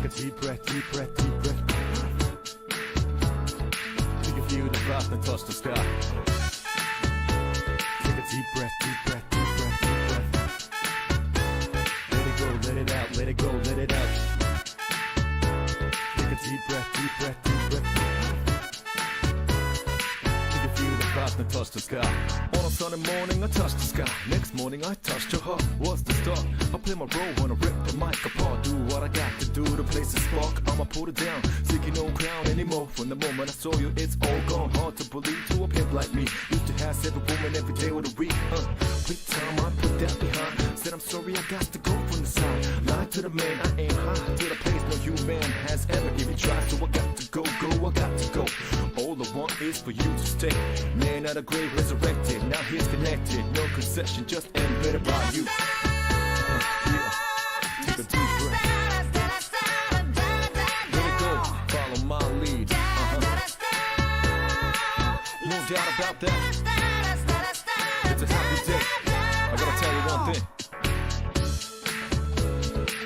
Take a deep breath, deep breath, deep breath. You can feel the breath and touch the sky. Take a deep breath, deep breath, deep breath, deep breath. Let it go, let it out, let it go, let it out. Take a deep breath, deep breath, deep breath. You can feel the breath and touch the sky. On a sunny morning, I touch the sky. Next morning, I touched your heart. What's the start? I play my role when I rip the mic apart. Do what I got to do to place a spark. I'ma put it down, seeking no crown anymore. From the moment I saw you, it's all gone. Hard to believe to a pimp like me. Used to have every woman every day of the week. Quick time, I put that behind. Said I'm sorry, I got to go from the side. Lied to the man, I aim high to the place no human has ever even tried. So I got to go, I got to go. All I want is for you to stay. Man out of grave resurrected, now he's connected. No concession, just embedded by you. Yeah. Take a deep breath. Let it go, follow my lead. No doubt about that. It's a happy day. I gotta tell you one thing.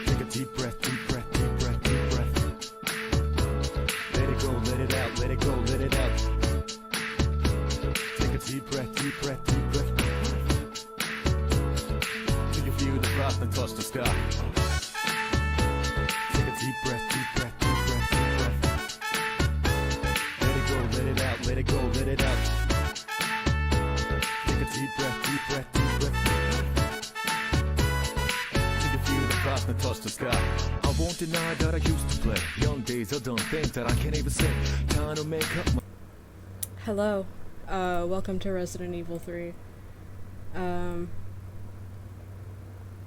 Take a deep breath, deep breath, deep breath, deep breath. Let it go, let it out, let it go, let it out. Take a deep breath, deep breath, deep breath. Till you feel the breath and touch the sky. Take a deep breath, deep breath, deep breath, deep breath. Let it go, let it out, let it go, let it out. Take a deep breath, deep breath, deep breath. Till you feel the breath and touch the sky. I won't deny that I used to play. Young days I've done things that I can't even say. Time to make up my... Hello. Welcome to Resident Evil 3.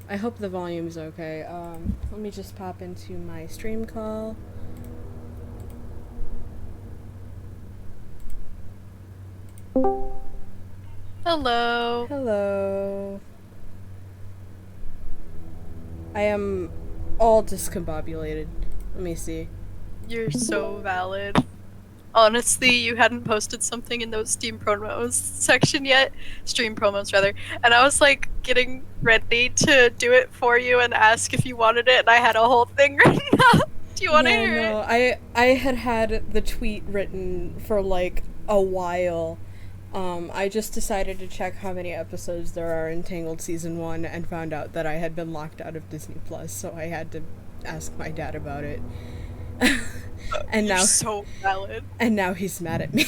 I hope the volume's okay. Let me just pop into my stream call. Hello. Hello. I am all discombobulated. Let me see. You're so valid. Honestly, you hadn't posted something in those Steam promos section yet. Stream promos, rather. And I was like getting ready to do it for you and ask if you wanted it, and I had a whole thing written up. Do you want to hear it? I had the tweet written for like a while. I just decided to check how many episodes there are in Tangled Season 1 and found out that I had been locked out of Disney Plus, so I had to ask my dad about it. And You're now so valid. And now he's mad at me.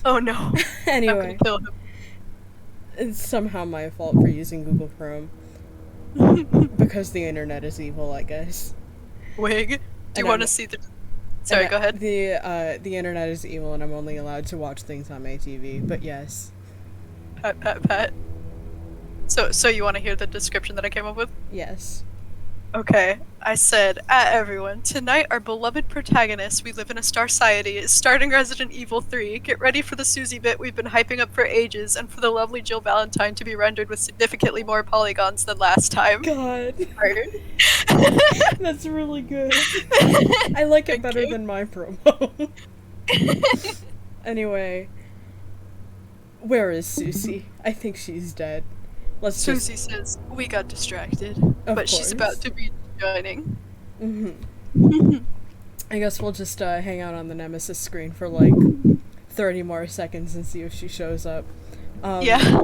Oh no. Anyway. I'm gonna kill him. It's somehow my fault for using Google Chrome. Because the internet is evil, I guess. Wig. Do you want to see the... Sorry, go ahead. The internet is evil and I'm only allowed to watch things on my TV, but yes. Pat. So you want to hear the description that I came up with? Yes. Okay, I said, everyone, tonight our beloved protagonist, we live in a star society, is starting Resident Evil 3. Get ready for the Susie bit we've been hyping up for ages, and for the lovely Jill Valentine to be rendered with significantly more polygons than last time. God. That's really good. I like it better than my promo. Anyway. Where is Susie? I think she's dead. Susie says, we got distracted, but she's about to be joining. I guess we'll just hang out on the Nemesis screen for like 30 more seconds and see if she shows up. Yeah.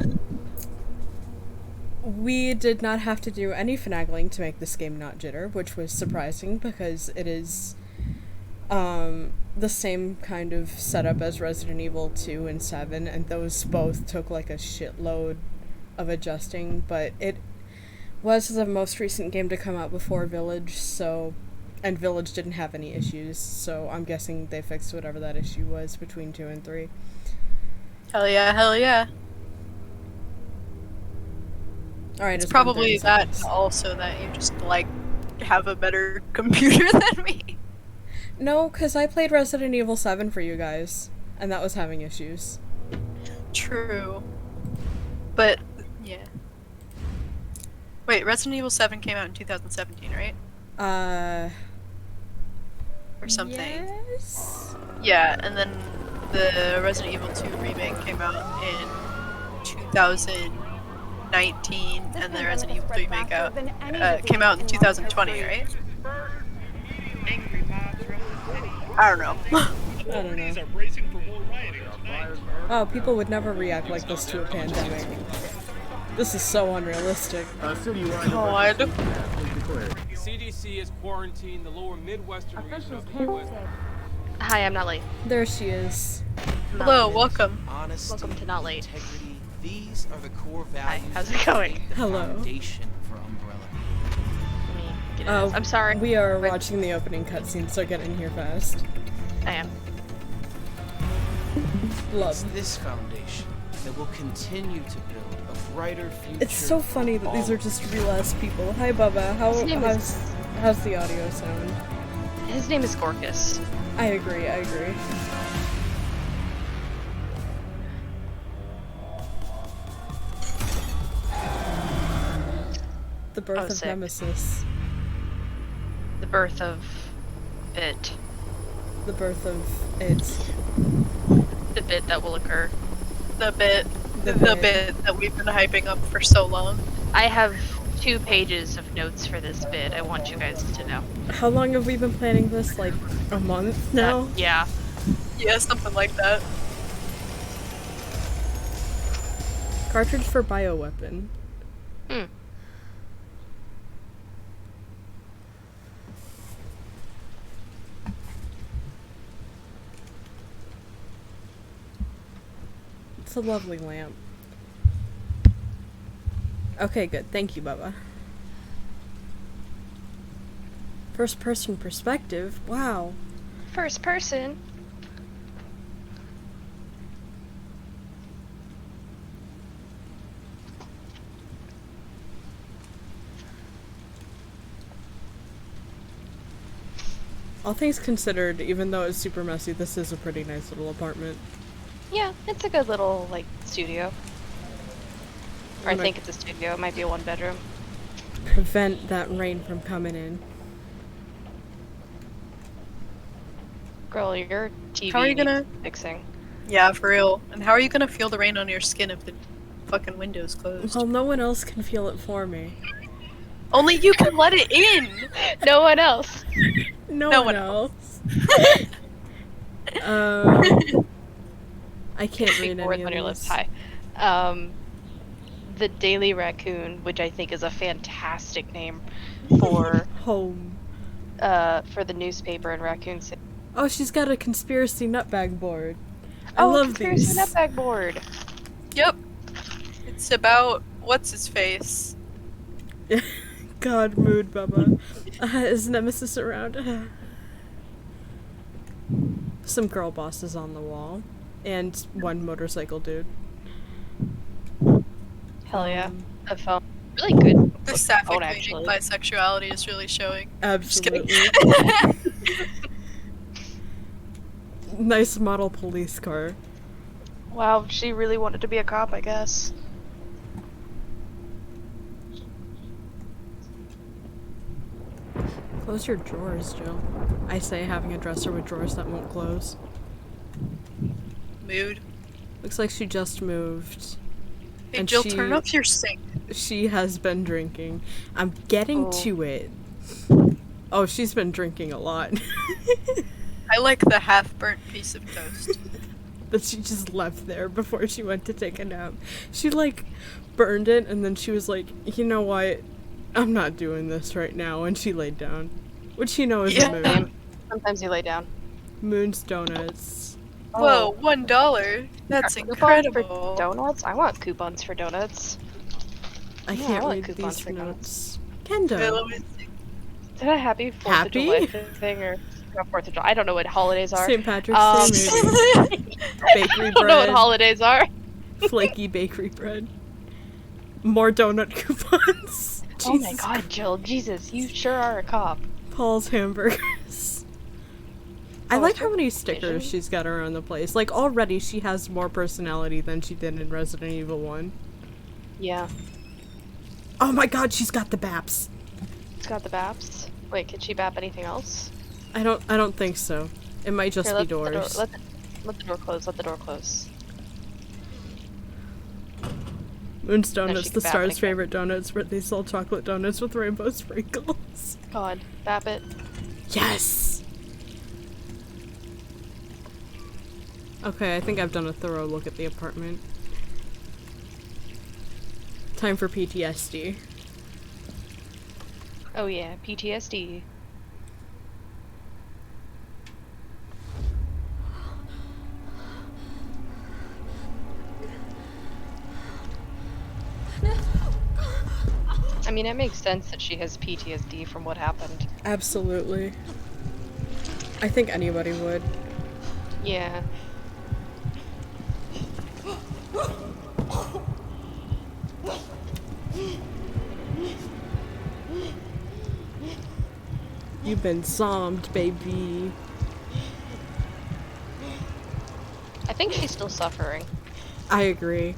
We did not have to do any finagling to make this game not jitter, which was surprising because it is the same kind of setup as Resident Evil 2 and 7, and those both took like a shitload of adjusting, but it was the most recent game to come out before Village, and Village didn't have any issues, so I'm guessing they fixed whatever that issue was between 2 and 3. Hell yeah, hell yeah. Alright, it's probably that also that you just, like, have a better computer than me. No, because I played Resident Evil 7 for you guys, and that was having issues. True. But, yeah. Wait, Resident Evil 7 came out in 2017, right? Or something. Yes? Yeah, and then the Resident Evil 2 remake came out in 2019, and the Resident Evil 3 came out in 2020, right? Angry mobs roam the city. I don't know. I don't know. Are bracing for more rioting tonight. Oh, people would never react like this to a pandemic. This is so unrealistic. God. CDC has quarantined the lower Midwestern region of the U.S. Hi, I'm not late. There she is. Hello, welcome. Honesty, Welcome to Not Late. integrity, these are the core Hi, values how's that it going? make the Hello. foundation for Umbrella. Let me get in Oh, this. I'm sorry. We are Wait. watching the opening cutscene, so get in here fast. I am. It's Love. this foundation that will continue to build a brighter future. It's so funny that for these all are just real ass people. Hi, Bubba. His name How's the audio sound? His name is Gorkus. I agree. The birth Oh, of sick. Nemesis. The birth of Bit. The birth of it. The bit that will occur. The bit. The The bit. bit that we've been hyping up for so long. I have 2 pages of notes for this bit. I want you guys to know. How long have we been planning this? Like a month now? Yeah. Yeah, something like that. Cartridge for bioweapon. Hmm. It's a lovely lamp. Okay, good. Thank you, Bubba. First person perspective? Wow. First person. All things considered, even though it's super messy, this is a pretty nice little apartment. Yeah, it's a good little, like, studio. Or I Right. think it's a studio. It might be a 1-bedroom. Prevent that rain from coming in. Girl, your TV How are you needs gonna- fixing. Yeah, for real. And how are you gonna feel the rain on your skin if the fucking window's closed? Well, no one else can feel it for me. Only you can let it in! No one else. No, No one one else. I can't read Big any words of on your lips. these. Hi. The Daily Raccoon, which I think is a fantastic name for Home. for the newspaper in Raccoon City. Oh, she's got a conspiracy nutbag board. I love Conspiracy these. Nutbag board. Yep. It's about what's his face. God, mood, Bubba. Is Nemesis around? Some girl bosses on the wall. And one motorcycle dude. Hell yeah. Um, A phone. Really good. The sapphic phone, meaning actually. bisexuality is really showing. Just kidding. Absolutely. Nice model police car. Wow, she really wanted to be a cop, I guess. Close your drawers, Jill. I say having a dresser with drawers that won't close. Mood. Looks like she just moved. Hey And Jill, she- turn off your sink. She has been drinking. I'm getting Oh. to it. Oh, she's been drinking a lot. I like the half-burnt piece of toast. That she just left there before she went to take a nap. She like burned it and then she was like, you know what? I'm not doing this right now, and she laid down. Which you know is Yeah. a moon. Sometimes you lay down. Moon's donuts. Whoa, $1. That's Coupons incredible. For donuts? I want coupons for donuts. I Yeah, can't I like read coupons these for notes. Wait, Kendo. let me see. Is that a happy 4th Happy? of July thing or not 4th of July? I don't know what holidays are. St. Patrick's Um, Day, maybe. Bakery I don't know what bread. holidays are. Flaky bakery bread. More donut coupons. Oh my Jesus god, Jill. Jesus, you sure are a cop. Paul's Hamburgers. I Paul's like how many stickers Hamburgers? she's got around the place. Like, already she has more personality than she did in Resident Evil 1. Yeah. Oh my god, she's got the baps. It's got the baps. Wait, can she bap anything else? I don't think so. It might just Here, be doors. let the door close. Let the door close. Moon's No, Donuts, she the can bap star's it again. favorite donuts, where they sell chocolate donuts with rainbow sprinkles. God, bap it. Yes! Okay, I think I've done a thorough look at the apartment. Time for PTSD. Oh yeah, PTSD. I mean, it makes sense that she has PTSD from what happened. Absolutely. I think anybody would. Yeah. You've been zombed, baby. I think she's still suffering. I agree.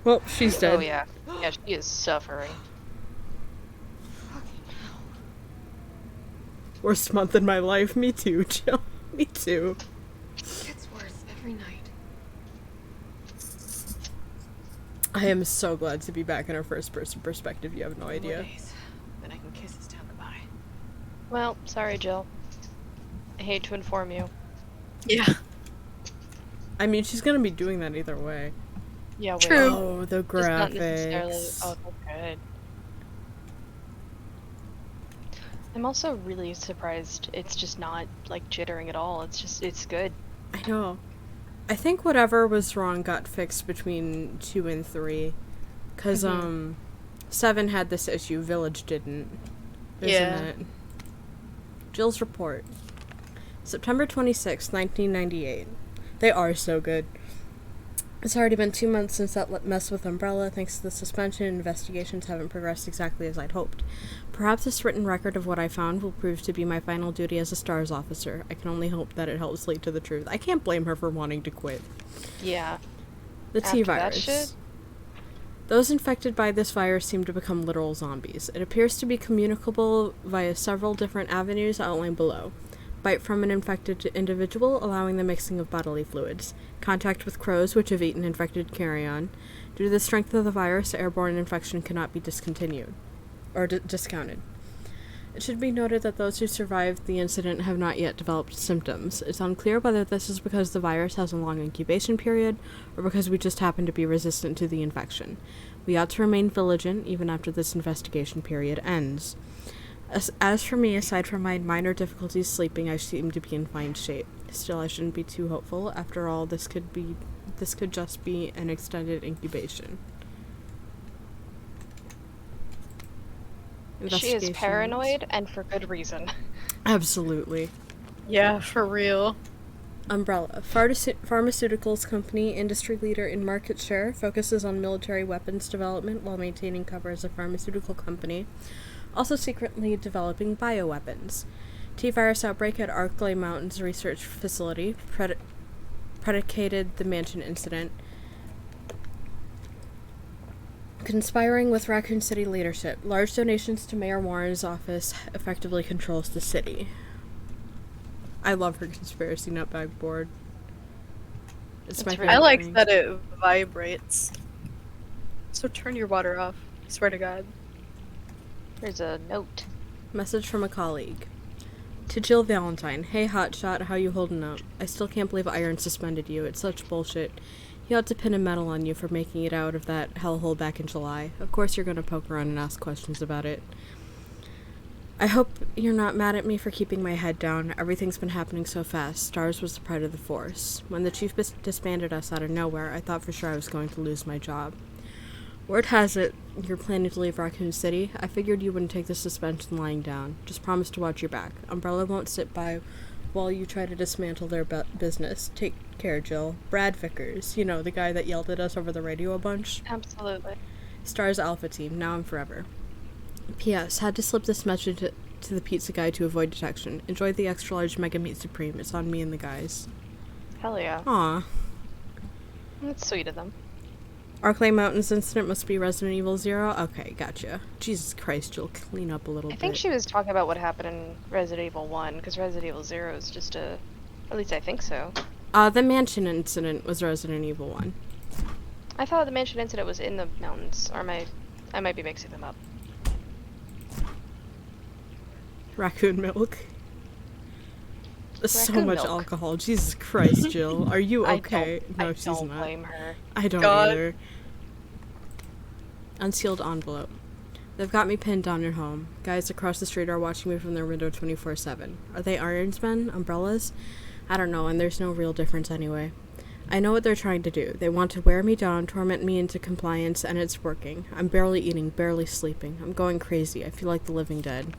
Well, she's dead. Oh yeah. Yeah, she is suffering. Worst month in my life. Me too, Jill. Me too. Gets worse every night. I am so glad to be back in our first person perspective. You have no idea. Days. Then I can kiss his down the bye. Well, sorry, Jill. I hate to inform you. Yeah. I mean, she's gonna be doing that either way. Yeah, wait. True. Oh, the Just not necessarily. graphics. Oh, that's good. I'm also really surprised it's just not like jittering at all. It's good. I know. I think whatever was wrong got fixed between 2 and 3. Cause, 7 had this issue, Village didn't. Isn't Yeah. it? Jill's report. September 26, 1998. They are so good. It's already been 2 months since that mess with Umbrella. Thanks to the suspension, investigations haven't progressed exactly as I'd hoped. Perhaps this written record of what I found will prove to be my final duty as a STARS officer. I can only hope that it helps lead to the truth. I can't blame her for wanting to quit. Yeah. The After that T-virus. shit? Those infected by this virus seem to become literal zombies. It appears to be communicable via several different avenues outlined below. Bite from an infected individual, allowing the mixing of bodily fluids. Contact with crows, which have eaten infected carrion. Due to the strength of the virus, airborne infection cannot be discontinued. Or discounted. It should be noted that those who survived the incident have not yet developed symptoms. It's unclear whether this is because the virus has a long incubation period, or because we just happen to be resistant to the infection. We ought to remain vigilant even after this investigation period ends. As for me, aside from my minor difficulties sleeping, I seem to be in fine shape. Still, I shouldn't be too hopeful. After all, this could just be an extended incubation. She is Investigation paranoid, and for good reason. Absolutely. Yeah, for real. Umbrella, pharmaceuticals company, industry leader in market share, focuses on military weapons development while maintaining cover as a pharmaceutical company, also secretly developing bioweapons. T-virus outbreak at Arklay Mountains Research Facility, predicated the mansion incident. Conspiring with Raccoon City leadership. Large donations to Mayor Warren's office effectively controls the city. I love her conspiracy nutbag board. It's my It's favorite really I like thing. that it vibrates. So turn your water off. I swear to God. There's a note. Message from a colleague. To Jill Valentine. Hey hotshot, how you holding up? I still can't believe Iron suspended you. It's such bullshit. He ought to pin a medal on you for making it out of that hellhole back in July. Of course you're gonna poke around and ask questions about it. I hope you're not mad at me for keeping my head down. Everything's been happening so fast. STARS was the pride of the force. When the chief disbanded us out of nowhere, I thought for sure I was going to lose my job. Word has it, you're planning to leave Raccoon City. I figured you wouldn't take the suspension lying down. Just promise to watch your back. Umbrella won't sit by while you try to dismantle their business. Take care, Jill. Brad Vickers. You know, the guy that yelled at us over the radio a bunch. Absolutely. STARS Alpha Team, now and forever. P.S. Had to slip this message to the pizza guy to avoid detection. Enjoy the extra large Mega Meat Supreme. It's on me and the guys. Hell yeah. Aw. That's sweet of them. Arklay Mountains incident must be Resident Evil 0? Okay, gotcha. Jesus Christ, Jill, clean up a little I bit. think she was talking about what happened in Resident Evil 1, because Resident Evil 0 is just a... At least I think so. The mansion incident was Resident Evil 1. I thought the mansion incident was in the mountains, or I might be mixing them up. Raccoon milk. So Raccoon much milk. alcohol. Jesus Christ, Jill. Are you okay? I She's don't not. blame her. I don't God. either. Unsealed envelope. They've got me pinned down at home. Guys across the street are watching me from their window 24/7. Are they Ironsmen? Umbrellas? I don't know, and there's no real difference anyway. I know what they're trying to do. They want to wear me down, torment me into compliance, and it's working. I'm barely eating, barely sleeping. I'm going crazy. I feel like the living dead.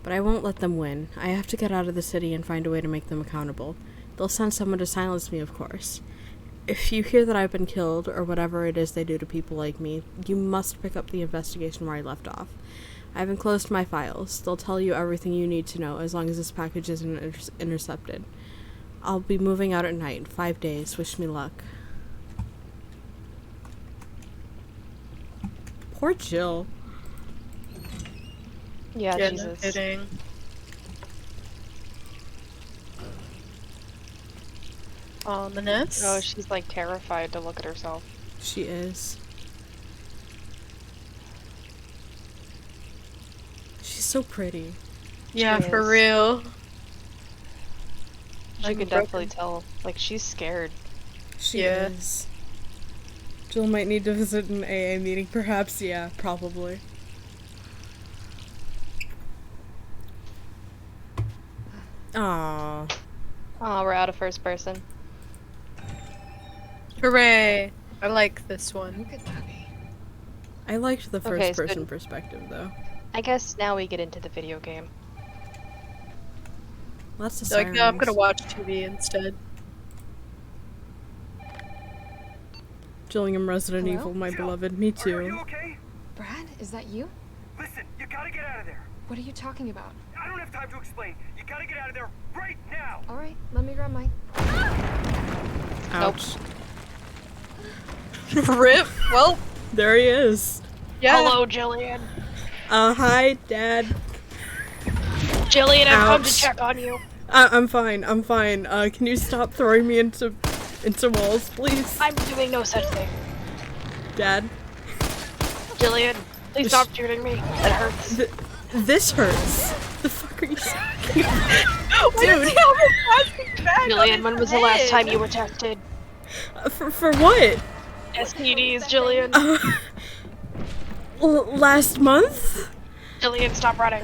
But I won't let them win. I have to get out of the city and find a way to make them accountable. They'll send someone to silence me, of course. If you hear that I've been killed, or whatever it is they do to people like me, you must pick up the investigation where I left off. I haven't closed my files. They'll tell you everything you need to know, as long as this package isn't intercepted. I'll be moving out at night. 5 days. Wish me luck. Poor Jill. Yeah, Yeah, no Jesus. kidding. Ominous. Oh, she's like terrified to look at herself. She is. She's so pretty. yeah, She for is. real. You I'm can broken. definitely tell. Like, she's scared. She Yeah. is. Jill might need to visit an AA meeting, perhaps. Yeah, probably. Aww. Oh, we're out of first person. Hooray! I like this one. Who could that be? I liked the Okay, first so- person perspective, though. I guess now we get into the video game. Lots of So, like, no, I'm gonna sirens. watch TV instead. Gillingham Resident Hello? Evil, my Jill, beloved. Me Are too. you okay? Brad, is that you? Listen, you gotta get out of there. What are you talking about? I don't have time to explain. You gotta get out of there right now. All right, let me grab my. Ouch. Rip. Well, There he is. yeah. Hello, Jillian. Hi, Dad. Jillian, I've come to Ouch. check on you. I'm fine. I'm fine. Can you stop throwing me into walls, please? I'm doing no such thing. Dad. Jillian, please stop shooting me. It hurts. This hurts. The fuck are you saying? Dude. Jillian, when was the last time you were tested? For what? STDs, Jillian. Last month? Jillian, stop running.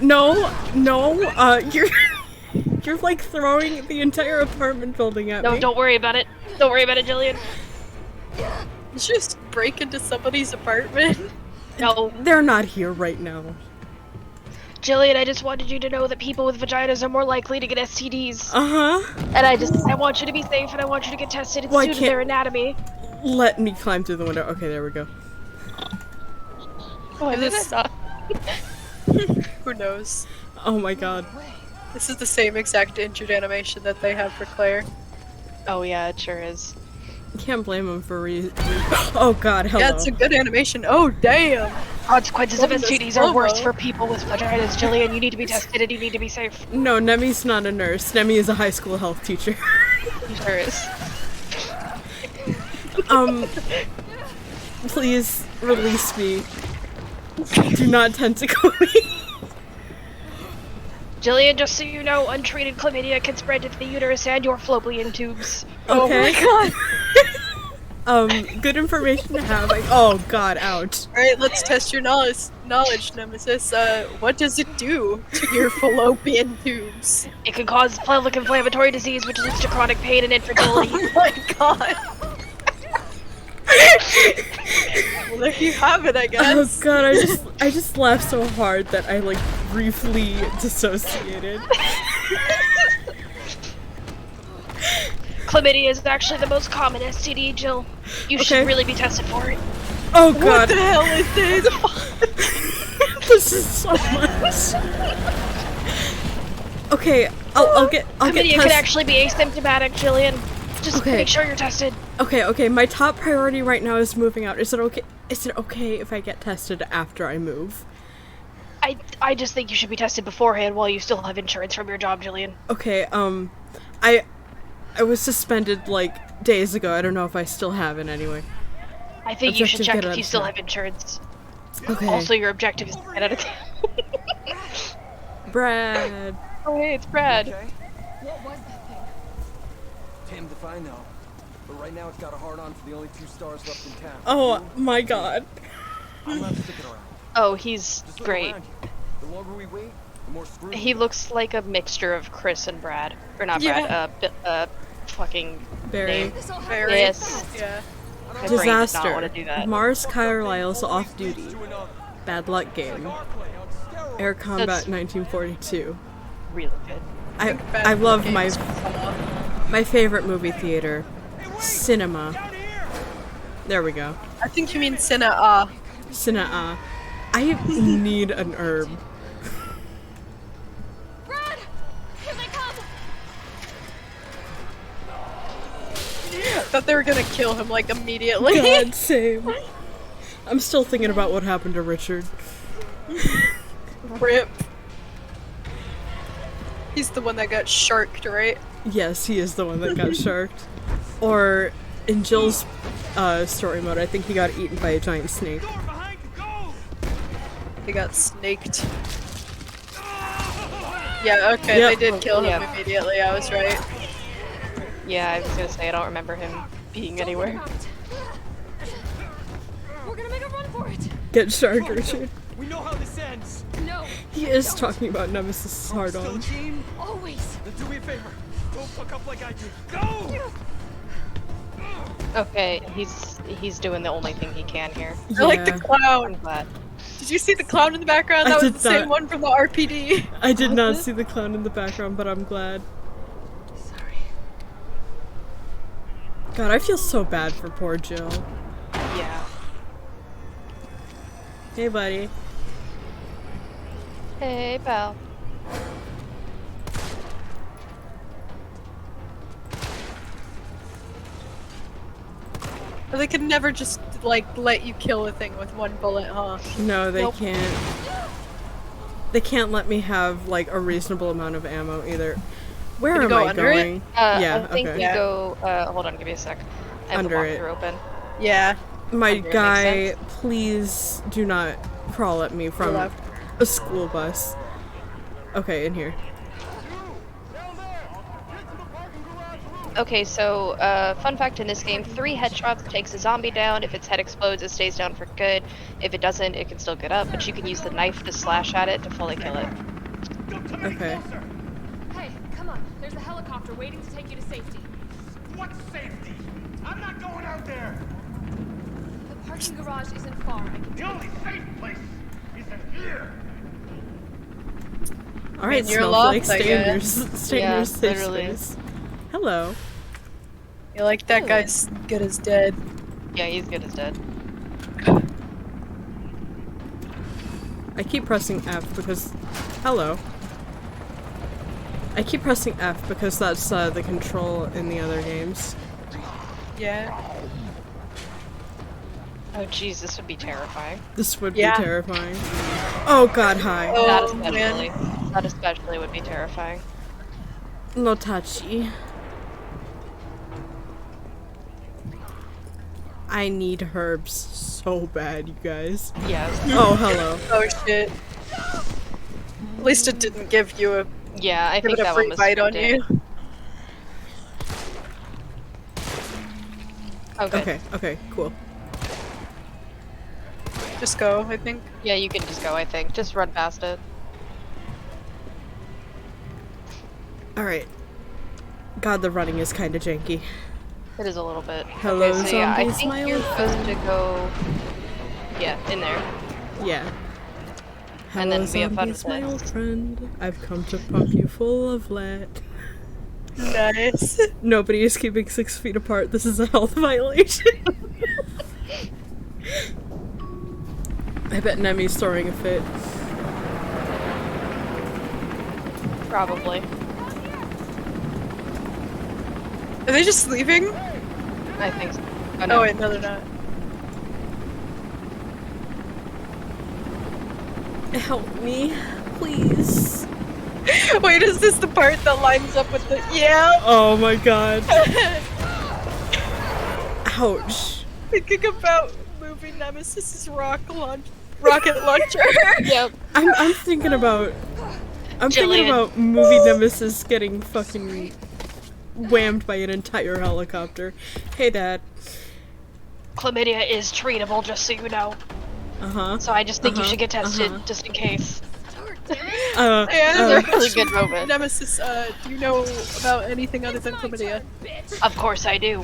No. You're like throwing the entire apartment building at No, me. don't worry about it. Don't worry about it, Jillian. Just break into somebody's apartment. No. They're not here right now. Jillian, I just wanted you to know that people with vaginas are more likely to get STDs. Uh-huh. And I want you to be safe, and I want you to get tested and Well, I suited can't- their anatomy. Let me climb through the window. Okay, there we go. Oh, I did This- it. Who knows? Oh my god. This is the same exact injured animation that they have for Claire. Oh yeah, it sure is. Can't blame him for Oh god, hello. Yeah, it's a good animation. Oh, damn! Consequences of What is STDs are worse slow-mo? for people with vaginas, Jillian. You need to be tested and you need to be safe. No, Nemi's not a nurse. Nemi is a high school health teacher. He sure is. Please release me. Do not tentacle me. Jillian, just so you know, untreated chlamydia can spread to the uterus and your fallopian tubes. Okay. Oh my god! Good information to have. Oh god, ouch. Alright, let's test your knowledge, Nemesis. What does it do to your fallopian tubes? It can cause pelvic inflammatory disease, which leads to chronic pain and infertility. Oh my god! Well, there you have it, I Oh guess. god, I just laughed so hard that I like briefly dissociated. Chlamydia is actually the most common STD, Jill. You Okay. should really be tested for it. Oh What god. the hell is this? This is so much. Okay, I'll get Chlamydia can tested. actually be asymptomatic, Jillian. Just Okay. make sure you're tested. Okay, my top priority right now is moving out. Is it okay if I get tested after I move? I just think you should be tested beforehand while you still have insurance from your job, Jillian. Okay, I was suspended like days ago. I don't know if I still have it anyway. I think you should Objective, check get out if you of still town. have insurance. Okay. Also, your objective is to get out of town. Brad. Oh, hey, it's Brad. Okay? What was that thing? Damned if I know. But right now it's got a hard on for the only 2 stars left in town. Oh my god. I'm not sticking around. Oh, he's Just look great. around you. The longer we wait, the more screwed. He looks like a mixture of Chris and Brad. Or not Yeah. Brad, fucking Barry. name. This all happened Very. Yes. Yeah. My brain did not want to Disaster. do that. Mars Carlisle's off duty. Bad luck game. Air Combat That's- 1942. Really good. I love my favorite movie theater. Cinema. There we go. I think you mean Cinna. Cinema. I need an herb. Brad! Here they come! Thought they were gonna kill him like immediately. God, same. I'm still thinking about what happened to Richard. Rip. He's the one that got sharked, right? Yes, he is the one that got sharked. Or in Jill's story mode, I think he got eaten by a giant snake. Door behind you, go! He got snaked. Yeah, okay, Yep. they did kill him Yeah. immediately, I was right. Yeah, I was gonna say, I don't remember him being Don't anywhere. worry about it. We're gonna make a run for it! Get sharked, Richard. We know how this ends. No! He is talking about Nemesis hard Still a on. team? Always! Then do me a favor. Don't fuck up like I did. Go! Okay, he's doing the only thing he can here. I like the Yeah. I'm clown. glad. Did you see the clown in the background? I That was did the same not. one from the RPD. I did not see the clown in the background, but I'm glad. Sorry. God, I feel so bad for poor Jill. Yeah. Hey, buddy. Hey, pal. But they could never just, like, let you kill a thing with one bullet, huh? No, they Nope. can't. They can't let me have, like, a reasonable amount of ammo either. Where Gonna am go I under it? going? Yeah, I think okay. we go, hold on, give me a sec. I have Under the it. walkthrough open. Yeah. My Under it makes guy, sense. please do not crawl at me from Left. a school bus. Okay, in here. Okay, so, fun fact in this game, 3 headshots takes a zombie down. If its head explodes, it stays down for good. If it doesn't, it can still get up, but you can use the knife to slash at it to fully kill it. Okay. Hey, come on. There's a helicopter waiting to take you to safety. What safety? I'm not going out there. The parking garage isn't far. I can The only safe place is in here. Alright, In your Snowflake, loft, I stay in your, guess. stay in Yeah, your safe literally. space. Hello. You're like, that guy's good as dead. Yeah, he's good as dead. I keep pressing F because... Hello. I keep pressing F because that's the control in the other games. Yeah. Oh jeez, this would be terrifying. This would Yeah. be terrifying. Oh god, hi. Oh, That man. especially. That especially would be terrifying. No touchy. I need herbs so bad, you guys. Yes. Oh, hello. Oh shit. At least it didn't give you a Yeah, I give think it a that one free was bite on scripted. you. Okay. Okay, cool. Just go, I think. Yeah, you can just go, I think. Just run past it. Alright. God, the running is kinda janky. It is a little bit. Hello, okay, so yeah, I zombies, think my you're old supposed to go. Yeah, in there. Yeah. And Hello, then we have fun zombies, with my it. old friend. I've come to pump you full of lead. Nice. Nobody is keeping 6 feet apart. This is a health violation. I bet Nemi's throwing a fit. Probably. Are they just leaving? I think so. Oh, Oh no. wait, no they're not. Help me, please. Wait, is this the part that lines up with the— Yeah! Oh my god. Ouch. Thinking about movie Nemesis's rocket launcher. Yep. I'm thinking about Jillian. movie Nemesis getting fucking whammed by an entire helicopter. Hey, Dad. Chlamydia is treatable, just so you know. Uh-huh. So I just think you should get tested, just in case. Yeah, It's a really good moment. Nemesis, do you know about anything other than chlamydia? Of course I do.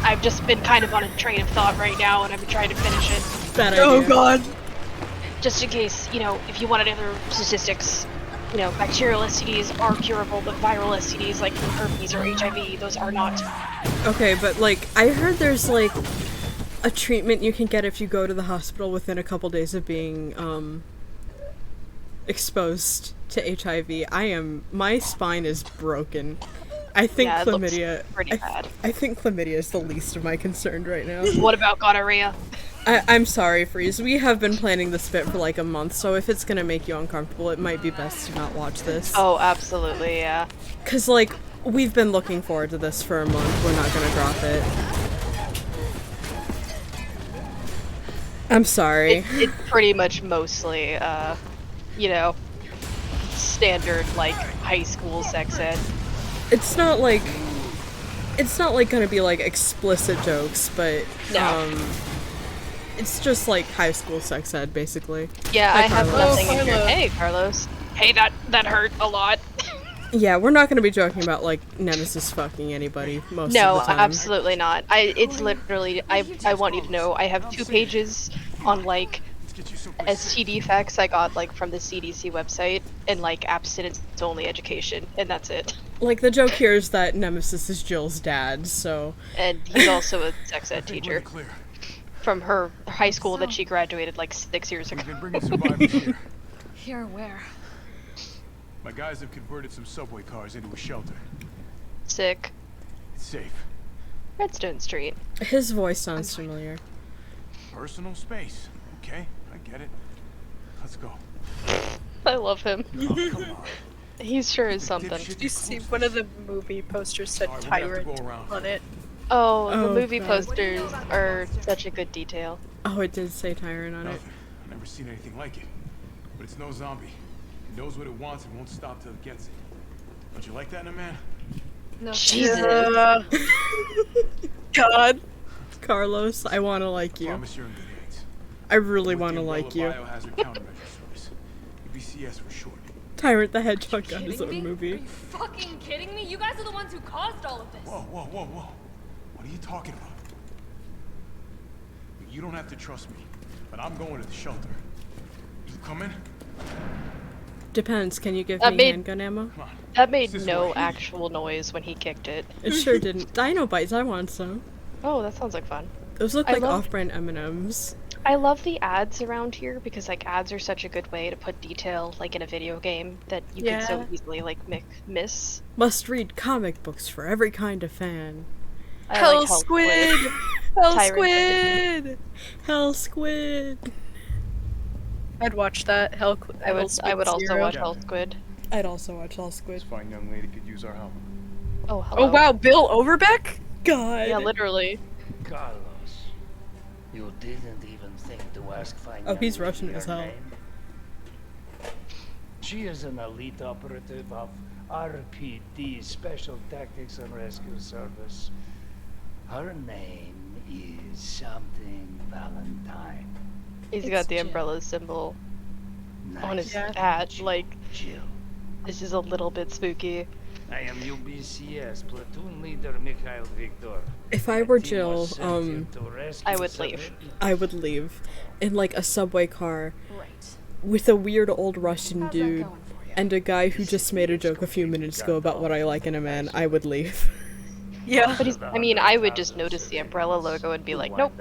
I've just been kind of on a train of thought right now, and I've been trying to finish it. Bad idea. Oh god. Just in case, you know, if you wanted other statistics, you know, bacterial STDs are curable, but viral STDs like herpes or HIV, those are not. Okay, but like, I heard there's like a treatment you can get if you go to the hospital within a couple days of being exposed to HIV. My spine is broken. I think Yeah, it looks chlamydia. pretty bad. I think chlamydia is the least of my concern right now. What about gonorrhea? I'm sorry, Freeze. We have been planning this bit for like a month, so if it's gonna make you uncomfortable, it might be best to not watch this. Oh, absolutely, yeah. Cause like, we've been looking forward to this for a month. We're not gonna drop it. I'm sorry. It's pretty much mostly, you know, standard, like, high school sex ed. It's not like gonna be like explicit jokes, but No. it's just like high school sex ed, basically. Yeah, Hi, I have Carlos. nothing in here. Carlos. Hey, Carlos. Hey, that hurt a lot. Yeah, we're not gonna be joking about like Nemesis fucking anybody most No, of the time. absolutely not. It's literally, I want you to know, I have 2 pages on, like, STD facts I got, like, from the CDC website, and, like, abstinence-only education, and that's it. Like, the joke here is that Nemesis is Jill's dad, so... And he's also a sex ed teacher from her high school that she graduated, like, 6 years ago. We've been bringing survivors here. Here, where? My guys have converted some subway cars into a shelter. Sick. It's safe. Redstone Street. His voice sounds familiar. Personal space. Okay, I get it. Let's go. I love him. Oh, come on. He sure is something. Did you see one of the movie posters said Alright, we're gonna have to tyrant go around. on it? Oh, the Oh, movie God. posters are such a good detail. Oh, it did say Tyrant on it. Nothing. I've never seen anything like it. But it's no zombie. It knows what it wants and won't stop till it gets it. Don't you like that in a man? No. Jesus. God. Carlos, I want to like you. Promise you're in good hands. I really With want the to Umbrella like you. Biohazard Countermeasure Service. UBCS for short. Tyrant the Hedgehog got his Kidding own me? Are movie. you fucking kidding me? You guys are the ones who caused all of this. Whoa, whoa, whoa, whoa. What are you talking about? You don't have to trust me, but I'm going to the shelter. You coming? Depends, can you give That me made- handgun ammo? Come on. That made This no way. actual noise when he kicked it. It sure didn't. Dino Bites, I want some. Oh, that sounds like fun. Those look I like love- off-brand M&Ms. I love the ads around here because, like, ads are such a good way to put detail, like in a video game, that you can so Yeah. easily, like, miss. Must read comic books for every kind of fan. I Hell like squid! Hell Tyrant. squid! Hell Squid! I'd watch that. Hell, I would also Zero. watch Hell Squid. I'd also watch Hell Squid. This fine young lady could use our help. Oh, hello. Oh wow, Bill Overbeck? God! Yeah, literally. Carlos, you didn't even think to ask fine Oh, young he's lady Russian her as hell. name? She is an elite operative of RPD, Special Tactics and Rescue Service. Her name is something Valentine. He's It's got the Jill. umbrella symbol on his Yeah. hat. Like, Jill. this is a little bit spooky. I am UBCS Platoon Leader Mikhail Viktor. If I were Team Jill, was sent here to rescue I would some leave. I would leave. In like a subway car Right. with a weird old Russian How's that dude going for you? and a guy who just made a joke a few minutes ago about what I like in a man, I would leave. Yeah. But he's, I mean, I would just notice the umbrella logo and be like, nope,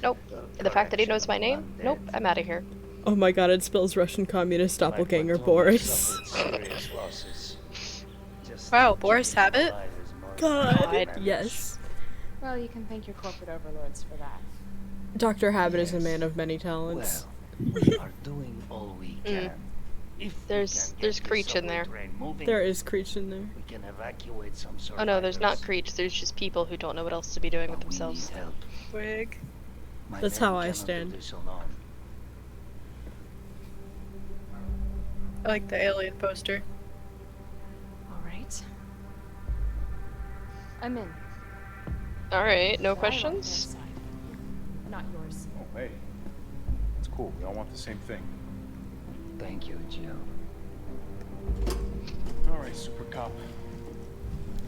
nope. And the fact that he knows my name, nope, I'm out of here. Oh my god, it spells Russian communist doppelganger Boris. Wow, Boris Habit? God, yes. Well, you can thank your corporate overlords for that. Dr. Habit is a man of many talents. Well, we are doing all we can. If There's Creech in there. There is Creech in there. We can evacuate some survivors. Oh no, there's not Creech. There's just people who don't know what else to be doing with But we themselves. need help. Wig. My That's men how I cannot do stand. this alone. I like the alien poster. All right. I'm in. Alright, no I want their questions? side. Not yours. Oh, hey. It's cool. We all want the same thing. Thank you, Jill. All right, super cop.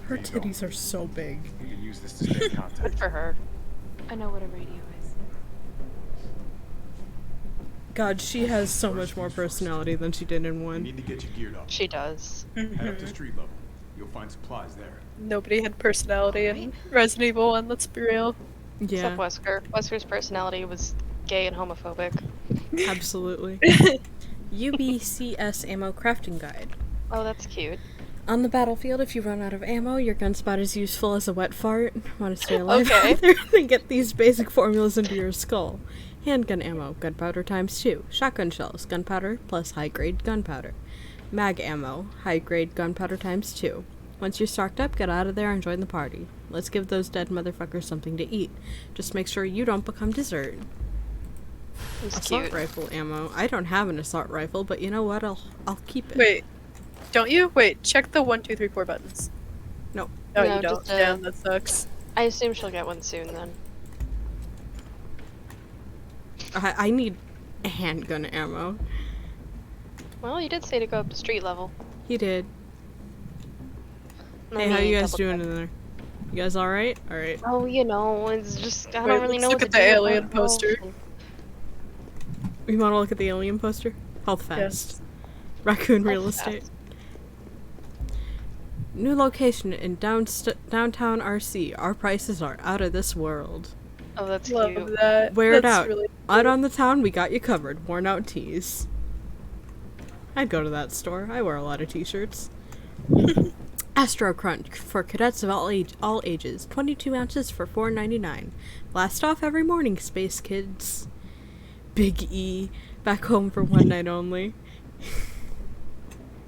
Her There you go. titties are so big. You can use this to stay in Good contact. for her. I know what a radio is. God, she has so much more personality than she did in We 1. need to get you geared up. She does. Head up to street level. You'll find supplies there. Nobody had personality in Resident Evil 1, let's be real. Except Yeah, Wesker. Wesker's personality was gay and homophobic. absolutely. UBCS Ammo Crafting Guide. Oh, that's cute. On the battlefield, if you run out of ammo, your gun spot is useful as a wet fart. Want to stay alive Okay. out there? Then get these basic formulas into your skull. Handgun ammo, gunpowder times 2. Shotgun shells, gunpowder plus high-grade gunpowder. Mag ammo, high-grade gunpowder times 2. Once you're stocked up, get out of there and join the party. Let's give those dead motherfuckers something to eat. Just make sure you don't become dessert. It's Assault cute. rifle ammo. I don't have an assault rifle, but you know what? I'll keep it. Wait, don't you? Wait, check the 1, 2, 3, 4 buttons. No. Oh, No, you don't. just, Damn, that sucks. I assume she'll get one soon then. I need handgun ammo. Well, you did say to go up to street level. He did. Let Hey, how me you guys double doing check. in there? You guys alright? Alright. Oh, you know, it's just I Wait, don't really let's know look what at to the do with alien my poster. phone. You want to look at the alien poster? Health Fast. Yes. Raccoon Health Real Fast. Estate. New location in downtown RC. Our prices are out of this world. Oh, that's Love cute. that. Wear it That's out. Really Out on the town, we got you covered. Worn out tees. I'd go to that store. I wear a lot of t-shirts. Astro Crunch for cadets of all ages. 22 ounces for $4.99. Blast off every morning, space kids. Big E. Back home for one night only.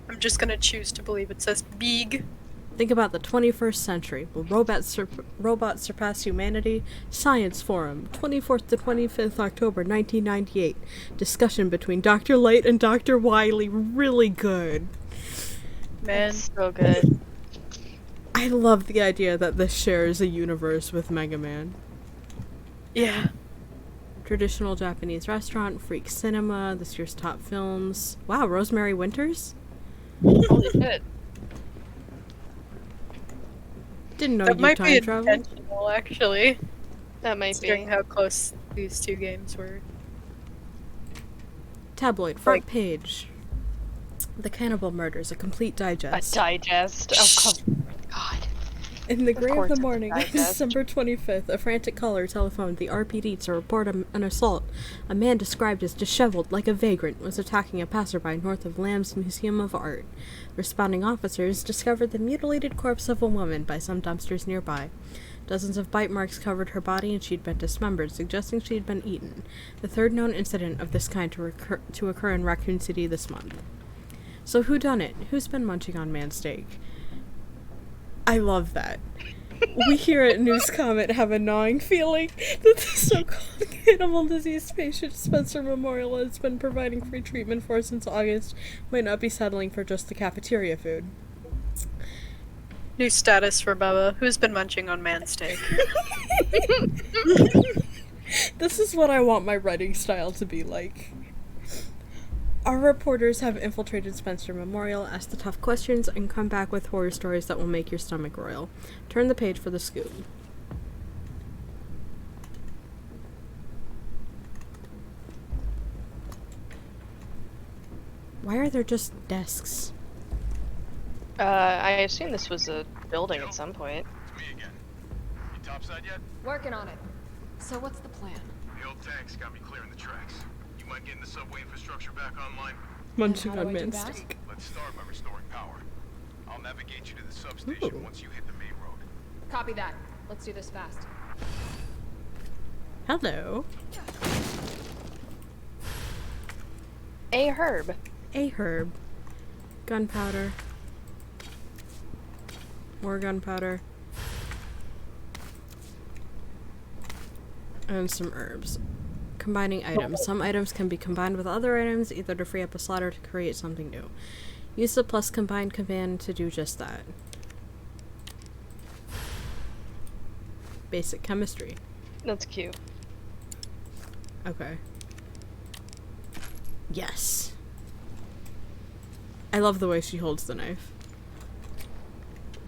I'm just gonna choose to believe it says big. Think about the 21st century. Will robots surpass humanity? Science Forum, 24th to 25th October 1998. Discussion between Dr. Light and Dr. Wily. Really good. Man, That's so good. I love the idea that this shares a universe with Mega Man. yeah. Traditional Japanese restaurant, Freak Cinema, this year's top films. Wow, Rosemary Winters? Holy shit. Didn't know That you might be time travel. intentional, actually, That might considering be. how close these two games were. Tabloid, front Like- page. The Cannibal Murders, a complete A digest. digest. Oh, God. In the Of gray of course the it's a morning, on digest. December 25th, a frantic caller telephoned the RPD to report an assault. A man described as disheveled like a vagrant was attacking a passerby north of Lamb's Museum of Art. Responding officers discovered the mutilated corpse of a woman by some dumpsters nearby. Dozens of bite marks covered her body and she'd been dismembered, suggesting she'd been eaten. The third known incident of this kind to occur in Raccoon City this month. So who done it? Who's been munching on man steak? I love that. We here at News Comet have a gnawing feeling that the so-called cannibal disease patient Spencer Memorial has been providing free treatment for since August might not be settling for just the cafeteria food. New status for Bubba. Who's been munching on man steak? This is what I want my writing style to be like. Our reporters have infiltrated Spencer Memorial, asked the tough questions, and come back with horror stories that will make your stomach roil. Turn the page for the scoop. Why are there just desks? I assume this was a building at some point. It's me again. You topside yet? Working on it. So what's the plan? The old tanks got me clearing the tracks. You mind getting the subway infrastructure back online? Munching how do on I do man that? steak. Let's start by restoring power. I'll navigate you to the substation Ooh. once you hit the main road. Copy that. Let's do this fast. Hello. A herb. A herb. Gunpowder. More gunpowder. And some herbs. Combining items. Some items can be combined with other items, either to free up a slot or to create something new. Use the plus combine command to do just that. Basic chemistry. That's cute. Okay. Yes. I love the way she holds the knife.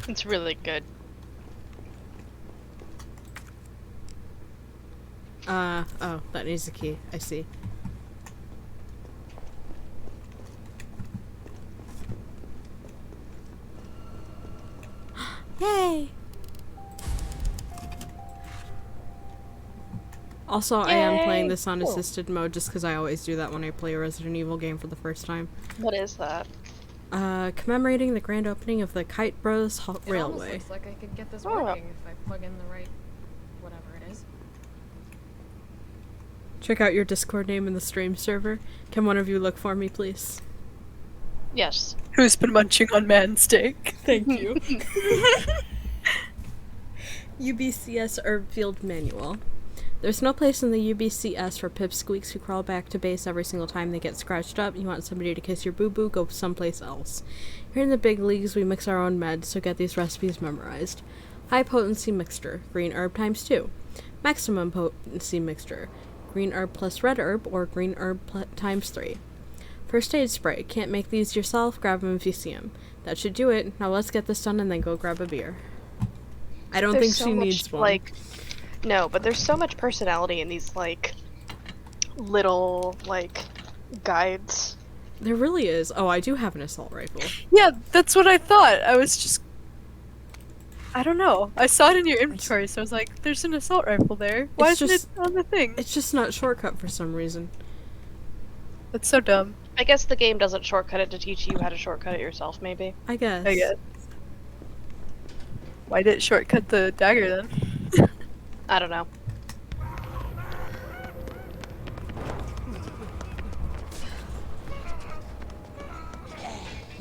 It's really good. Oh, that needs a key. I see. Yay! Also, I am playing this on assisted mode just because I always do that when I play a Resident Evil game for the first time. What is that? Commemorating the grand opening of the Kite Bros Railway. It almost looks like I could get this working if I plug in the right whatever it is. Check out your Discord name in the stream server. Can one of you look for me, please? Yes. Who's been munching on man steak? Thank you. UBCS Herbfield Manual. There's no place in the UBCS for pipsqueaks who crawl back to base every single time they get scratched up. You want somebody to kiss your boo-boo, go someplace else. Here in the big leagues, we mix our own meds, so get these recipes memorized. High potency mixture, green herb times 2. Maximum potency mixture, green herb plus red herb, or green herb times 3. First aid spray, can't make these yourself, grab them if you see them. That should do it. Now let's get this done and then go grab a beer. I don't think she needs one. Like, no, but there's so much personality in these, like, little, like, guides. There really is. Oh, I do have an assault rifle. Yeah, that's what I thought. I was just... I don't know. I saw it in your inventory, so I was like, there's an assault rifle there. Why isn't it on the thing? It's just not shortcut for some reason. That's so dumb. I guess the game doesn't shortcut it to teach you how to shortcut it yourself, maybe. I guess. Why did it shortcut the dagger, then? I don't know.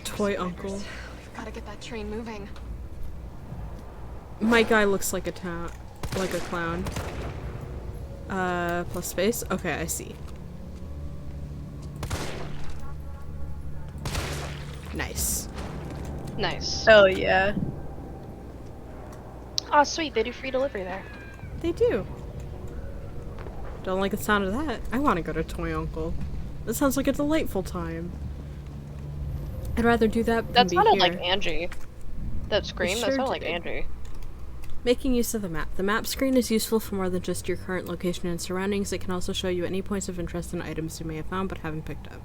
Toy uncle. We've gotta get that train moving. My guy looks like a clown. Plus space? Okay, I see. Nice. Nice. Oh yeah. Oh, sweet. They do free delivery there. They do. Don't like the sound of that. I want to go to Toy Uncle. That sounds like a delightful time. I'd rather do that than That be sounded here. like Angie. That scream, It that sure sounded like did. Angie. Making use of the map. The map screen is useful for more than just your current location and surroundings. It can also show you any points of interest and items you may have found but haven't picked up.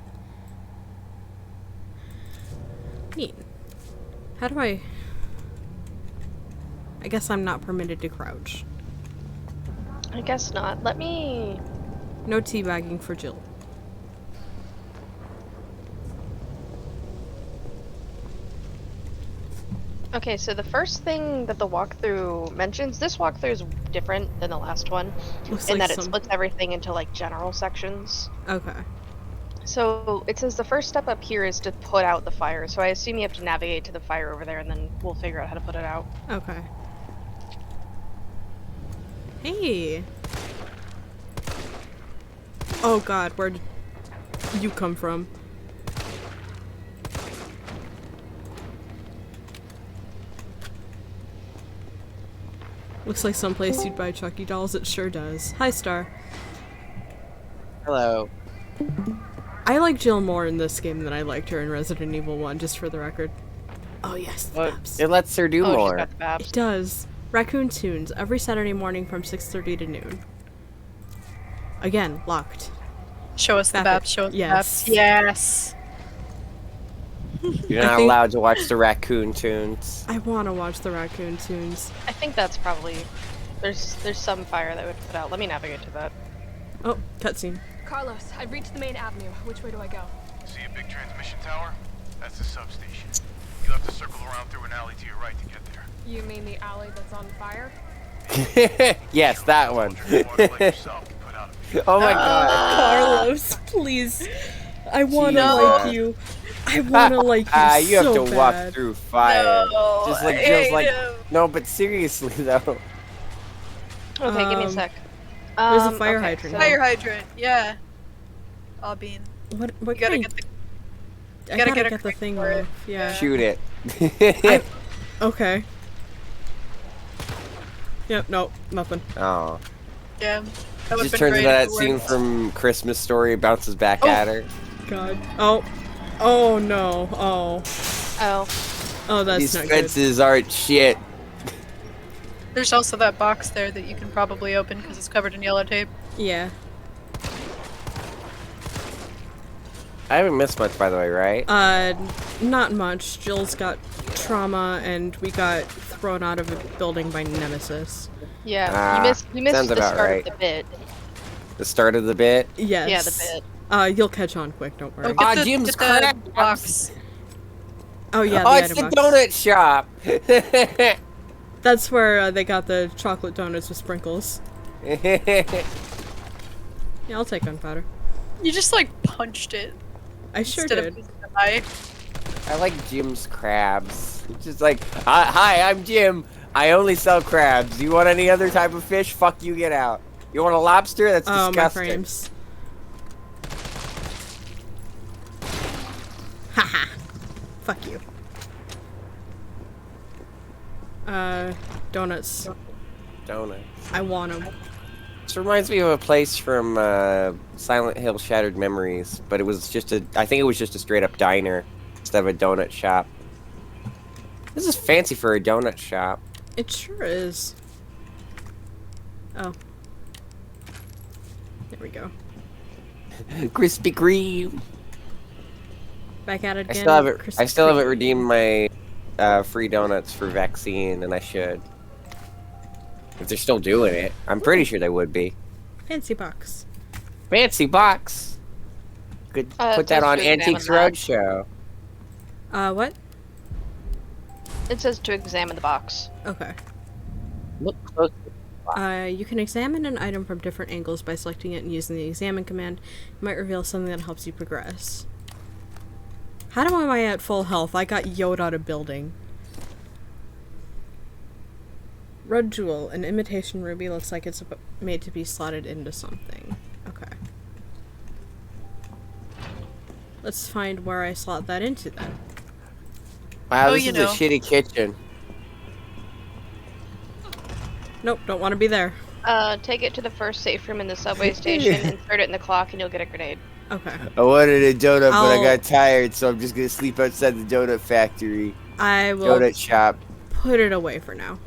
Neat. How do I guess I'm not permitted to crouch. I guess not. Let me... No teabagging for Jill. Okay, so the first thing that the walkthrough mentions, this walkthrough is different than the last one, Looks in like that it splits everything into, like, general sections. Okay. So it says the first step up here is to put out the fire, so I assume you have to navigate to the fire over there and then we'll figure out how to put it out. Okay. Hey! Oh god, where'd you come from? Looks like someplace you'd buy Chucky dolls. It sure does. Hi, Star. Hello. I like Jill more in this game than I liked her in Resident Evil 1, just for the record. Oh yes, the Babs. It lets her do more. It does. Raccoon Tunes, every Saturday morning from 6:30 to noon. Again, locked. Show us the Babs, show us the Babs. Yes! You're not allowed to watch the Raccoon Tunes. I want to watch the Raccoon Tunes. I think that's probably... There's some fire that would put out. Let me navigate to that. Oh, cutscene. Carlos, I've reached the main avenue. Which way do I go? See a big transmission tower? That's the substation. You'll have to circle around through an alley to your right to get there. You mean the alley that's on fire? Yes, that one. Oh my god. Carlos, please. I wanna No. like you. I wanna like you You have so to walk bad. through fire. No, Just like I Jill's hate like, him. no, but seriously though. Okay, give me a sec. There's a fire okay, hydrant. so- Fire hydrant, yeah. Aw, Bean. What You gotta can get the. I gotta gotta get a get the crank thing for it. off. Yeah. Shoot it. Okay. Yep, no, nothing. Oh. Yeah. That would've Just been turns great into if that it scene worked. from Christmas Story, bounces back Oh. at her. God. Oh. Oh no. Oh. Oh. Oh, that's These not good. fences aren't shit. There's also that box there that you can probably open because it's covered in yellow tape. Yeah. I haven't missed much, by the way, right? Not much. Jill's got trauma, and we got thrown out of a building by Nemesis. Yeah, Ah, you missed sounds the about start right. of the bit. The start of the bit. Yes. Yeah, the bit. You'll catch on quick. Don't worry. Get the, Jim's get the crabs. box. Oh yeah. Oh, the it's the item box. donut shop. That's where they got the chocolate donuts with sprinkles. Yeah, I'll take gunpowder. You just like punched it I sure instead did. of using the knife. I like Jim's crabs. It's just like, hi, I'm Jim. I only sell crabs. You want any other type of fish? Fuck you, get out. You want a lobster? That's Oh, my disgusting. frames. Haha. Fuck you. Donuts. Donut. I want them. This reminds me of a place from Silent Hill Shattered Memories, but it was just I think it was just a straight up diner instead of a donut shop. This is fancy for a donut shop. It sure is. Oh. There we go. Krispy Kreme. Back at it I again. still haven't. Krispy I still haven't Kreme. redeemed my free donuts for vaccine, and I should. If they're still doing it, I'm pretty sure they would be. Fancy box. Fancy box. Could It put that says on to examine Antiques that. Roadshow. What? It says to examine the box. Okay. Look close. You can examine an item from different angles by selecting it and using the examine command. It might reveal something that helps you progress. How am I at full health? I got yo'd out of building. Red jewel, an imitation ruby, looks like it's made to be slotted into something. Okay. Let's find where I slot that into then. Wow, Oh, this you is know. a shitty kitchen. Nope, don't want to be there. Take it to the first safe room in the subway station, insert it in the clock, and you'll get a grenade. Okay. I wanted a donut, but I I'll- got tired, so I'm just gonna sleep outside the donut factory. I will Donut shop. put it away for now.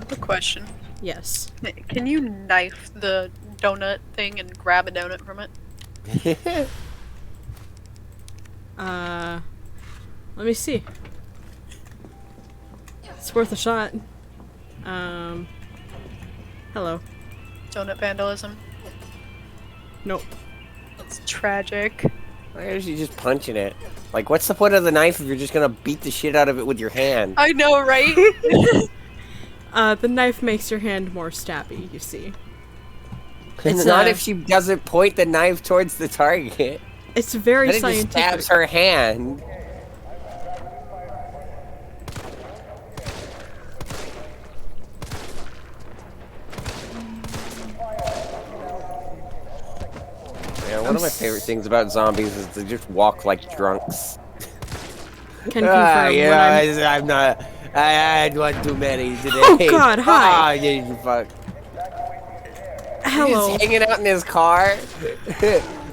Quick question. Yes. Can you knife the donut thing and grab a donut from it? Let me see. It's worth a shot. Hello. Donut vandalism. Nope. That's tragic. Why is she just punching it? Like, what's the point of the knife if you're just gonna beat the shit out of it with your hand? I know, right? The knife makes your hand more stabby, you see. It's not if she doesn't point the knife towards the target. It's very Then it just scientific. stabs her hand. Yeah, one of my favorite things about zombies is they just walk like drunks. Can confirm when I'm... I'm not. I had one too many today. Oh, God, hi. Ah, yeah, you fuck. Hello. He's hanging out in his car.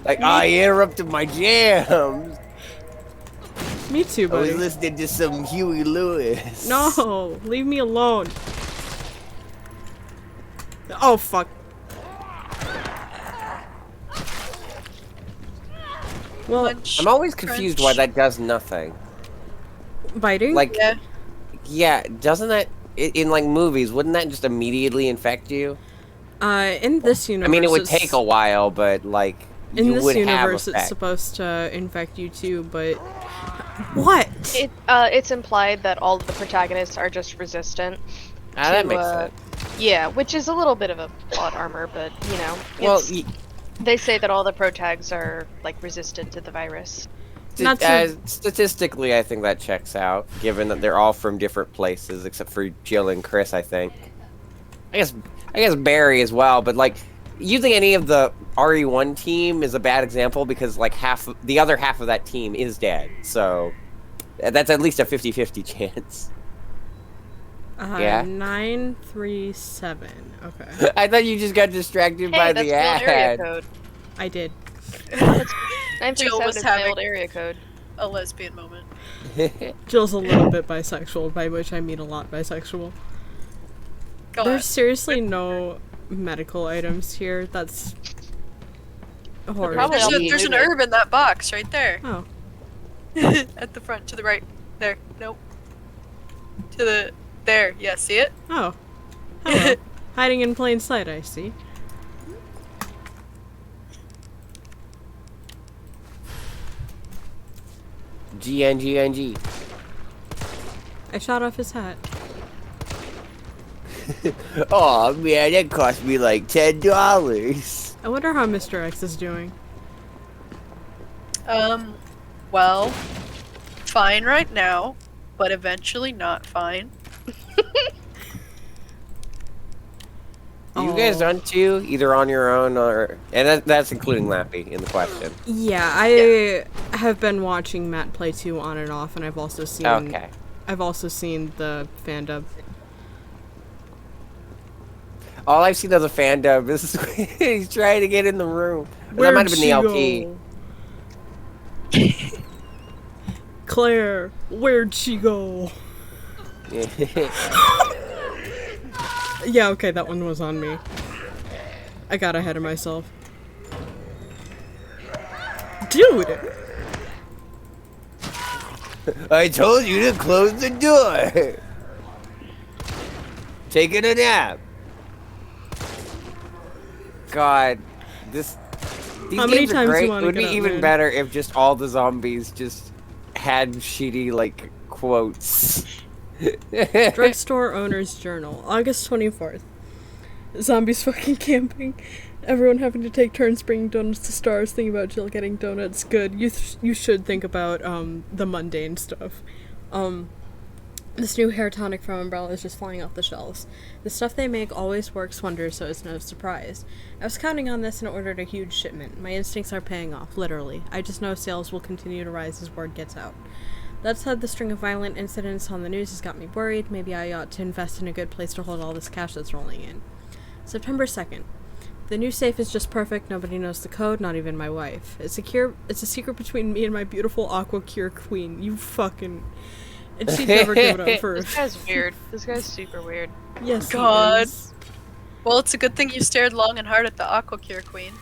Like, he interrupted my jams. Me too, I was buddy. listening to some Huey Lewis. No, leave me alone. Oh, fuck. Well, I'm always confused why that does nothing. biting? Like, yeah, doesn't that in like movies? Wouldn't that just immediately infect you? In this universe, I mean, it would it's- take a while, but like In you this would universe, have it's effect. supposed to infect you too, but... What? It's implied that all of the protagonists are just resistant. Ah, that to, makes sense. Yeah, which is a little bit of a plot armor, but you know. Well, it's- They say that all the pro tags are like resistant to the virus. Not to- Statistically, I think that checks out, given that they're all from different places, except for Jill and Chris, I think. I guess Barry as well, but like, using any of the RE1 team is a bad example because like the other half of that team is dead, so that's at least a 50-50 chance. Yeah. 937. Okay. I thought you just got distracted by that's the my old area ad. code. I did. 937 was is my having- old area code. A lesbian moment. Jill's a little bit bisexual, by which I mean a lot bisexual. Go There's on. seriously no medical items here. That's horrible. Probably all There's an looted. herb in that box right there. Oh. At the front, to the right. There. Nope. To the... There. Yeah, see it? Oh. Hello. Hiding in plain sight, I see. GNGNG. I shot off his hat. Oh man, that cost me like $10. I wonder how Mr. X is doing. Well, fine right now, but eventually not fine. Are you guys done too? Either on your own or... And that's including Lappy in the question. Yeah, I have been watching Matt play 2 on and off, and I've also seen... Okay. I've also seen the fan dub. All I've seen of the fan dub is he's trying to get in the room. Or that might have been the LP. Claire, where'd she go? Yeah, okay, that one was on me. I got ahead of myself. Dude! I told you to close the door! Taking a nap. God, these How many games are times you great. wanna It would get be up, even man? better if just all the zombies just had shitty, like, quotes. Drugstore Owner's Journal, August 24th. Zombies fucking camping. Everyone having to take turns bringing donuts to stars. Thinking about Jill getting donuts. Good. You should think about the mundane stuff. This new hair tonic from Umbrella is just flying off the shelves. The stuff they make always works wonders, so it's no surprise. I was counting on this and ordered a huge shipment. My instincts are paying off, literally. I just know sales will continue to rise as word gets out. That said, the string of violent incidents on the news has got me worried. Maybe I ought to invest in a good place to hold all this cash that's rolling in. September 2nd. The new safe is just perfect. Nobody knows the code, not even my wife. It's a secret between me and my beautiful Aqua Cure queen. You fucking... And she'd never give it up for... This guy's weird. This guy's super weird. Yes, he God. is. Well, it's a good thing you stared long and hard at the Aqua Cure Queen.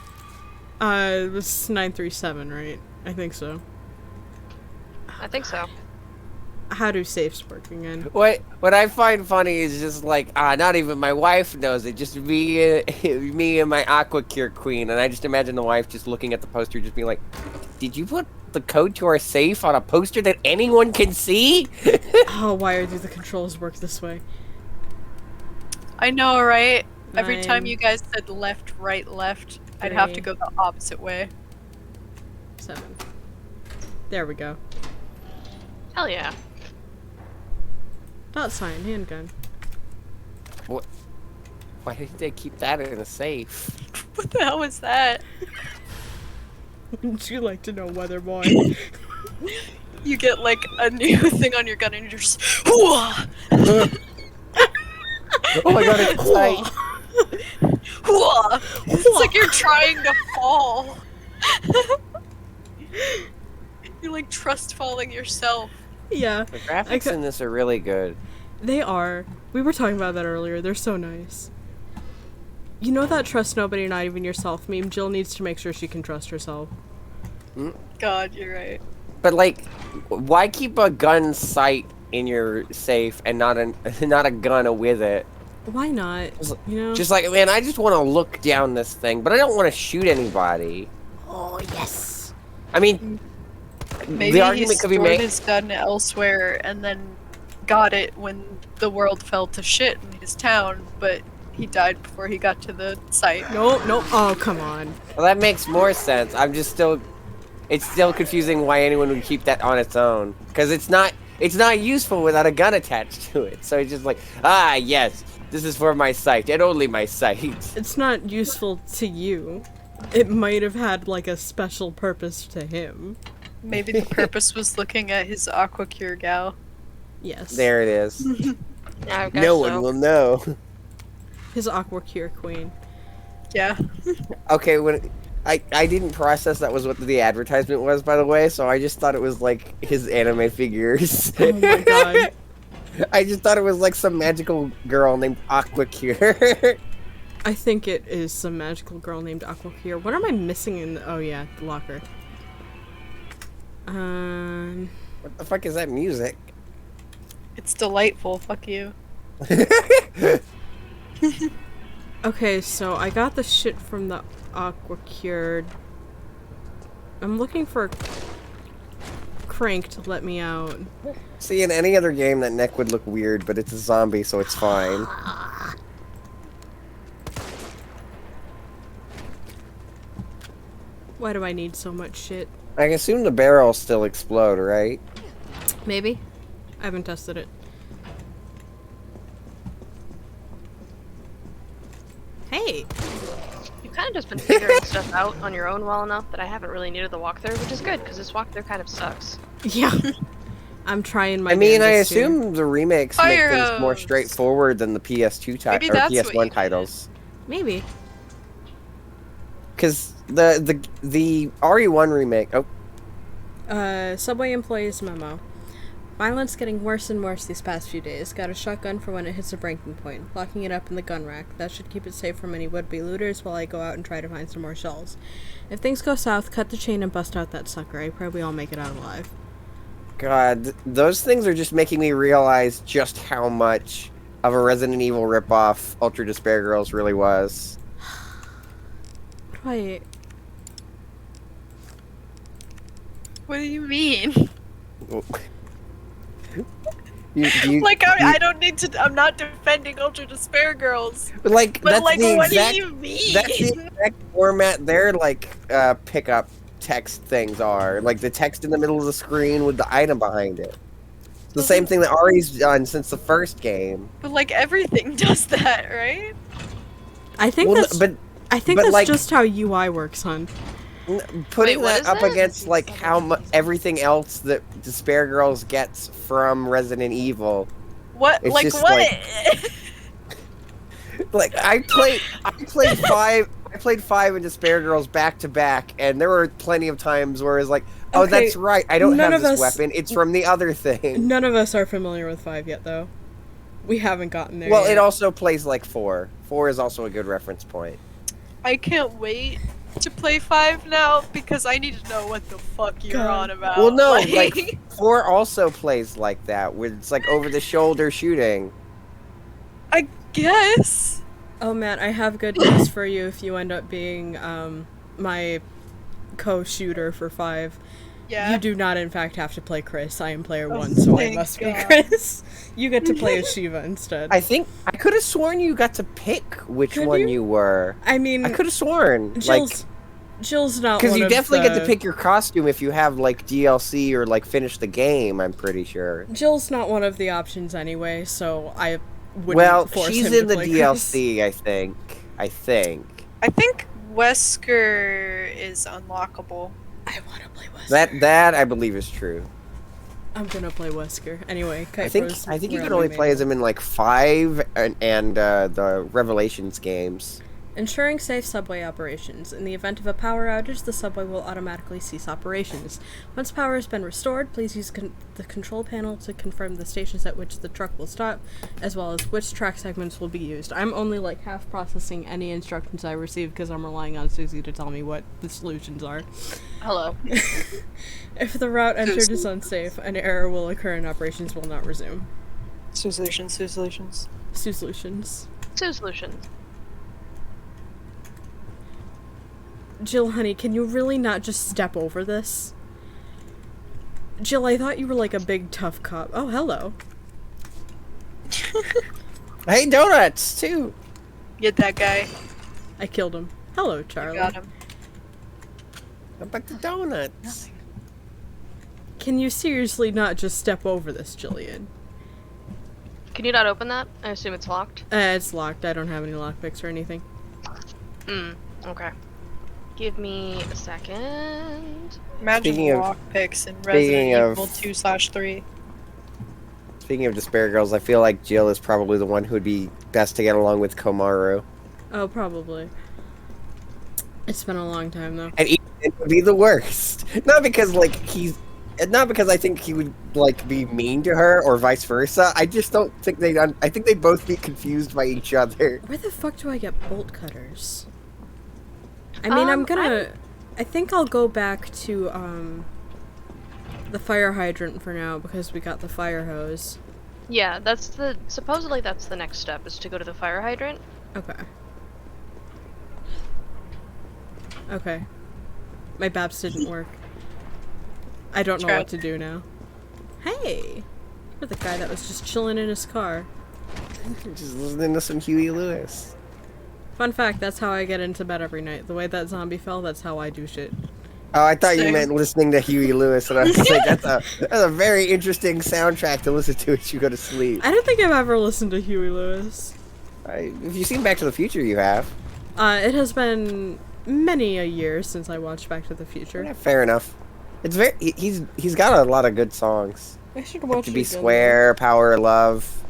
It was 937, right? I think so. I think so. How do safes work again? What I find funny is just like, not even my wife knows it, just me, me and my Aqua Cure queen, and I just imagine the wife just looking at the poster, just being like, did you put the code to our safe on a poster that anyone can see? Oh, why do the controls work this way? I know, right? Every time 9, you guys said left, right, left, I'd have to 3, go the opposite way. 7. There we go. Hell yeah. Dot sign, handgun. What? Why did they keep that in a safe? What the hell was that? Wouldn't you like to know, weather boy? You get like a new thing on your gun and you're just Hooah! Oh my god, it's tight. Hooah! It's like you're trying to fall. You're like trust falling yourself. Yeah. The graphics in this are really good. They are. We were talking about that earlier. They're so nice. You know that trust nobody, not even yourself meme? Jill needs to make sure she can trust herself. God, you're right. But like, why keep a gun sight in your safe and not a gun with it? Why not? You know? Just like, man, I just want to look down this thing, but I don't want to shoot anybody. Oh, yes. I mean, Maybe the he argument could be stored made. his gun elsewhere and then got it when the world fell to shit in his town, but he died before he got to the site. Nope, nope. Oh, come on. Well, that makes more sense. I'm just still... It's still confusing why anyone would keep that on its own. Because it's not useful without a gun attached to it. So it's just like, ah, yes, this is for my sight, and only my sight. It's not useful to you. It might have had, like, a special purpose to him. Maybe the purpose was looking at his Aqua Cure gal. Yes. There it is. I guess No so. one will know. His Aqua Cure queen. Yeah. Okay, when I didn't process that was what the advertisement was, by the way, so I just thought it was like his anime figures. Oh my god. I just thought it was like some magical girl named Aqua Cure. I think it is some magical girl named Aqua Cure. What am I missing in the... Oh yeah, the locker. What the fuck is that music? It's delightful, fuck you. Okay, so I got the shit from the Aqua Cured. I'm looking for Crank to let me out. See, in any other game that neck would look weird, but it's a zombie, so it's fine. Why do I need so much shit? I assume the barrels still explode, right? Maybe. I haven't tested it. Hey! You've kind of just been figuring stuff out on your own well enough that I haven't really needed the walkthrough, which is good, because this walkthrough kind of sucks. Yeah. I'm trying my I mean, I damnedest here. assume the remakes make Fire things more hose. straightforward than the PS2 Maybe or that's what you PS1 titles. Maybe. Because the RE1 remake... Oh, Subway employees memo. Violence getting worse and worse these past few days. Got a shotgun for when it hits a breaking point. Locking it up in the gun rack. That should keep it safe from any would-be looters while I go out and try to find some more shells. If things go south, cut the chain and bust out that sucker. I pray we all make it out alive. God, those things are just making me realize just how much of a Resident Evil ripoff Ultra Despair Girls really was. Wait. What do you mean? I don't need to. I'm not defending Ultra Despair Girls. Like, But that's like, the what exact, do you mean? That's the exact format their, like, pickup text things are. Like, the text in the middle of the screen with the item behind it. It's the same thing that Ari's done since the first game. But like everything does that, right? I think Well, that's... but I think but, that's like- just how UI works, hon. putting Wait, what that is up that? against, like, how everything else that Despair Girls gets from Resident Evil. What? It's Like just what? Like, I played 5 and Despair Girls back to back, and there were plenty of times where it's like, oh, Okay, that's right, I don't none have of this us- weapon, it's from the other thing. None of us are familiar with 5 yet, though. We haven't gotten there Well, yet. it also plays like 4. 4 is also a good reference point. I can't wait to play 5 now because I need to know what the fuck you're God. on about. Well, no, like, 4 also plays like that, where it's like over-the-shoulder shooting. I guess. Oh, Matt, I have good news for you if you end up being, my co-shooter for 5. Yeah. You do not, in fact, have to play Chris. I am player 1, so I thank must be God. Chris. You get to play as Shiva instead. I think, I could have sworn you got to pick which Could one you? you were. I mean, I could have sworn. Jill's not Because one you of definitely get to the- pick your costume if you have, like, DLC or, like, finish the game, I'm pretty sure. Jill's not one of the options anyway, so I wouldn't Well, force she's him in to the play DLC, I think. I think Wesker is unlockable. I want to play Wesker. That I believe is true. I'm gonna play Wesker. Anyway, I think you can only play as him in like 5 and the Revelations games. Ensuring safe subway operations. In the event of a power outage, the subway will automatically cease operations. Once power has been restored, please use the control panel to confirm the stations at which the truck will stop, as well as which track segments will be used. I'm only like half processing any instructions I receive because I'm relying on Susie to tell me what the solutions are. Hello. If the route entered is unsafe, an error will occur and operations will not resume. Solutions. Solutions. Two solutions. Jill, honey, can you really not just step over this? Jill, I thought you were like a big tough cop. Oh, hello. Hey, donuts too. Get that guy. I killed him. Hello, You Charlie. got him. How about the donuts? Can you seriously not just step over this, Jillian? Can you not open that? I assume it's locked. It's locked. I don't have any lockpicks or anything. Okay. Give me a second. Imagine Speaking of- lockpicks in speaking Resident of- Evil 2/3. Speaking of Despair Girls, I feel like Jill is probably the one who would be best to get along with Komaru. Oh, probably. It's been a long time, though. And it would be the worst. Not because, like, not because I think he would, like, be mean to her or vice versa. I just don't think I think they'd both be confused by each other. Where the fuck do I get bolt cutters? I mean, I think I'll go back to, the fire hydrant for now, because we got the fire hose. Yeah, supposedly that's the next step, is to go to the fire hydrant. Okay. Okay. My BAPS didn't work. I don't know what to do now. Hey! You're the guy that was just chilling in his car. Just listening to some Huey Lewis. Fun fact, that's how I get into bed every night. The way that zombie fell, that's how I do shit. Oh, I thought you Same. meant listening to Huey Lewis, and I was like, that's a very interesting soundtrack to listen to as you go to sleep. I don't think I've ever listened to Huey Lewis. If you've seen Back to the Future, you have. It has been many a year since I watched Back to the Future. Yeah, fair enough. It's he's got a lot of good songs. I should watch To Be it again, Square, Power of Love.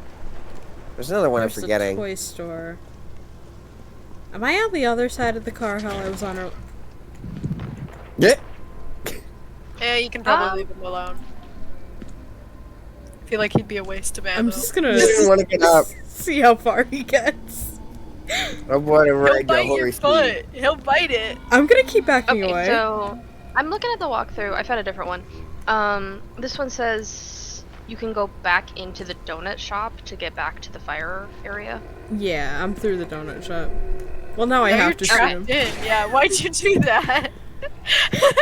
There's another one There's I'm forgetting. The toy store. Am I on the other side of the car? How I was on a... Yeah. Yeah, you can probably leave him alone. I feel like he'd be a waste of ammo. I'm just gonna want to get up. see how far he gets. I'm going to He'll ride bite the your Holy foot. He'll bite it. I'm gonna keep backing Okay, away. so I'm looking at the walkthrough. I found a different one. This one says you can go back into the donut shop to get back to the fire area. Yeah, I'm through the donut shop. Well, now I Now have you're to shoot him. trapped in. Yeah, why'd you do that?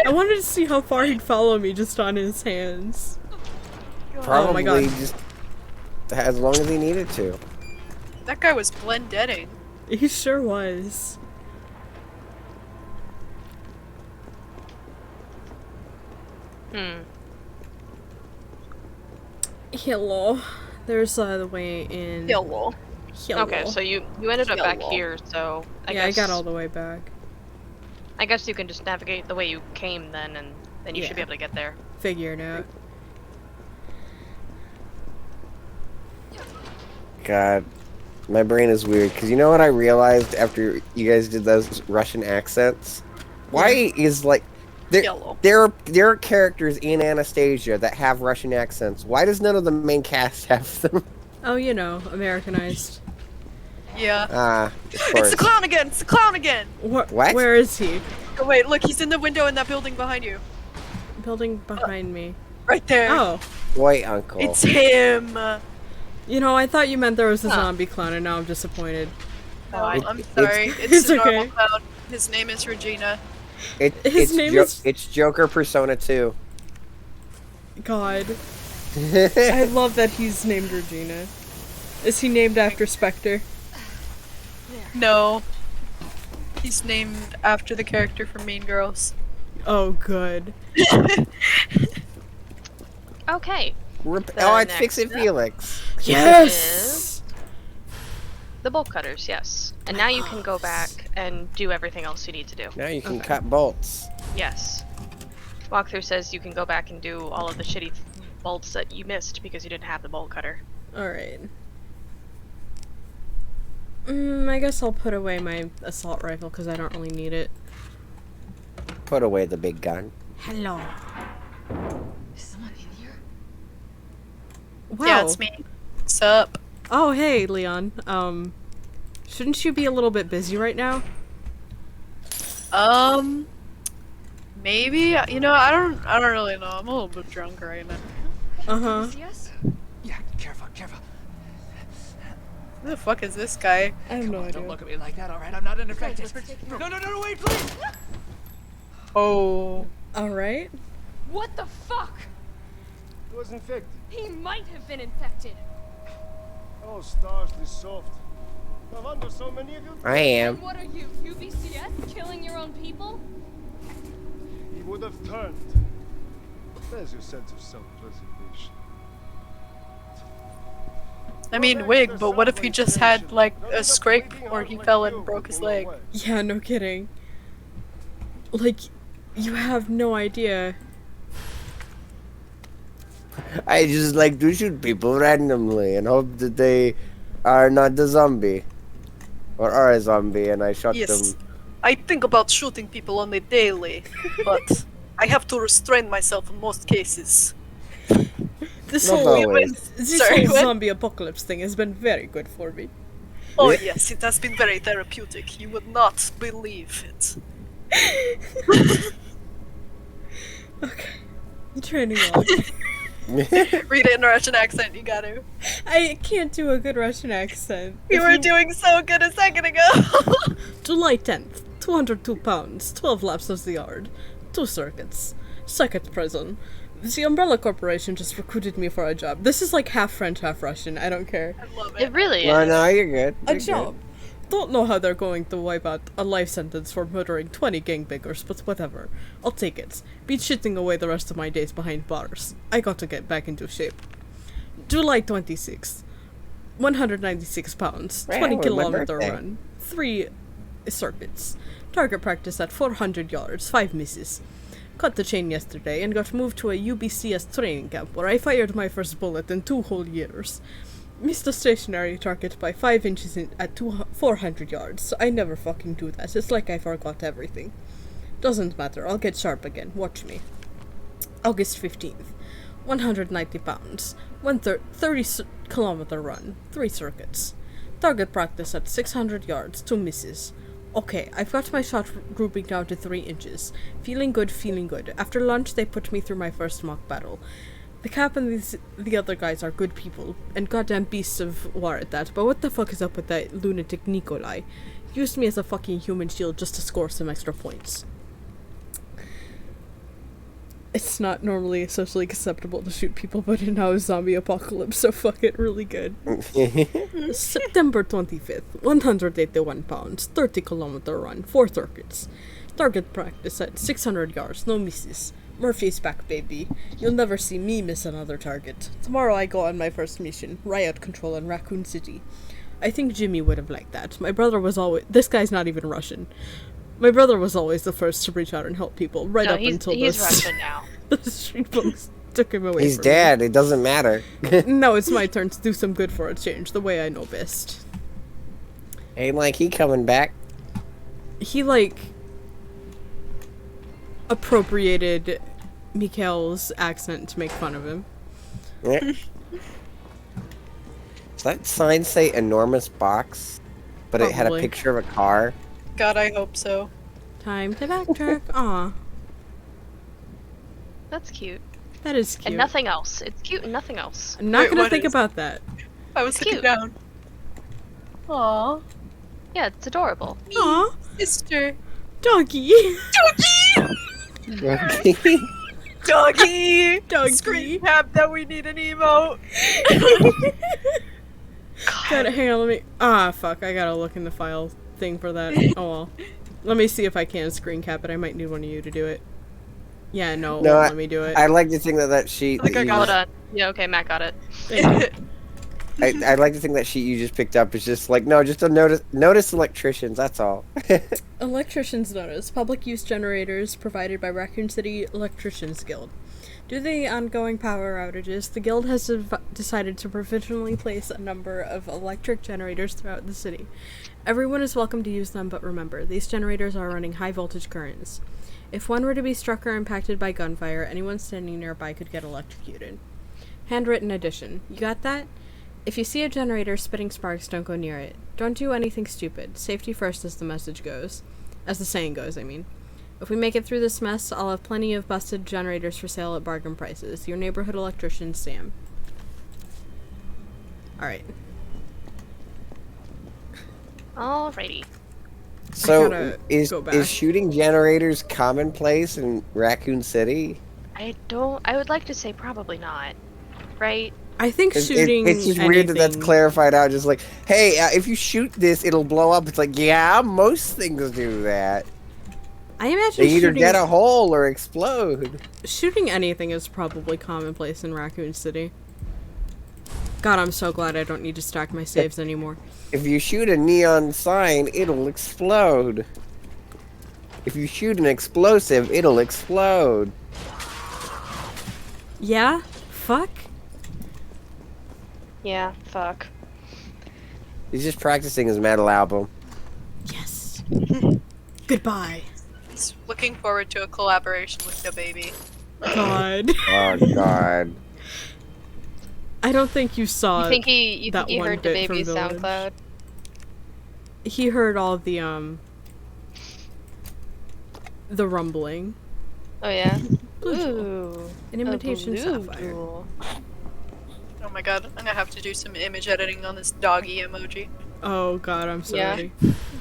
I wanted to see how far he'd follow me just on his hands. Probably Oh my god. just as long as he needed to. That guy was blendetting. He sure was. Hello. There's the way in. Hello. Hello. Okay, so you ended up back Hello. here, so I yeah, guess I got all the way back. I guess you can just navigate the way you came then, and then you Yeah. should be able to get there. Figure it out. God, my brain is weird. Because you know what I realized after you guys did those Russian accents? Why is like Yellow. there are characters in Anastasia that have Russian accents. Why does none of the main cast have them? Oh, you know, Americanized. Yeah. Ah, of It's course. the clown again! It's the clown again! What? Where is he? Oh wait, look, he's in the window in that building behind you. Building behind me. Right there. Oh. White uncle. It's him! You know, I thought you meant there was a zombie clown, and now I'm disappointed. No, I'm It's- sorry. it's It's a normal okay. clown. His name is Regina. His name is- It's Joker Persona 2. God. I love that he's named Regina. Is he named after Spectre? No. He's named after the character from Mean Girls. Oh, good. Okay. Oh, The it's Fix It next Felix. Yes! The bolt cutters, yes. And now you can go back and do everything else you need to do. Now you can cut bolts. Yes. Walkthrough says you can go back and do all of the shitty bolts that you missed because you didn't have the bolt cutter. Alright. I guess I'll put away my assault rifle because I don't really need it. Put away the big gun. Hello. Is someone in here? Wow. Yeah, it's me. What's up? Oh, hey, Leon. Shouldn't you be a little bit busy right now? Maybe? You know, I don't really know. I'm a little bit drunk right now. Uh-huh. Yes? Yeah, careful, careful. Who the fuck is this guy? I have no idea. Don't look at me like that, alright? I'm not infected. No, wait, please! Oh. Alright. What the fuck? He was infected. He might have been infected. Oh, stars, this soft. No wonder so many of you. I am. And what are you, UBCS? Killing your own people? He would have turned. There's your sense of self-preservation. I mean, wig, but what if he just had, like, a scrape or he fell and broke his leg? Yeah, no kidding. Like, you have no idea. I just like to shoot people randomly and hope that they are not a zombie. Or are a zombie and I shot Yes. them. I think about shooting people on a daily, but I have to restrain myself in most cases. This Not whole always. this Sorry, whole what? zombie apocalypse thing has been very good for me. Oh Yeah. yes, it has been very therapeutic. You would not believe it. Okay. I'm training on. Read it in a Russian accent, you gotta. I can't do a good Russian accent. You If were doing so good a second ago! July 10th, 202 pounds, 12 laps of the yard, 2 circuits, second prison. The Umbrella Corporation just recruited me for a job. This is like half French, half Russian. I don't care. I love It really No, is. no, you're good. A You're job. Don't know how they're going to wipe out a life sentence for murdering 20 gangbangers, but whatever. I'll take it. Beat shitting away the rest of my days behind bars. I got to get back into shape. July 26th. 196 pounds, Wow, 20 my kilometer birthday. run, 3 circuits. Target practice at 400 yards, 5 misses. Cut the chain yesterday and got moved to a UBCS training camp where I fired my first bullet in 2 whole years. Missed a stationary target by 5 inches at 400 yards, so I never fucking do that. It's like I forgot everything. Doesn't matter, I'll get sharp again. Watch me. August 15th. 190 pounds. 30 kilometer run. 3 circuits. Target practice at 600 yards. 2 misses. Okay, I've got my shot grouping down to 3 inches. Feeling good, feeling good. After lunch, they put me through my first mock battle. The Cap and the other guys are good people, and goddamn beasts of war at that, but what the fuck is up with that lunatic Nikolai? Used me as a fucking human shield just to score some extra points. It's not normally socially acceptable to shoot people, but in now a zombie apocalypse, so fuck it, really good. September 25th, 181 pounds, 30 kilometer run, 4 circuits. Target practice at 600 yards, no misses. Murphy's back, baby. You'll never see me miss another target. Tomorrow I go on my first mission, riot control in Raccoon City. I think Jimmy would have liked that. My brother was always— this guy's not even Russian. My brother was always the first to reach out and help people, right up until he's this. Russian now. The street folks took him away He's from dead. It doesn't matter. me. No, it's my turn to do some good for a change, the way I know best. Ain't like he coming back. He, like, appropriated Mikhail's accent to make fun of him. Yeah. Does that sign say enormous box? But it had a Probably. picture of a car? God, I hope so. Time to backtrack. Aw, That's cute. that is cute. And nothing else. It's cute and nothing else. I'm not Wait, gonna what think is- about that. I was sitting Cute. down. Aww. Yeah, it's adorable. Aw, Sister. doggy. Doggy! Doggy! Doggy. Screen cap that we need an emote. Gotta hang on, let me— fuck, I gotta look in the file thing for that. Oh well. Let me see if I can screen cap it. I might need one of you to do it. Yeah, no, it No, won't let me do it. I like to think that sheet. I think that I you- got Hold on. Yeah, okay, Matt got it. Thank you. I like to think that sheet you just picked up is just like, no, just a notice electricians, that's all. Electricians Notice. Public use generators provided by Raccoon City Electricians Guild. Due to the ongoing power outages, the Guild has decided to provisionally place a number of electric generators throughout the city. Everyone is welcome to use them, but remember, these generators are running high voltage currents. If one were to be struck or impacted by gunfire, anyone standing nearby could get electrocuted. Handwritten addition. You got that? If you see a generator spitting sparks, don't go near it. Don't do anything stupid. Safety first, as the message goes. As the saying goes, I mean. If we make it through this mess, I'll have plenty of busted generators for sale at bargain prices. Your neighborhood electrician, Sam. Alright. Alrighty. So, gotta is go back. is shooting generators commonplace in Raccoon City? I would like to say probably not. Right? I think It's shooting. it's just weird that that's anything- clarified out. Just like, hey, if you shoot this, it'll blow up. It's like, yeah, most things do that. I imagine They either shooting, get a hole or explode. shooting anything is probably commonplace in Raccoon City. God, I'm so glad I don't need to stack my saves anymore. If you shoot a neon sign, it'll explode. If you shoot an explosive, it'll explode. Yeah? Fuck? Yeah, fuck. He's just practicing his metal album. Yes. Goodbye. He's looking forward to a collaboration with your baby. God. Oh god. I don't think you saw You think he that one heard the bit from baby's Village. SoundCloud? He heard all the rumbling. Oh yeah. Blue jewel. Ooh. An imitation blue sapphire. jewel. Oh my god, I'm gonna have to do some image editing on this doggy emoji. Oh god, I'm Yeah. sorry.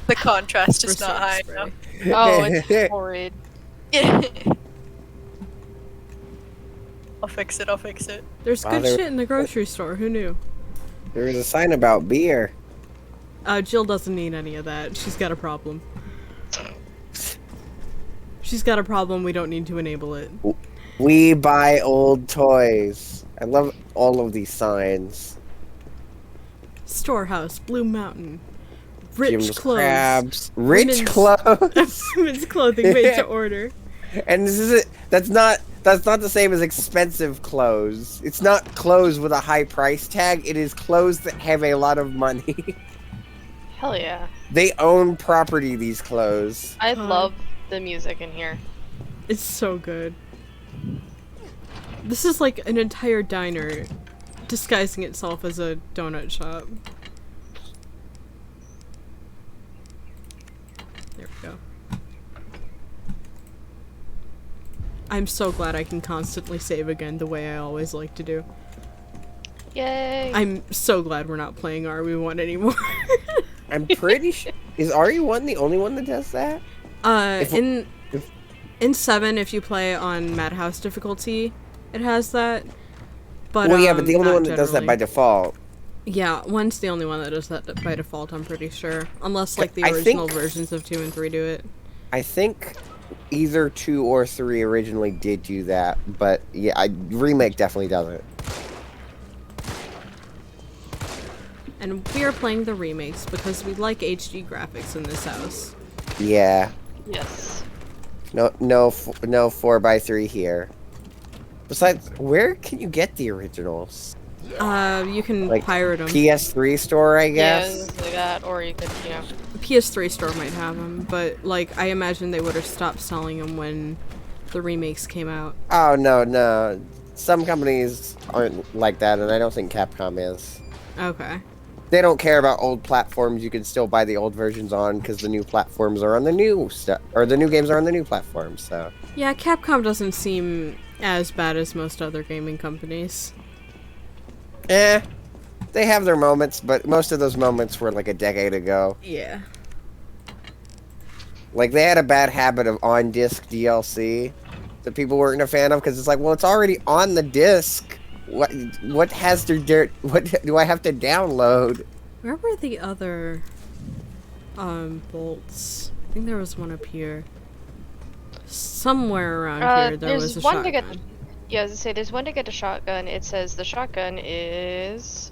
The contrast is Restart not high spray. enough. Oh, it's horrid. I'll fix it, I'll fix it. There's Wow, good there- shit in the grocery store, who knew? There was a sign about beer. Jill doesn't need any of that. She's got a problem. She's got a problem, we don't need to enable it. We buy old toys. I love all of these signs. Storehouse, Blue Mountain. Rich Jim's clothes. Crabs. Rich Women's- clothes. Women's clothing made to order. And this is it. That's not the same as expensive clothes. It's not clothes with a high price tag. It is clothes that have a lot of money. Hell yeah. They own property, these clothes. I love the music in here. It's so good. This is like an entire diner disguising itself as a donut shop. There we go. I'm so glad I can constantly save again the way I always like to do. Yay. I'm so glad we're not playing RE1 anymore. I'm pretty sure. Is RE1 the only one that does that? In 7, if you play on Madhouse difficulty, it has that. But Well, yeah, but the only not one that does that by generally. default. Yeah, 1's the only one that does that by default, I'm pretty sure. Unless, like, the I original think- versions of 2 and 3 do it. I think either 2 or 3 originally did do that, but yeah, remake definitely doesn't. And we are playing the remakes because we like HD graphics in this house. Yeah. Yes. No 4x3 here. Besides, where can you get the originals? You can Like pirate them. PS3 store, I guess. Yeah, like that, or you could, you know. PS3 store might have them, but, like, I imagine they would have stopped selling them when the remakes came out. Oh no. Some companies aren't like that, and I don't think Capcom is. Okay. They don't care about old platforms. You can still buy the old versions on because the new platforms are on the new stuff, or the new games are on the new platforms. So Yeah, Capcom doesn't seem as bad as most other gaming companies. they have their moments, but most of those moments were like a decade ago. Yeah. Like they had a bad habit of on-disc DLC that people weren't a fan of because it's like, well, it's already on the disc. What has to what do I have to download? Where were the other bolts? I think there was one up here. Somewhere around here there was a one shotgun. to get. Yeah, as I say, there's one to get a shotgun. It says the shotgun is.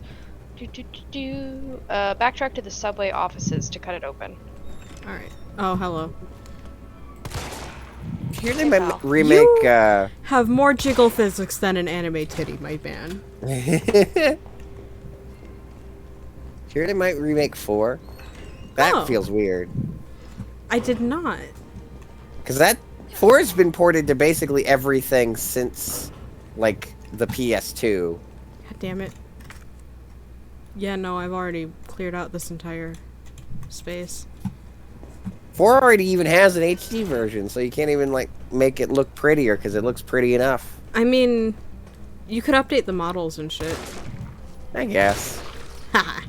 Backtrack to the subway offices to cut it open. Alright. Oh, hello. Here they might remake. Have more jiggle physics than an anime titty, my man. Here they might remake 4. That Oh. feels weird. I did not. Because that 4 has been ported to basically everything since, like, the PS2. God damn it. Yeah, no, I've already cleared out this entire space. 4 already even has an HD version, so you can't even, like, make it look prettier, because it looks pretty enough. I mean, you could update the models and shit. I guess. Haha.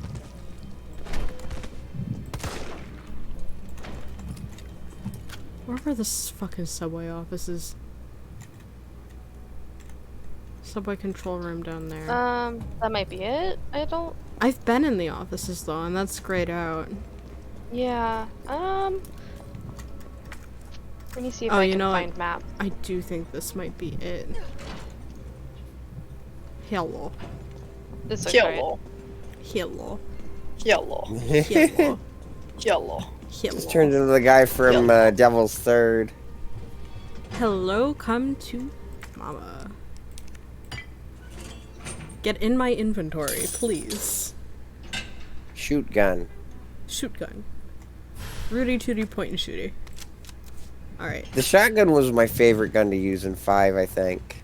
Where were the fucking subway offices? subway control room down there. That might be it. I've been in the offices though, and that's grayed out. Yeah. Let me see if I can find map. I do think this might be it. Hello. This looks right. Hello. Yellow. Hello. Yellow. Just turned into the guy from Devil's Third. Hello, come to mama. Get in my inventory, please. Shoot gun. Shoot gun. Rudy Tooty point and shooty. Alright. The shotgun was my favorite gun to use in 5, I think.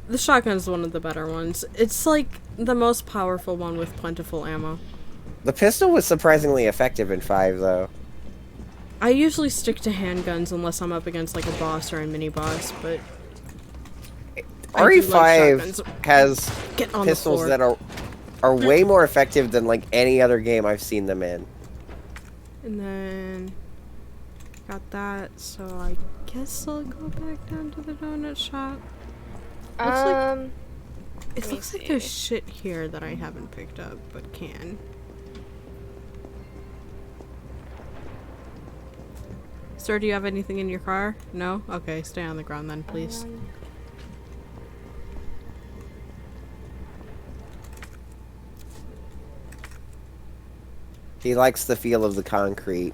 The shotgun's one of the better ones. It's like the most powerful one with plentiful ammo. The pistol was surprisingly effective in 5, though. I usually stick to handguns unless I'm up against like a boss or a mini boss, but RE5 has pistols that are way more effective than like any other game I've seen them in. And then got that, so I guess I'll go back down to the donut shop. It looks like there's shit here that I haven't picked up, but can. Sir, do you have anything in your car? No? Okay, stay on the ground then, please. He likes the feel of the concrete.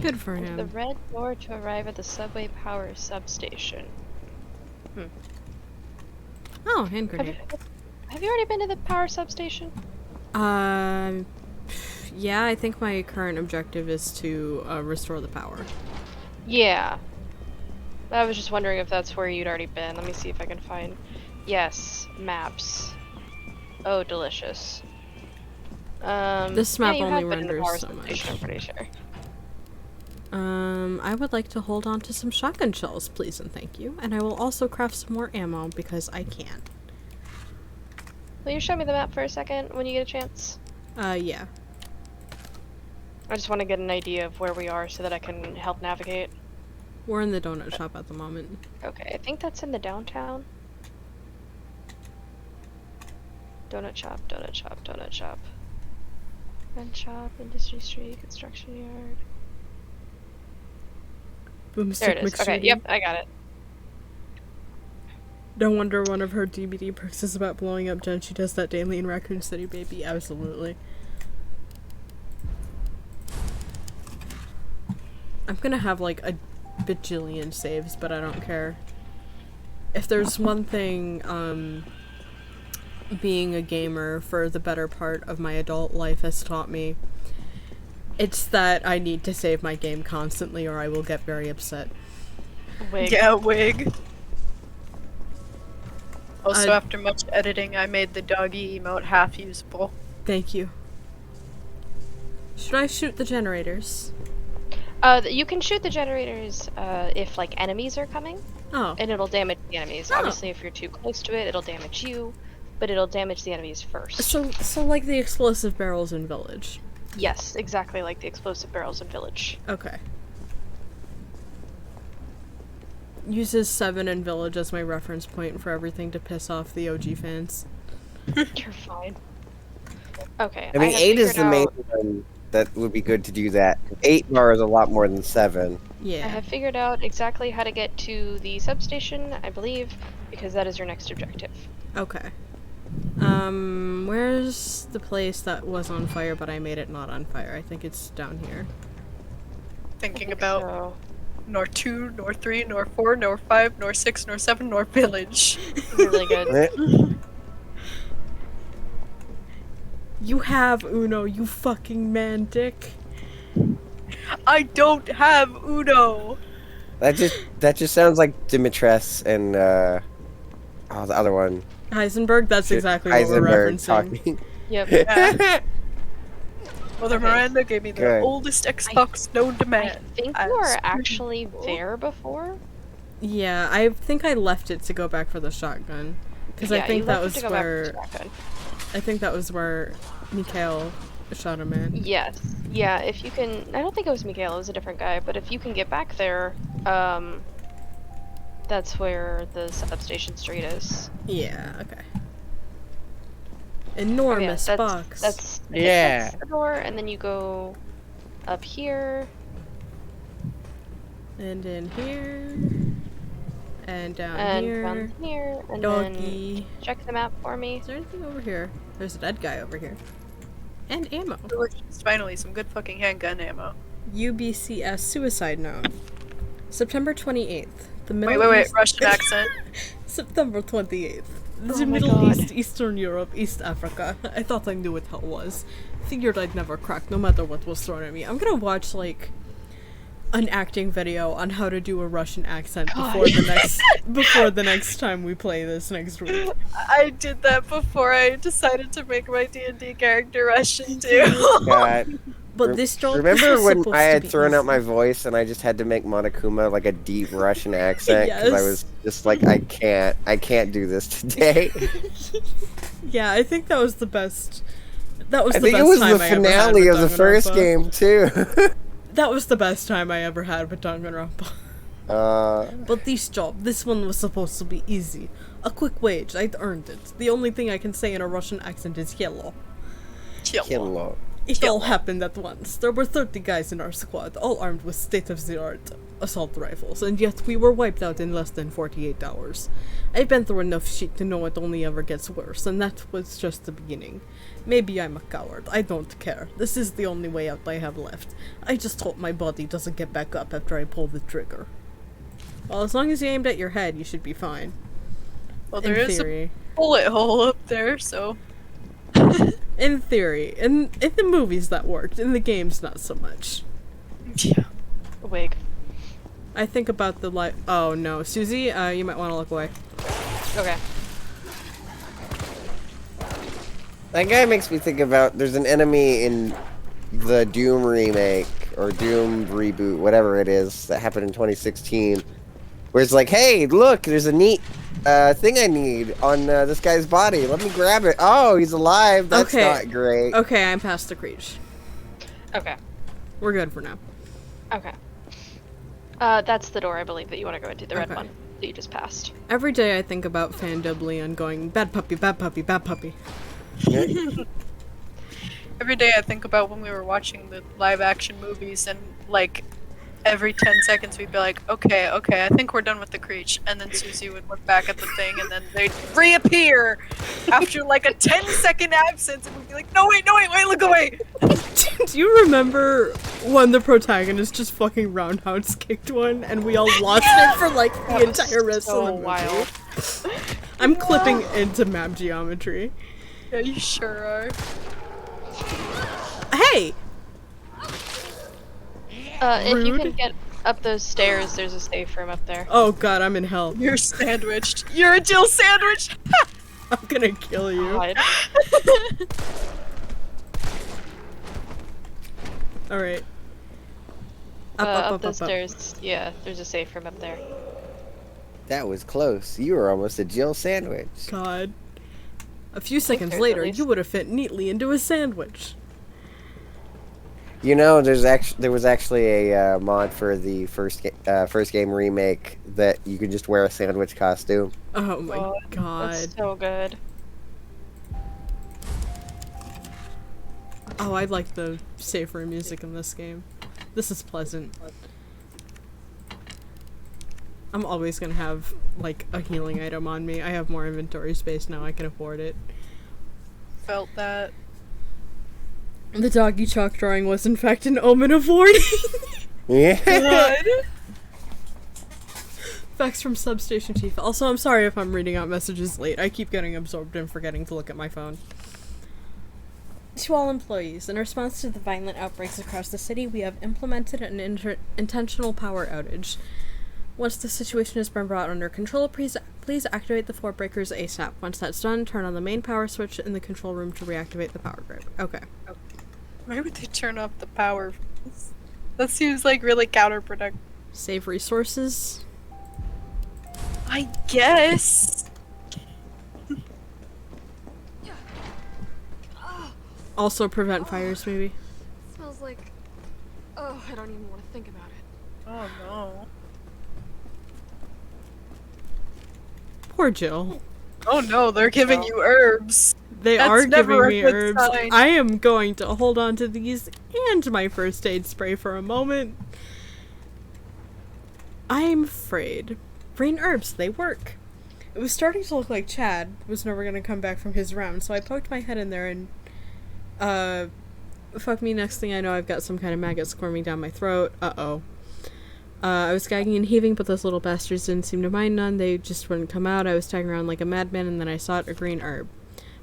Good for him. The red door to arrive at the subway power substation. Oh, hand grenade. Have you already been to the power substation? Yeah, I think my current objective is to restore the power. Yeah. I was just wondering if that's where you'd already been. Let me see if I can find... Yes, maps. Oh, delicious. This map yeah, only renders so much. I'm pretty sure. I would like to hold on to some shotgun shells, please and thank you. And I will also craft some more ammo because I can. Will you show me the map for a second when you get a chance? Yeah. I just want to get an idea of where we are so that I can help navigate. We're in the donut shop at the moment. Okay, I think that's in the downtown. Donut shop, donut shop, donut shop. Red shop, industry street, construction yard. Boomstick there it is. Okay, McShooty. yep, I got it. No wonder one of her DVD perks is about blowing up Jen. She does that daily in Raccoon City, baby. Absolutely. I'm gonna have like a bajillion saves, but I don't care. If there's one thing, being a gamer for the better part of my adult life has taught me, it's that I need to save my game constantly or I will get very upset. Wig. Yeah, wig. Also, after much editing, I made the doggy emote half usable. Thank you. Should I shoot the generators? You can shoot the generators if like enemies are coming. Oh. And it'll damage the enemies. Obviously, if you're too close to it, it'll damage you, but it'll damage the enemies first. So like the explosive barrels in Village. Yes, exactly like the explosive barrels in Village. Okay. Uses 7 in Village as my reference point for everything to piss off the OG fans. You're fine. Okay. I mean, 8 is the main one that would be good to do that. 8 bar is a lot more than 7. Yeah. I have figured out exactly how to get to the substation, I believe, because that is your next objective. Okay. Where's the place that was on fire but I made it not on fire? I think it's down here. Thinking about nor 2, nor 3, nor 4, nor 5, nor 6, nor 7, nor Village. Really good. You have Uno, you fucking man dick. I don't have Uno. That just sounds like Dimitrescu and the other one. Heisenberg. That's exactly what we're referencing. Talking. Yep. Yeah. Mother Miranda gave me the oldest Xbox known to man. I think you were actually there before. Yeah, I think I left it to go back for the shotgun because I think that was where. I think that was where Mikhail shot him in. Yes. Yeah, if you can... I don't think it was Mikhail, it was a different guy, but if you can get back there, That's where the substation street is. Yeah, okay. Oh, Enormous yeah, box. That's I think Yeah. that's the door, and then you go up here. And in here. And down And here. down here, and Doggy. then check the map for me. Is there anything over here? There's a dead guy over here. And ammo. Delicious. Finally, some good fucking handgun ammo. UBCS suicide note. September 28th. The Middle Wait, East... Russian accent. September 28th. The Oh my Middle God. East, Eastern Europe, East Africa. I thought I knew what hell was. Figured I'd never crack, no matter what was thrown at me. I'm gonna watch, like, an acting video on how to do a Russian accent before the next time we play this next week. I did that before I decided to make my D&D character Russian too. God. But this job Remember was when supposed I to had be thrown out easy. my voice and I just had to make Monokuma like a deep Russian accent because I Yes. was just like, I can't do this today. Yeah, I think that was the best. That was I the think best it was time the I ever had finale with of the first Danganronpa. game too. That was the best time I ever had with Danganronpa. But this one was supposed to be easy. A quick wage, I'd earned it. The only thing I can say in a Russian accent is hello. Hello. It all happened at once. There were 30 guys in our squad, all armed with state-of-the-art assault rifles, and yet we were wiped out in less than 48 hours. I've been through enough shit to know it only ever gets worse, and that was just the beginning. Maybe I'm a coward, I don't care. This is the only way out I have left. I just hope my body doesn't get back up after I pull the trigger. Well, as long as you aimed at your head, you should be fine. Well, there In is theory. a bullet hole up there, so. In theory. In the movies that worked, in the games not so much. Yeah. Wig. I think about the oh no, Susie, you might want to look away. Okay. That guy makes me think about there's an enemy in the Doom remake or Doom reboot, whatever it is, that happened in 2016, where it's like, hey, look, there's a neat thing I need on this guy's body. Let me grab it. Oh, he's alive. That's Okay. not great. Okay, I'm past the creech. Okay. We're good for now. Okay. That's the door I believe that you want to go into, the red Okay. one that you just passed. Every day I think about Fandubly and going, bad puppy, bad puppy, bad puppy. Every day I think about when we were watching the live action movies and like every 10 seconds we'd be like, okay, I think we're done with the Creech, and then Susie would look back at the thing and then they'd reappear after like a 10-second absence and we'd be like, no wait, look away! Do you remember when the protagonist just fucking roundhouse kicked one and we all lost it for like the That was entire rest so of the movie? wild. I'm clipping into map geometry. Yeah, you sure are. Hey! If you can Rude. get up those stairs, there's a safe room up there. Oh god, I'm in hell. You're sandwiched. You're a Jill sandwich! I'm gonna kill you. God. Alright. Up those stairs, yeah, there's a safe room up there. That was close. You were almost a Jill sandwich. God. A few seconds there's later, at least- you would have fit neatly into a sandwich. You know, there was actually a mod for the first game remake that you could just wear a sandwich costume. Oh my god. That's so good. Oh, I like the safe room music in this game. This is pleasant. I'm always gonna have, like, a healing item on me. I have more inventory space now, I can afford it. Felt that. The doggy chalk drawing was in fact an omen of warning! Yeah. God. Facts from Substation Chief. Also, I'm sorry if I'm reading out messages late. I keep getting absorbed in forgetting to look at my phone. To all employees, in response to the violent outbreaks across the city, we have implemented an intentional power outage. Once the situation has been brought under control, please activate the floor breakers ASAP. Once that's done, turn on the main power switch in the control room to reactivate the power grid. Okay. Why would they turn off the power? That seems like really counterproductive. Save resources. I guess. Also prevent fires, maybe. Smells like. Oh, I don't even want to think about it. Oh no. Poor Jill. Oh no, they're giving you herbs. They That's are never giving a me good herbs. sign. I am going to hold on to these and my first aid spray for a moment. I'm afraid. Brain herbs, they work. It was starting to look like Chad was never going to come back from his round, so I poked my head in there and, fuck me, next thing I know I've got some kind of maggot squirming down my throat. Uh-oh. I was gagging and heaving, but those little bastards didn't seem to mind none. They just wouldn't come out. I was staggering around like a madman, and then I sought a green herb.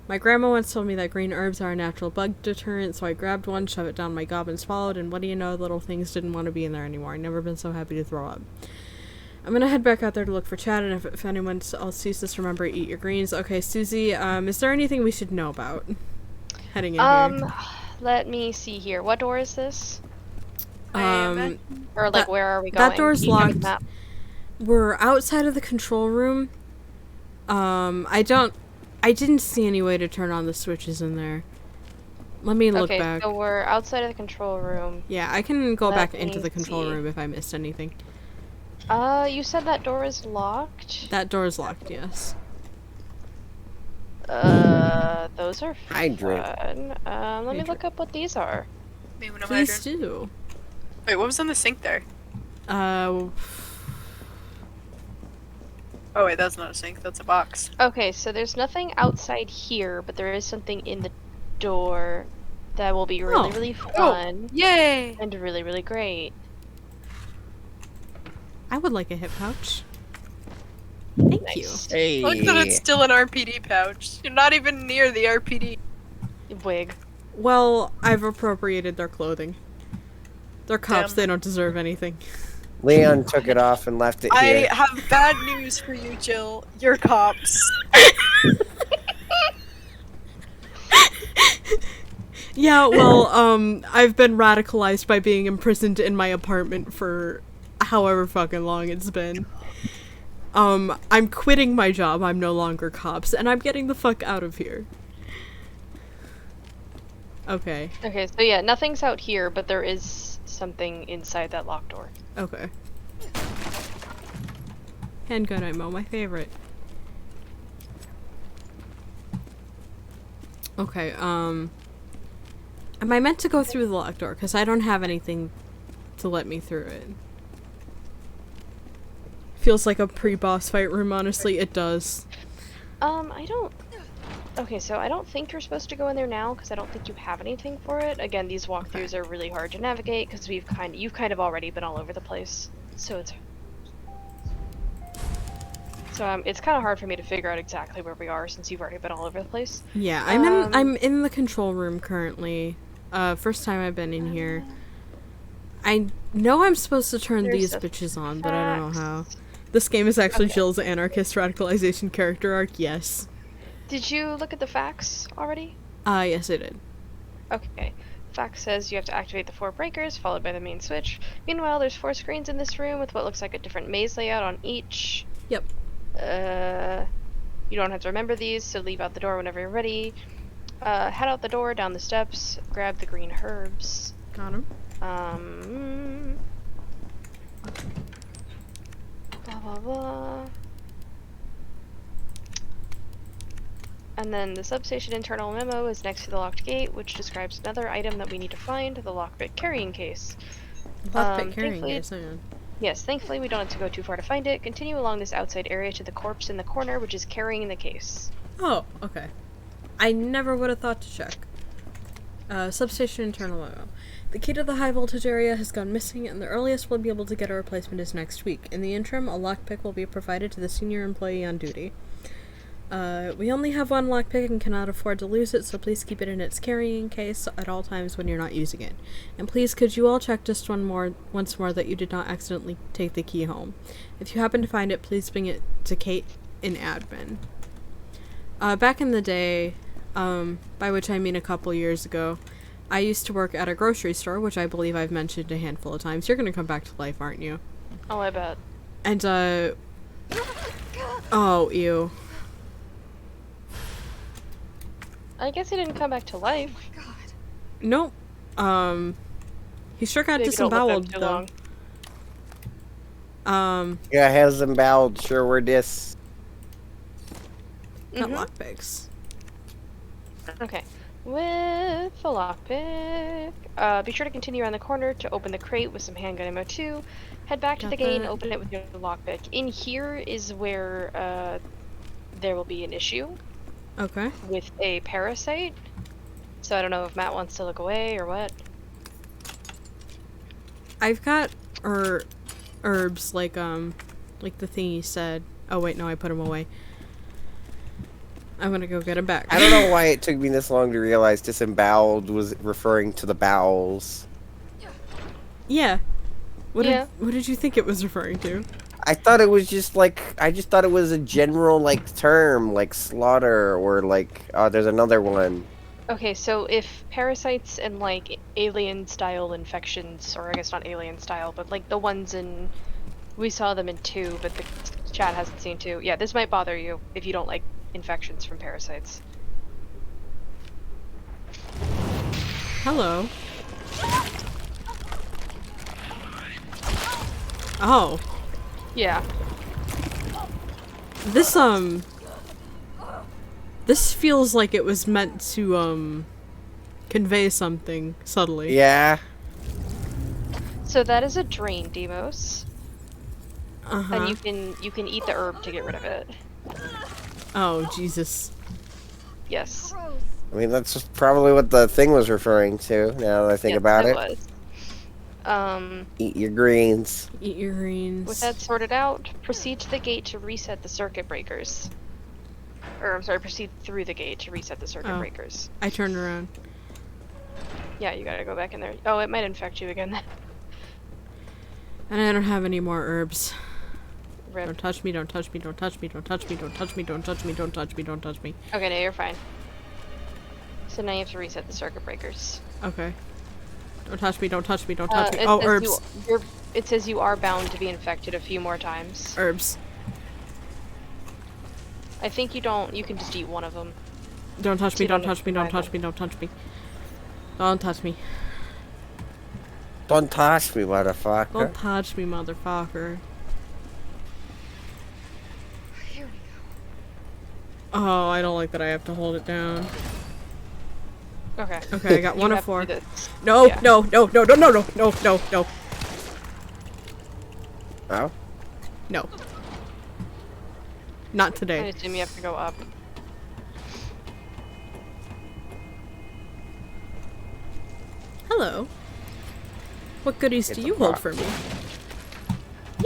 My grandma once told me that green herbs are a natural bug deterrent, so I grabbed one, shoved it down my gob, and swallowed, and what do you know, little things didn't want to be in there anymore. I've never been so happy to throw up. I'm gonna head back out there to look for Chad, and if anyone else sees this, remember, eat your greens. Okay, Susie, is there anything we should know about heading in here? Let me see here. What door is this? Or Or, like, where are we going? That door's Can you show me the locked. map? We're outside of the control room. I didn't see any way to turn on the switches in there. Let me look back. Okay, so we're outside of the control room. Yeah, I can go Let back into me the control see. room if I missed anything. You said that door is locked? That door is locked, yes. Those are Hydrant. fun. Let me look up what these are. Please do. Wait, what was in the sink there? Oh wait, that's not a sink, that's a box. Okay, so there's nothing outside here, but there is something in the door that will be really, really fun. Yay! And really, really great. I would like a hip pouch. Thank you. Hey. Look that it's still an RPD pouch. You're not even near the RPD. Wig. Well, I've appropriated their clothing. They're cops, they don't deserve anything. Leon took it off and left it here. I have bad news for you, Jill. You're cops. Yeah, well, I've been radicalized by being imprisoned in my apartment for however fucking long it's been. I'm quitting my job, I'm no longer cops, and I'm getting the fuck out of here. Okay. Okay, so yeah, nothing's out here, but there is something inside that locked door. Okay. Handgun ammo, my favorite. Okay, am I meant to go through the locked door? Because I don't have anything to let me through it. Feels like a pre-boss fight room, honestly, it does. I don't... Okay, so I don't think you're supposed to go in there now, because I don't think you have anything for it. Again, these walkthroughs are really hard to navigate, because you've kind of already been all over the place. So it's... So it's kind of hard for me to figure out exactly where we are, since you've already been all over the place. Yeah, I'm in the control room currently. First time I've been in here. I know I'm supposed to turn these bitches on, but I don't know how. This game is actually Jill's anarchist radicalization character arc, yes. Did you look at the facts already? Yes I did. Okay. Fact says you have to activate the 4 breakers, followed by the main switch. Meanwhile, there's 4 screens in this room with what looks like a different maze layout on each. Yep. You don't have to remember these, so leave out the door whenever you're ready. Head out the door, down the steps, grab the green herbs. Got him. Blah blah blah. And then the substation internal memo is next to the locked gate, which describes another item that we need to find, the lockpick carrying case. Lockpick carrying case, hang on. Yes, thankfully we don't have to go too far to find it. Continue along this outside area to the corpse in the corner, which is carrying the case. Oh, okay. I never would have thought to check. Substation internal memo. The key to the high voltage area has gone missing, and the earliest we'll be able to get a replacement is next week. In the interim, a lockpick will be provided to the senior employee on duty. We only have one lockpick and cannot afford to lose it, so please keep it in its carrying case at all times when you're not using it. And please, could you all check just once more that you did not accidentally take the key home. If you happen to find it, please bring it to Kate in admin. Back in the day, by which I mean a couple years ago, I used to work at a grocery store, which I believe I've mentioned a handful of times. You're gonna come back to life, aren't you? Oh, I bet. And, oh, ew. I guess he didn't come back to life. Oh my god. Nope. He sure got Maybe don't look disemboweled, too though. long. Yeah, has emboweled, sure we're dis. Not lockpicks. Okay. With the lockpick, be sure to continue around the corner to open the crate with some handgun ammo too. Head back to the gate and open it with your lockpick. In here is where there will be an issue. Okay. With a parasite. So I don't know if Matt wants to look away or what. I've got herbs like the thing you said. Oh wait, no, I put them away. I'm gonna go get them back. I don't know why it took me this long to realize disemboweled was referring to the bowels. Yeah. What Yeah. What did you think it was referring to? I thought it was just like, I just thought it was a general like term, like slaughter, or like, there's another one. Okay, so if parasites and like alien style infections, or I guess not alien style, but like the ones in, we saw them in 2, but the chat hasn't seen 2. Yeah, this might bother you if you don't like infections from parasites. Hello. Oh. Yeah. This feels like it was meant to convey something subtly. Yeah. So that is a drain, Demos. Uh-huh. And you can eat the herb to get rid of it. Oh, Jesus. Yes. I mean, that's just probably what the thing was referring to, now that I think about it. Was. Eat your greens. Eat your greens. With that sorted out, proceed to the gate to reset the circuit breakers. Or, I'm sorry, proceed through the gate to reset the circuit breakers. I turned around. Yeah, you gotta go back in there. Oh, it might infect you again then. And I don't have any more herbs. Rip. Don't touch me, don't touch me, don't touch me, don't touch me, don't touch me, don't touch me, don't touch me, don't touch me. Okay, no, you're fine. So now you have to reset the circuit breakers. Okay. Don't touch me, don't touch me, don't touch me. It Oh, says herbs. It says you are bound to be infected a few more times. Herbs. I think you can just eat one of them. Don't touch me, You don't don't touch me, don't touch me, don't touch me. Don't touch me. Don't touch me, motherfucker. Don't touch me, motherfucker. Here we go. Oh, I don't like that I have to hold it down. Okay. Okay, I got You 1 of have to 4. do this. No, Yeah. no, no, no, no, no, no, no, no, no. Oh? No. Not I today. assume you have to go up. Hello. What goodies It's do a you hold box. for me?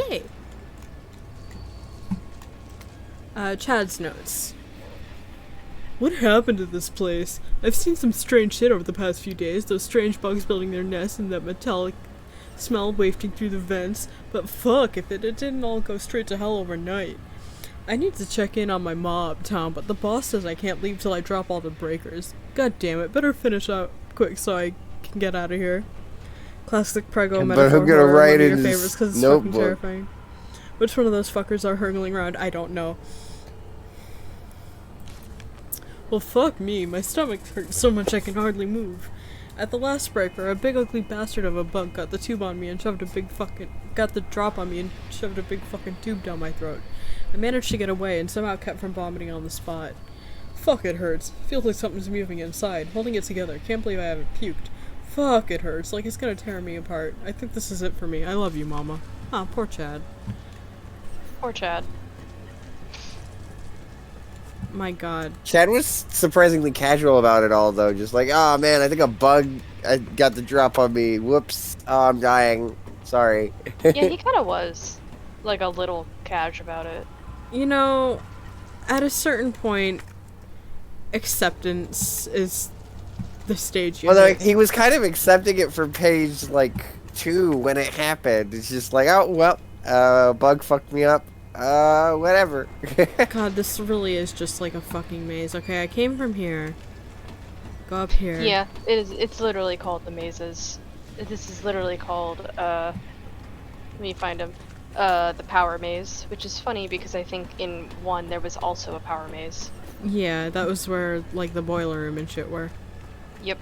Yay. Chad's notes. What happened to this place? I've seen some strange shit over the past few days. Those strange bugs building their nests and that metallic smell wafting through the vents. But fuck, if it didn't all go straight to hell overnight. I need to check in on my mob town, but the boss says I can't leave till I drop all the breakers. God damn it, better finish up quick so I can get out of here. Classic prego But metaphor who gonna horror, write one of in your his favorites because it's fucking notebook? terrifying. Which one of those fuckers are hurgling around? I don't know. Well, fuck me. My stomach hurts so much I can hardly move. At the last breaker, a big ugly bastard of a bug got the tube on me and got the drop on me and shoved a big fucking tube down my throat. I managed to get away and somehow kept from vomiting on the spot. Fuck, it hurts. Feels like something's moving inside. Holding it together. Can't believe I haven't puked. Fuck, it hurts. Like it's gonna tear me apart. I think this is it for me. I love you, Mama. Ah, poor Chad. Poor Chad. My god. Chad was surprisingly casual about it all, though. Just like, oh man, I think a bug got the drop on me. Whoops. Oh, I'm dying. Sorry. Yeah, he kind of was. Like a little cash about it. You know, at a certain point, acceptance is the stage you Well, hit. he was kind of accepting it for page, like, 2 when it happened. It's just like, oh, well, bug fucked me up. Whatever. God, this really is just like a fucking maze. Okay, I came from here. Go up here. Yeah, it is. It's literally called the mazes. This is literally called, let me find him. The power maze, which is funny because I think in 1 there was also a power maze. Yeah, that was where, like, the boiler room and shit were. Yep.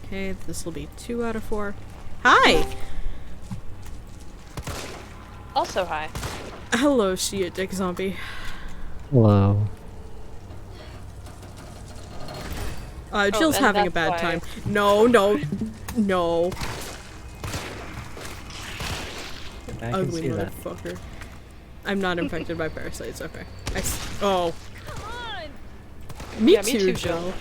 Okay, this will be 2 out of 4. Hi! Also hi. Hello, Shia Dick Zombie. Hello. Jill's and having a that's bad why- time. No, no, no. I can Ugly see that. motherfucker. I'm not infected by parasites, okay. Oh. Me Yeah, me too, too, Jill.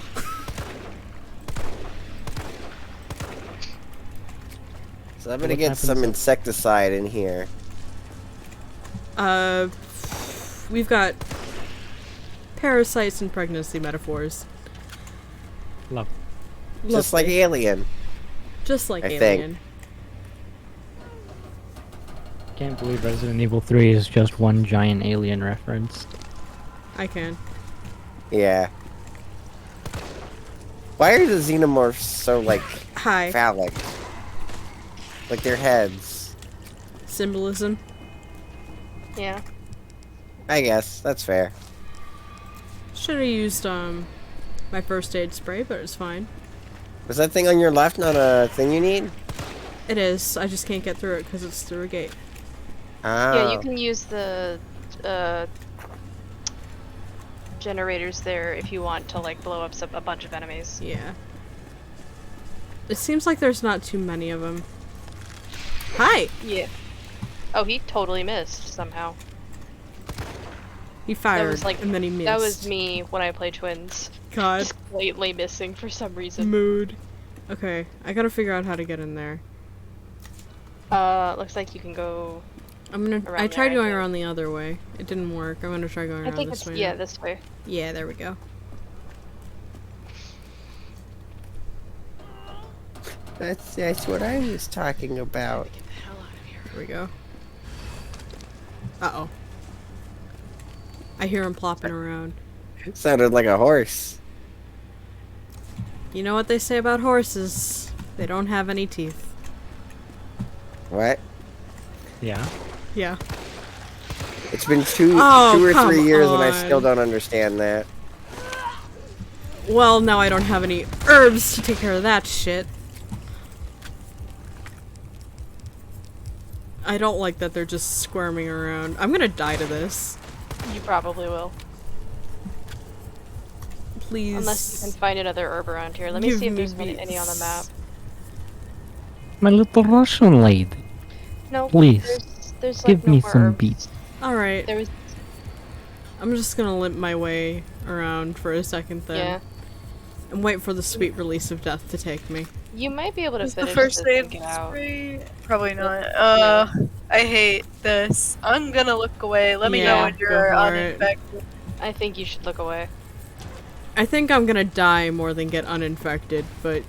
So I'm gonna What get some happens insecticide in here. We've got parasites and pregnancy metaphors. Love. Just like Lovely. Alien. Just like I Alien. think. Can't believe Resident Evil 3 is just one giant alien reference. I can. Yeah. Why are the xenomorphs so, like, Hi. phallic? Like their heads. Symbolism. Yeah. I guess, that's fair. Should have used, my first aid spray, but it's fine. Was that thing on your left not a thing you need? It is. I just can't get through it because it's through a gate. Ah. Yeah, you can use the generators there if you want to like blow up a bunch of enemies. Yeah. It seems like there's not too many of them. Hi! Yeah. Oh, he totally missed somehow. He fired, That was like and then he missed. That was me when I played Twins. God. Just blatantly missing for some reason. Mood. Okay, I gotta figure out how to get in there. Looks like you can go. I around tried there, I going think. around the other way. It didn't work. I'm gonna try going I around think this it's way. yeah, now. this way. Yeah, there we go. That's what I was talking about. There we go. Uh-oh. I hear him plopping around. It sounded like a horse. You know what they say about horses? They don't have any teeth. What? Yeah. Yeah. It's been two Oh, or 3 come years and I on. still don't understand that. Well, now I don't have any herbs to take care of that shit. I don't like that they're just squirming around. I'm gonna die to this. You probably will. Please. Unless you can find another herb around here. Let me Give see if me there's any on the map. My little Russian lady. No, Please, there's like give no me more some herbs. beets. Alright. There was I'm just gonna limp my way around for a second then. Yeah. And wait for the sweet release of death to take me. You might be able to Is the finish first this aid and get out. spray? Probably not. I hate this. I'm gonna look away. Let me know Yeah, when go you're for it. uninfected. I think you should look away. I think I'm gonna die more than get uninfected, but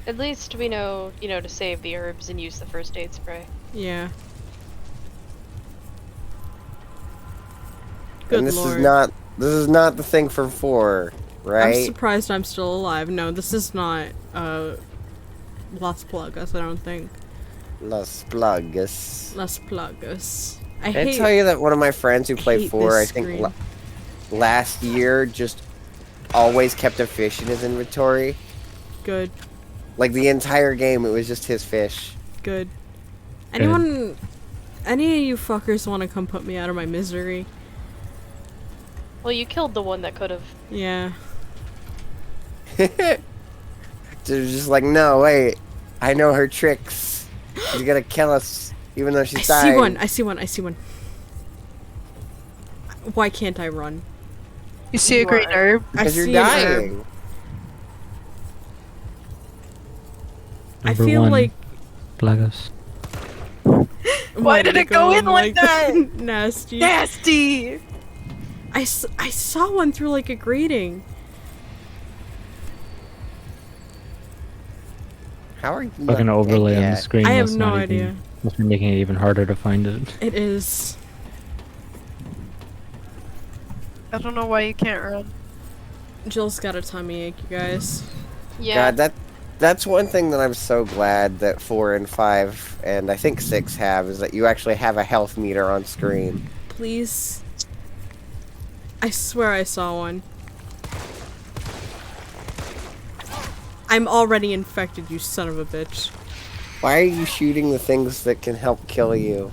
At least we know, you know, to save the herbs and use the first aid spray. yeah. Good And this lord. is not the thing for 4, I'm right? surprised I'm still alive. No, this is not, Las Plagas, I don't think. Las Plagas. Las Plagas. I Can I hate- tell you that one of my friends who played hate 4, I this think screen. last year, just always kept a fish in his inventory? Good. Like the entire game, it was just his fish. Good. Anyone, any of you fuckers want to come put me out of my misery? Well, you killed the one that could have. Yeah. They're just like, no, wait, I know her tricks. She's gonna kill us, even though she's I dying. see one. I see one. I see one. Why can't I run? You see a green herb? Because you're see an herb. dying. I Number feel one, like. Plagas. Why did it go in like that? Nasty. Nasty! I saw one through like a grating. How are you? Fucking not overlay dead on the yet? screen. I have must no not idea. Even, must be making it even harder to find it. It is. I don't know why you can't run. Jill's got a tummy ache, you guys. Yeah. God, that's one thing that I'm so glad that 4 and 5 and I think 6 have, is that you actually have a health meter on screen. Please. I swear I saw one. I'm already infected, you son of a bitch. Why are you shooting the things that can help kill you?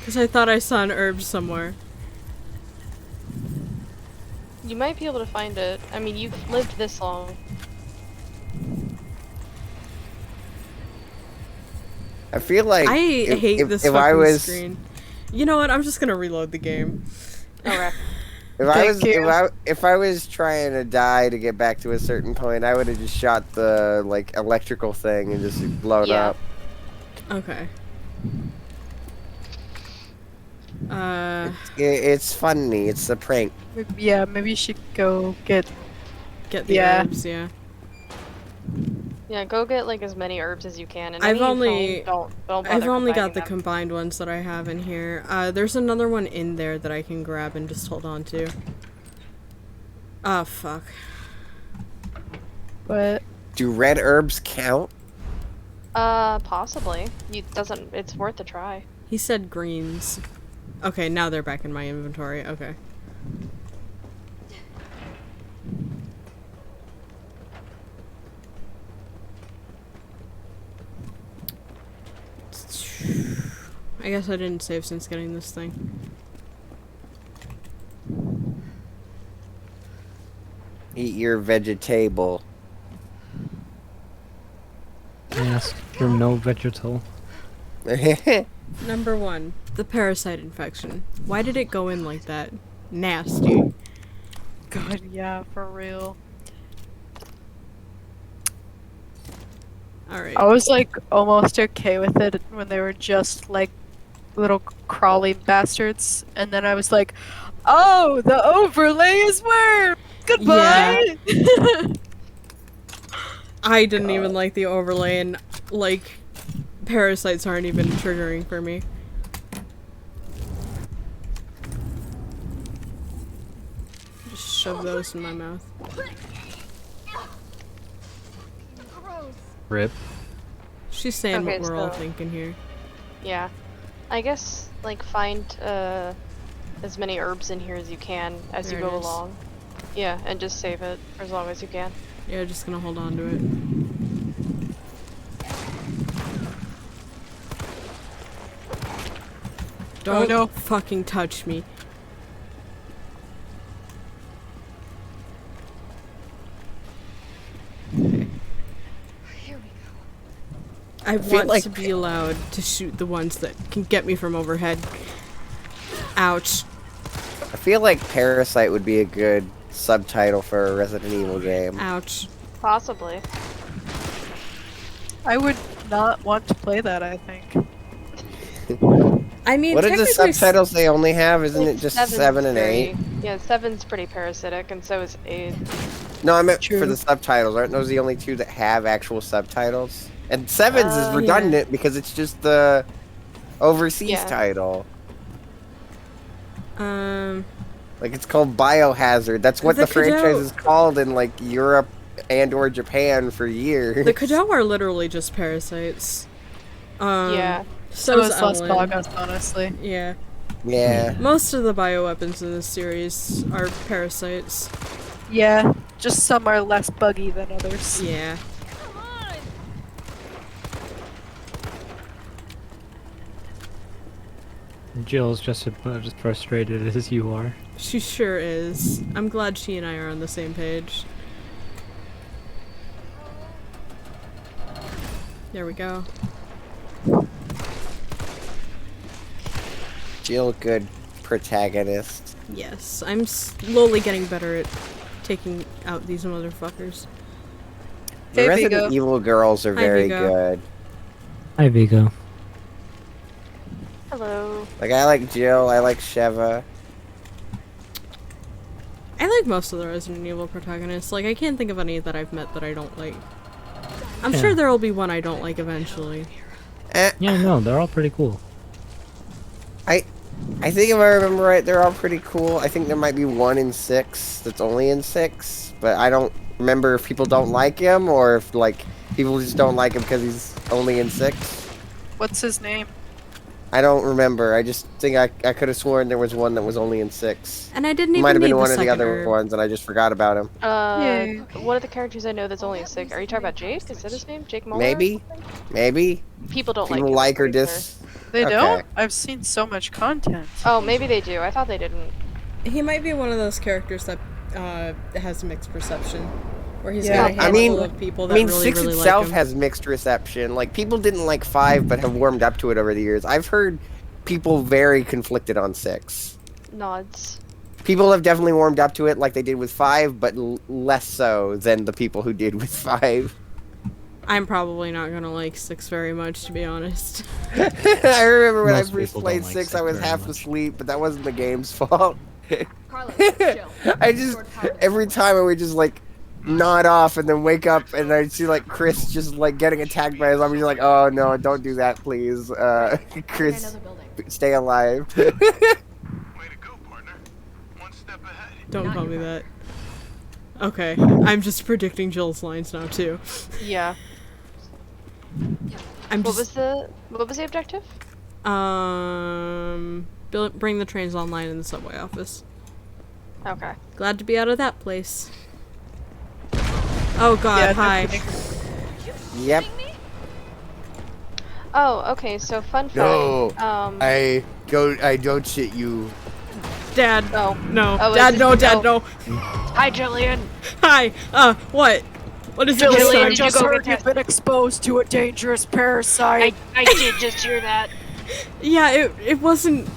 Because I thought I saw an herb somewhere. You might be able to find it. I mean, you've lived this long. I feel like I hate this if fucking I was screen. You know what? I'm just gonna reload the game. Alright. if I was trying to die to get back to a certain point, I would have just shot the like electrical thing and just blown up. Okay. It's funny. It's a prank. Yeah, maybe you should go get the herbs. Yeah. Yeah, go get like as many herbs as you can. And I've any you only find, don't bother I've only got combining the them. combined ones that I have in here. There's another one in there that I can grab and just hold on to. Oh fuck. What? Do red herbs count? Possibly. It's worth a try. He said greens. Okay, now they're back in my inventory. Okay. I guess I didn't save since getting this thing. Eat your vegetable. Yes, you're no vegetal. Number 1, the parasite infection. Why did it go in like that? Nasty. God, yeah, for real. Alright. I was like almost okay with it when they were just like little crawling bastards, and then I was like, oh, the overlay is where. Goodbye. Yeah. I didn't even like the overlay, and like parasites aren't even triggering for me. Just shove those in my mouth. Rip. She's saying Okay, what we're all so- thinking here. Yeah. I guess, like, find as many herbs in here as you can as There you it go is. along. Yeah, and just save it for as long as you can. Yeah, just gonna hold on to it. Don't no. fucking touch me. I feel want like- to be allowed to shoot the ones that can get me from overhead. Ouch. I feel like Parasite would be a good subtitle for a Resident Evil game. Ouch. Possibly. I would not want to play that, I think. I mean, What are the technically subtitles they only have? Isn't it just Seven's 7 and 8? Yeah, 7's pretty parasitic, and so is 8. No, I meant True. for the subtitles. Aren't those the only two that have actual subtitles? And 7's is Yeah. redundant because it's just the overseas Yeah. title. Um, Like, it's called Biohazard. That's what The the franchise Cadell- is called in, like, Europe and or Japan for years. the Cadell are literally just parasites. Yeah. So is it's Las Evelyn. Vegas, honestly. Yeah. Yeah. Most of the bioweapons in this series are parasites. Yeah, just some are less buggy than others. Yeah. Jill's just about as frustrated as you are. She sure is. I'm glad she and I are on the same page. There we go. Jill, good protagonist. Yes, I'm slowly getting better at taking out these motherfuckers. The Hey, Resident Vigo. Evil girls are Hi, very Vigo. good. Hi, Vigo. Hello. Like, I like Jill, I like Sheva. I like most of the Resident Evil protagonists. Like, I can't think of any that I've met that I don't like. I'm Yeah. sure there will be one I don't like eventually. Yeah, no, they're all pretty cool. I think if I remember right, they're all pretty cool. I think there might be one in 6 that's only in 6, but I don't remember if people don't like him or if, like, people just don't like him because he's only in 6. What's his name? I don't remember. I just think I could have sworn there was one that was only in 6. And I didn't It even might have need been the one of the second other herb. ones, and I just forgot about him. One of the characters I know that's only a 6. Are you talking about Jake? Is that his name? Jake Muller? Maybe. People don't People like him, like I'm or pretty dis. They Okay. don't? I've seen so much content. Oh, maybe they do. I thought they didn't. He might be one of those characters that has mixed perception, where he's Yeah. got a handful of people that really, 6 really itself like him. has mixed reception. Like, people didn't like 5, but have warmed up to it over the years. I've heard people very conflicted on 6. Nods. People have definitely warmed up to it like they did with 5, but less so than the people who did with 5. I'm probably not gonna like 6 very much, to be honest. I remember when Most I first people played don't like 6, I 6 was very half much. asleep, but that wasn't the game's fault. Carlos, chill. I just, every time I would just like nod off and then wake up and I'd see like Chris just like getting attacked by a zombie. You're like, oh no, don't do that, please. Chris, Another building. stay alive. Don't call me that. Okay, I'm just predicting Jill's lines now too. Yeah. I'm What just was the objective? bring the trains online in the subway office. Okay. Glad to be out of that place. Oh god, Yeah, hi. Yep. Oh, okay. So fun fact. No, Um. I don't shit you. Dad. Oh. No. Oh, Dad, is no, this- Dad, oh. no. Hi, Jillian. Hi. What? What is it this Jillian, time? did you go get You've been exposed to a dangerous parasite. I did just hear that. Yeah, it wasn't.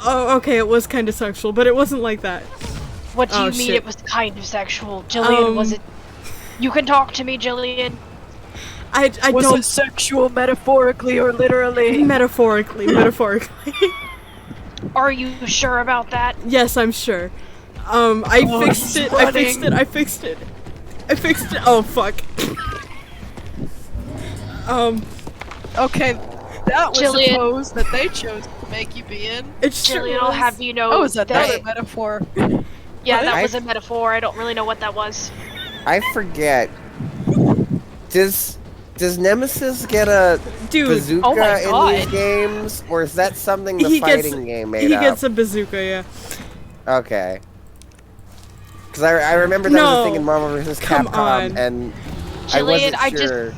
Oh, okay, it was kind of sexual, but it wasn't like that. What do Oh, you mean shit. it was kind of sexual? Jillian, was it... You can talk to me, Jillian. I Was don't. it sexual metaphorically or literally? Metaphorically. Are you sure about that? Yes, I'm sure. I fixed it. I fixed it. Oh fuck. Okay, that was Jillian. a pose that they chose to make you be in. It sure Jillian, I'll was. have you know Oh, is that that... another metaphor? Yeah, that I- was a metaphor. I don't really know what that was. I forget. Does Nemesis get a Dude, bazooka oh my in God. these games, or is that something the He gets- fighting game made He up? gets a bazooka, yeah. Okay. Because I remember that was a No. thing in Marvel vs. Come Capcom, on. and Jillian, I wasn't sure.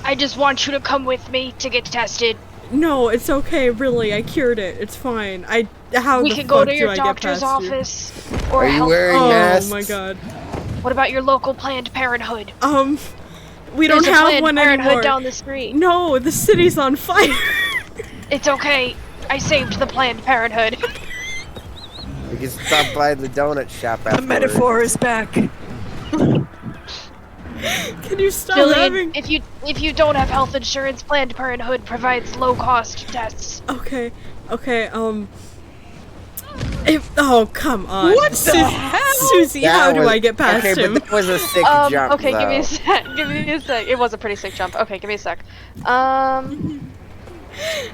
I just want you to come with me to get tested. No, it's okay, really. I cured it. It's fine. How We the can fuck go to do your I get doctor's past you? office. Or Are you help. wearing Oh masks? my god. What about your local Planned Parenthood? We don't There's a have Planned one Parenthood anymore. down the street. No, the city's on fire. It's okay. I saved the Planned Parenthood. We can stop by the donut shop afterwards. The metaphor is back. Can you stop Jillian, having? if you don't have health insurance, Planned Parenthood provides low-cost tests. Okay. Oh, come on. What the hell? Susie, That how do was- I get past okay, him? but that was a sick jump, Okay, give me though. a sec. Give me a sec. It was a pretty sick jump. Okay, give me a sec.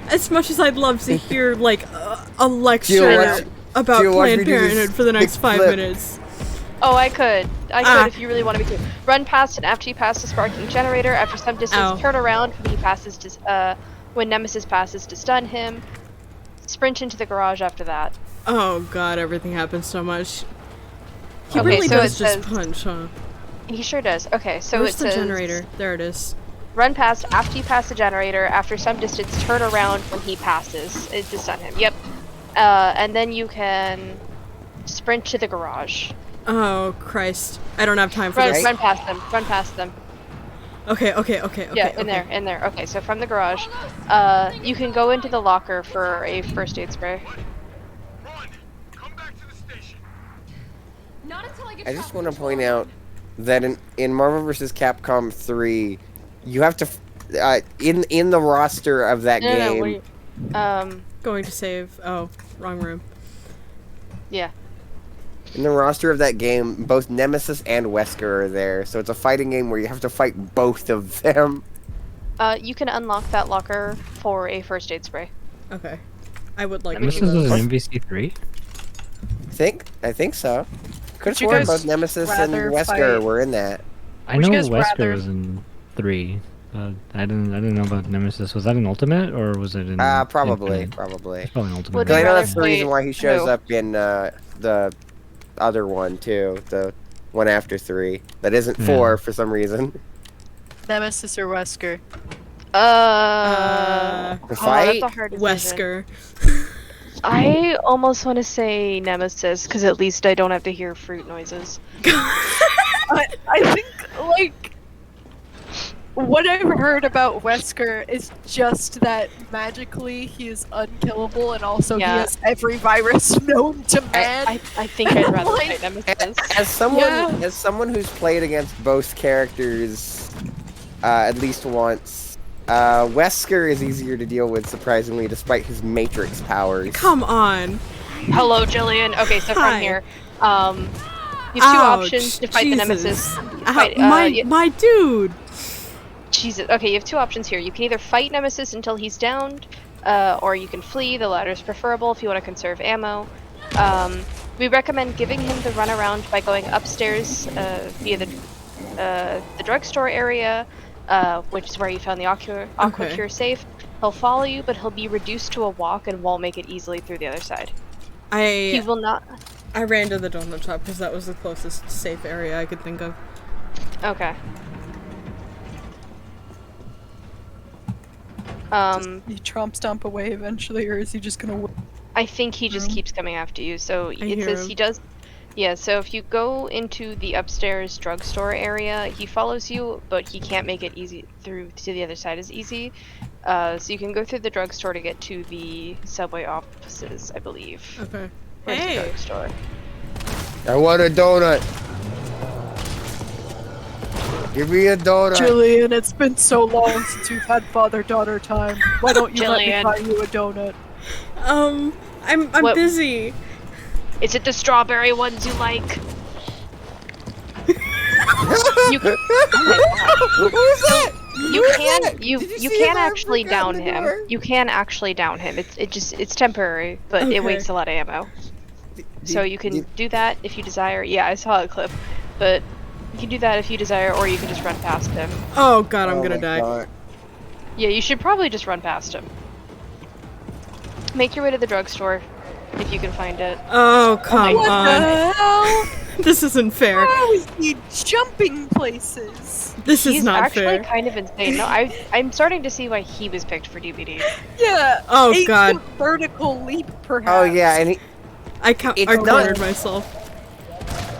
As much as I'd love to hear, like, a lecture watch- about Jill, watch me Planned do this Parenthood for the next big 5 flip. minutes. Oh, I could Ah. if you really wanted me to. Run past and after you pass the sparking generator, after some distance, Ow. turn around when he passes to when Nemesis passes to stun him. Sprint into the garage after that. Oh god, everything happens so much. He Okay, really so does it just says- punch, huh? He sure does. Okay, so Where's it the says generator? There it is. run past after you pass the generator. After some distance, turn around when he passes to stun him. Yep. And then you can sprint to the garage. Oh Christ, I don't have time for Run, this. run past them. Run past them. Okay. Yeah, in there. Okay, so from the garage, you can go into the locker for a first aid spray. Not until I get I just want to point out that in Marvel vs. Capcom 3, you have to in the roster of that No, game. what are you, Going to save. Oh, wrong room. yeah. In the roster of that game, both Nemesis and Wesker are there, so it's a fighting game where you have to fight both of them. You can unlock that locker for a first aid spray. Okay. I would like This one of is those. an MVC3? I think so. Could you have sworn guys both Nemesis and rather Wesker fight- were in that. I Would know you guys Wesker rather- was in 3. I didn't know about Nemesis. Was that an ultimate or was it in? Probably. Infinite? Probably. It's probably an ultimate. Would I you know rather that's the reason play- why he shows who? up in the other one too, the one after 3. That isn't 4 for some reason. Nemesis or Wesker? The fight? That's a hard decision. Wesker. I almost want to say Nemesis, because at least I don't have to hear fruit noises. I think, like, what I've heard about Wesker is just that magically he is unkillable, and also he Yeah. has every virus known to man. I think I'd rather Like- fight Nemesis. As someone Yeah. as someone who's played against both characters at least once, Wesker is easier to deal with, surprisingly, despite his Matrix powers. Come on. Hello, Jillian. Okay, so Hi. from here, you have two options to fight Jesus. the Nemesis. Ow, Fight, my dude. Jesus. Okay, you have two options here. You can either fight Nemesis until he's downed, or you can flee. The latter is preferable if you want to conserve ammo. We recommend giving him the runaround by going upstairs via the drugstore area, which is where you found the Aquacure safe. He'll follow you, but he'll be reduced to a walk and won't make it easily through the other side. He will not. I ran to the donut shop because that was the closest safe area I could think of. Okay. Does he Trump stomp away eventually, or is he just gonna? I think he just keeps coming after you. So it hear says him. he does. Yeah, so if you go into the upstairs drugstore area, he follows you, but he can't make it easy through to the other side as easy. So you can go through the drugstore to get to the subway offices, I believe. Okay. Where's the Hey. drugstore? I want a donut. Give me a donut. Jillian, it's been so long since you've had father-daughter time. Why don't you let me Jillian. buy you a donut? I'm What- busy. Is it the strawberry ones you like? You can, Who's that? you Who's can that? you Did you see can him actually out down the him. door? You can actually down him. It's temporary, but Okay. it wastes a lot of ammo. So you can do that if you desire. Yeah, I saw a clip, but you can do that if you desire, or you can just run past him. Oh god, I'm Oh gonna my die. God. Yeah, you should probably just run past him. Make your way to the drugstore if you can find it. Oh come What on. the hell? This isn't fair. How is he jumping places? This is He's not actually fair. kind of insane. No, I'm starting to see why he was picked for DVD. Yeah. Oh, 8 God. foot vertical leap, perhaps. Oh yeah, and I It's not- cornered myself.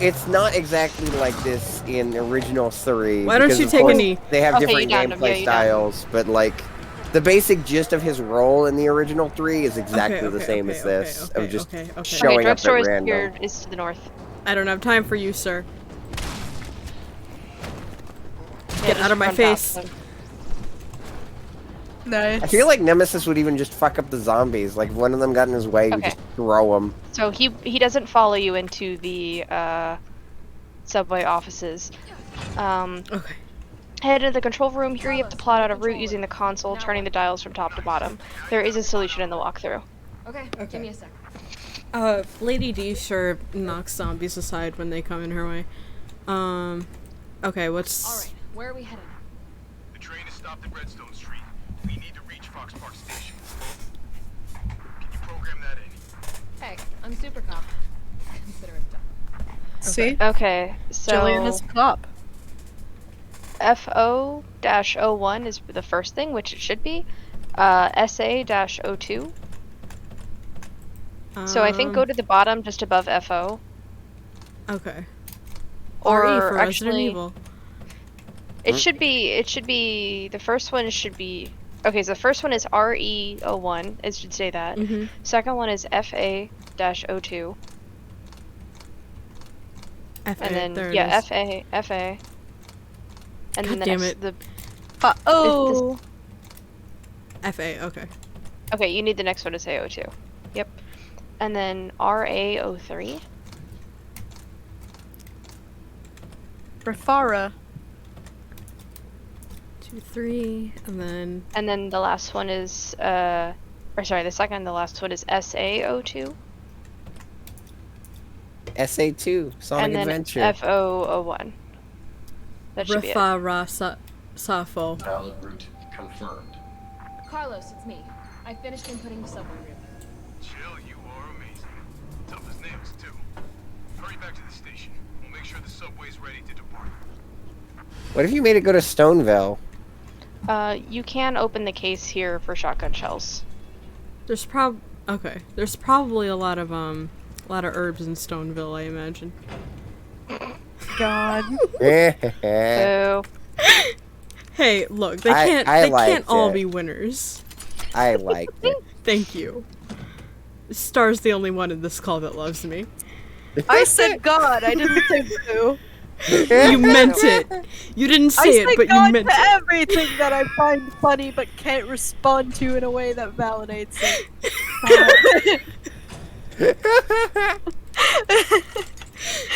it's not exactly like this in original 3. Why don't because you of take a course knee? They have Okay, different you downed him. Yeah, gameplay you downed him. styles, but like the basic gist of his role in the original 3 is exactly Okay, the okay, same okay, as this, okay, of just okay, okay. showing Okay, up drugstore at is random. here is to the north. I don't have time for you, sir. Yeah, Get just out of my run past face. him. Nice. I feel like Nemesis would even just fuck up the zombies. Like if one of them got in his way, you Okay. just throw them. So he doesn't follow you into the subway offices. Okay. Head into the control room. Here you have to plot out a route using the console, turning the dials from top to bottom. There is a solution in the walkthrough. Okay, give me a sec. Lady D sure knocks zombies aside when they come in her way. Okay, what's... Alright, where are we headed? The train has stopped at Redstone Street. We need to reach Fox Park Station. Can you program that in? Hey, I'm super cop. Consider it done. See? Okay, so Jillian is a cop. FO-01 is the first thing, which it should be. SA-02. So I think go to the bottom just above FO. Okay. Or RE for Resident actually, Evil. it should be the first one should be okay. So the first one is RE01. It should say that. Mhm. Second one is FA-02, FA, and then there yeah, it is. FA, and then God the damn next it. the Oh. FA, okay. okay. You need the next one to say 02. Yep, and then RA03. Rafara. 2, 3, and then... The last one is or sorry, the second and the last one is SA-02, SA2, Sonic and then Adventure. FO-01. That should be it. Rafara Sappho. Valid route confirmed. Carlos, it's me. I finished inputting the subway route. Jill, you are amazing. Tough as nails, too. Hurry back to the station. We'll make sure the subway's ready to depart. What if you made it go to Stoneville? You can open the case here for shotgun shells. There's There's probably a lot of herbs in Stoneville, I imagine. God. So, Hey, look, they I can't liked all it. be winners. I liked it. Thank you. Star's the only one in this call that loves me. I said God, I didn't say Blue. You meant it. You didn't say it, but you meant to it. everything that I find funny but can't respond to in a way that validates it.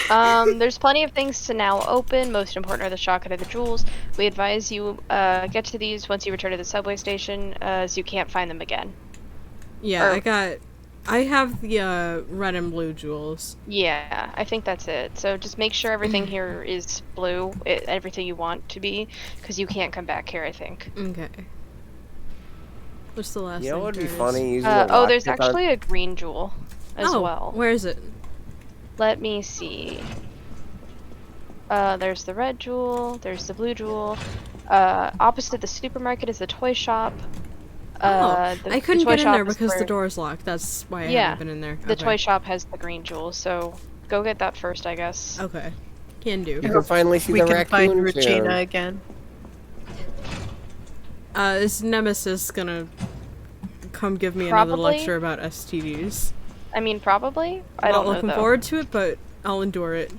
there's plenty of things to now open. Most important are the shotgun and the jewels. We advise you get to these once you return to the subway station, as you can't find them again. Yeah, I have the red and blue jewels. Yeah, I think that's it. So just make sure everything here is blue, everything you want to be, because you can't come back here, I think. Okay. What's the last You know thing what would be there is? funny? Using Oh, there's actually a green jewel as well. Where is it? Let me see. There's the red jewel, there's the blue jewel. Opposite the supermarket is the toy shop. I couldn't get in there because the the door's locked. That's why I haven't been in there. The toy shop has the green jewel, so go get that first, I guess. Okay. Can do. You can finally see the raccoon find soon. Regina again. Is Nemesis gonna come give me another Probably. lecture about STDs? I mean, probably. I I'm don't not know, looking though. forward to it, but I'll endure it.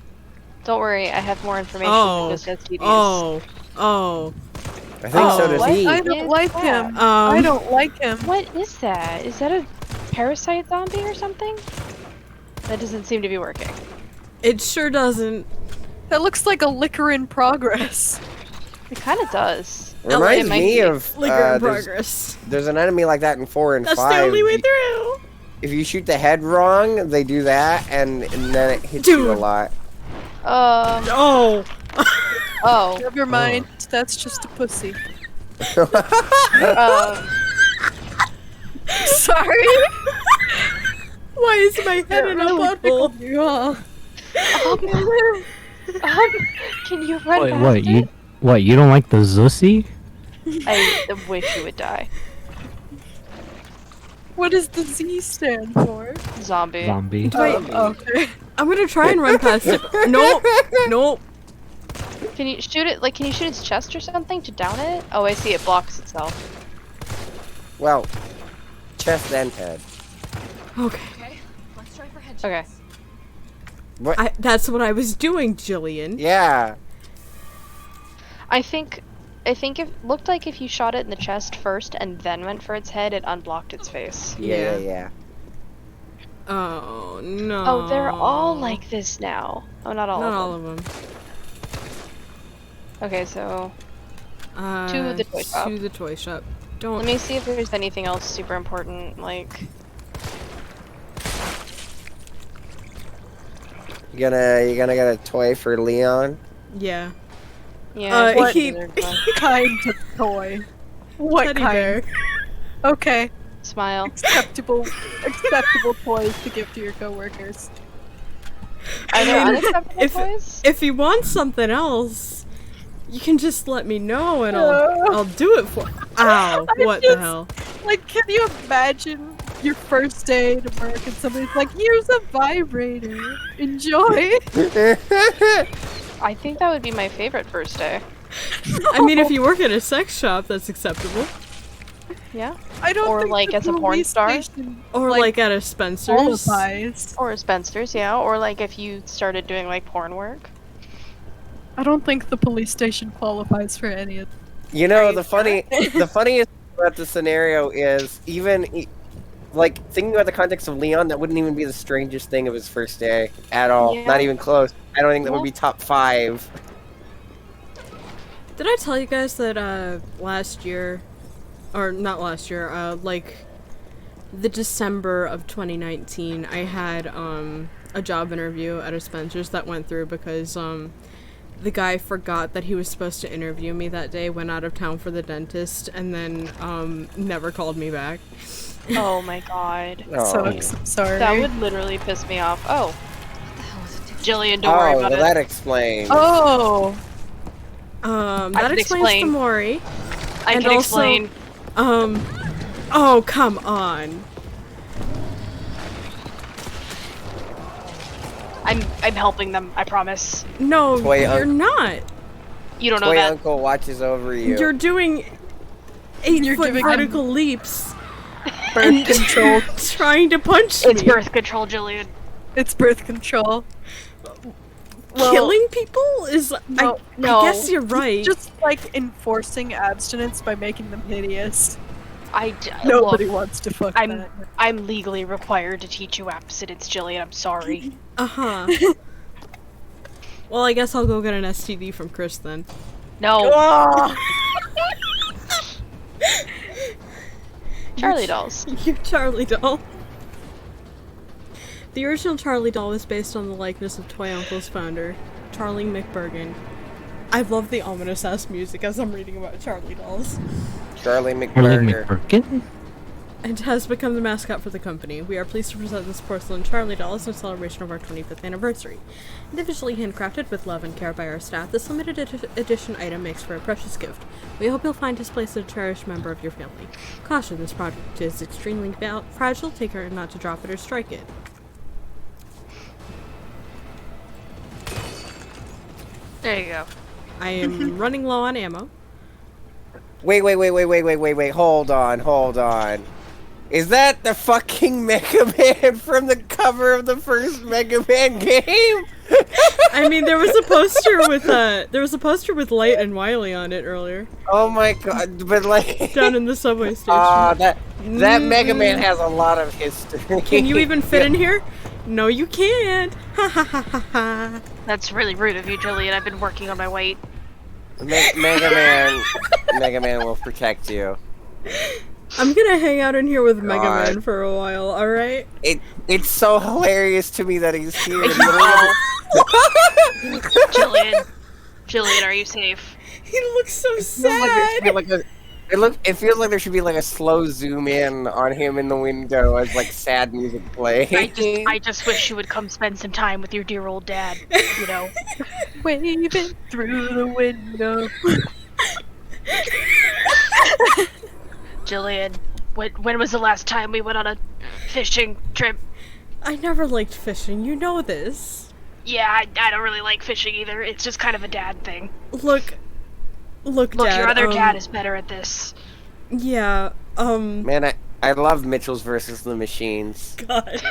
Don't worry, I have more information Oh. than just STDs. Oh. I think so does he. I don't like him. Um, I don't like him. What is that? Is that a parasite zombie or something? That doesn't seem to be working. It sure doesn't. That looks like a liquor in progress. It kind of does. Reminds might me be. of Liquor in there's, progress. there's an enemy like that in 4 and That's 5. the only way through. If you shoot the head wrong, they do that, and then it hits you a Dude. lot. Oh. Oh. Never mind. That's just a pussy. Sorry. Why is my head in a butthole? Can you run Wait, faster? what, you don't like the Zussi? I wish you would die. What does the Z stand for? Zombie. Zombie. Okay. I'm gonna try and run past it. Nope. Nope. Can you shoot it? Can you shoot its chest or something to down it? Oh, I see. It blocks itself. Well, chest and head. Okay. Okay, let's try for headshots. Okay. What? That's what I was doing, Jillian. Yeah. I think it looked like if you shot it in the chest first and then went for its head, it unblocked its face. Yeah. Oh no. Oh, they're all like this now. Oh, not all Not of all them. of them. Okay, so to the toy shop. To the toy shop. Don't. Let me see if there's anything else super important, like... You gonna get a toy for Leon? Yeah. Yeah. What he- kind of toy? What Teddy kind? bear. Okay. Smile. Acceptable toys to give to your coworkers. Are there I mean, unacceptable toys? If you want something else, you can just let me know and I'll do it for. Ow! What the hell? Like, can you imagine your first day to work and somebody's like, "Here's a vibrator. Enjoy." I think that would be my favorite first day. I mean, if you work at a sex shop, that's acceptable. Yeah. I don't Or think like the as a porn police star. station, Or like at a Spencer's. qualifies. Or Spencer's, yeah. Or like if you started doing like porn work. I don't think the police station qualifies for any of. You know, the funniest about the scenario is like thinking about the context of Leon, that wouldn't even be the strangest thing of his first day at all. Yeah. Not even close. I don't think that would be top 5. Did I tell you guys that last year, or not last year, like the December of 2019, I had a job interview at a Spencer's that went through because the guy forgot that he was supposed to interview me that day, went out of town for the dentist, and then never called me back. Oh my god. Sucks. I'm sorry. That would literally piss me off. Oh. Jillian, don't worry about well, it. that explains. Oh. That explains explain. the Mori. I and can also, explain. Oh, come on. I'm helping them, I promise. No, Toy you're not. You don't know Toy that. Uncle watches over you. You're doing 8-foot doing- vertical leaps. Birth control. Trying to punch It's me. birth control, Jillian. It's birth control. Well, Killing people is... no, I guess you're right. Just like enforcing abstinence by making them hideous. Nobody wants to fuck that. I'm legally required to teach you abstinence, Jillian. I'm sorry. Uh-huh. Well, I guess I'll go get an STD from Chris then. No. Oh! Charlie dolls. You Charlie doll. The original Charlie doll was based on the likeness of Toy Uncle's founder, Charlie McBurgan. I love the ominous-ass music as I'm reading about Charlie dolls. Charlie McBurger. McBurkin? And has become the mascot for the company. We are pleased to present this porcelain Charlie doll as a celebration of our 25th anniversary. Individually handcrafted with love and care by our staff, this limited edition item makes for a precious gift. We hope you'll find his place as a cherished member of your family. Caution, this product is extremely fragile. Take care not to drop it or strike it. There you go. I am running low on ammo. Wait, hold on. Is that the fucking Mega Man from the cover of the first Mega Man game? I mean, there was a poster with Light and Wily on it earlier. Oh my god, but like... Down in the subway station. that Mega Man has a lot of history. Can you even fit in here? No, you can't. Ha ha ha ha ha. That's really rude of you, Jillian. I've been working on my weight. Mega Man will protect you. I'm gonna hang out in here with Mega Man for a while, alright? It's so hilarious to me that he's here. Jillian, are you safe? He looks so sad. It feels like there should be like a slow zoom in on him in the window as like sad music plays. I just wish you would come spend some time with your dear old dad, you know. Waving through the window. Jillian, when was the last time we went on a fishing trip? I never liked fishing, you know this. Yeah, I don't really like fishing either. It's just kind of a dad thing. Look, Dad, your other dad is better at this. Yeah, Man, I love Mitchell's versus the Machines. God.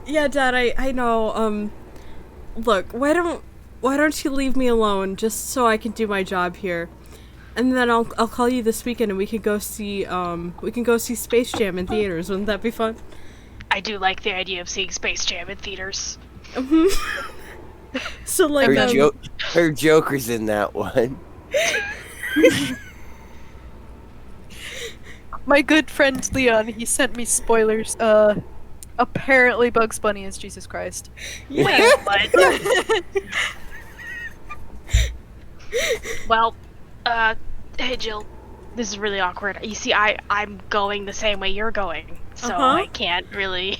yeah, Dad, I know, look, why don't you leave me alone just so I can do my job here? And then I'll call you this weekend and we can go see Space Jam in theaters. Wouldn't that be fun? I do like the idea of seeing Space Jam in theaters. So like her Joker's in that one. My good friend Leon, he sent me spoilers. Apparently Bugs Bunny is Jesus Christ. Wait, what? Well, hey Jill, this is really awkward. You see, I'm going the same way you're going, so I can't really...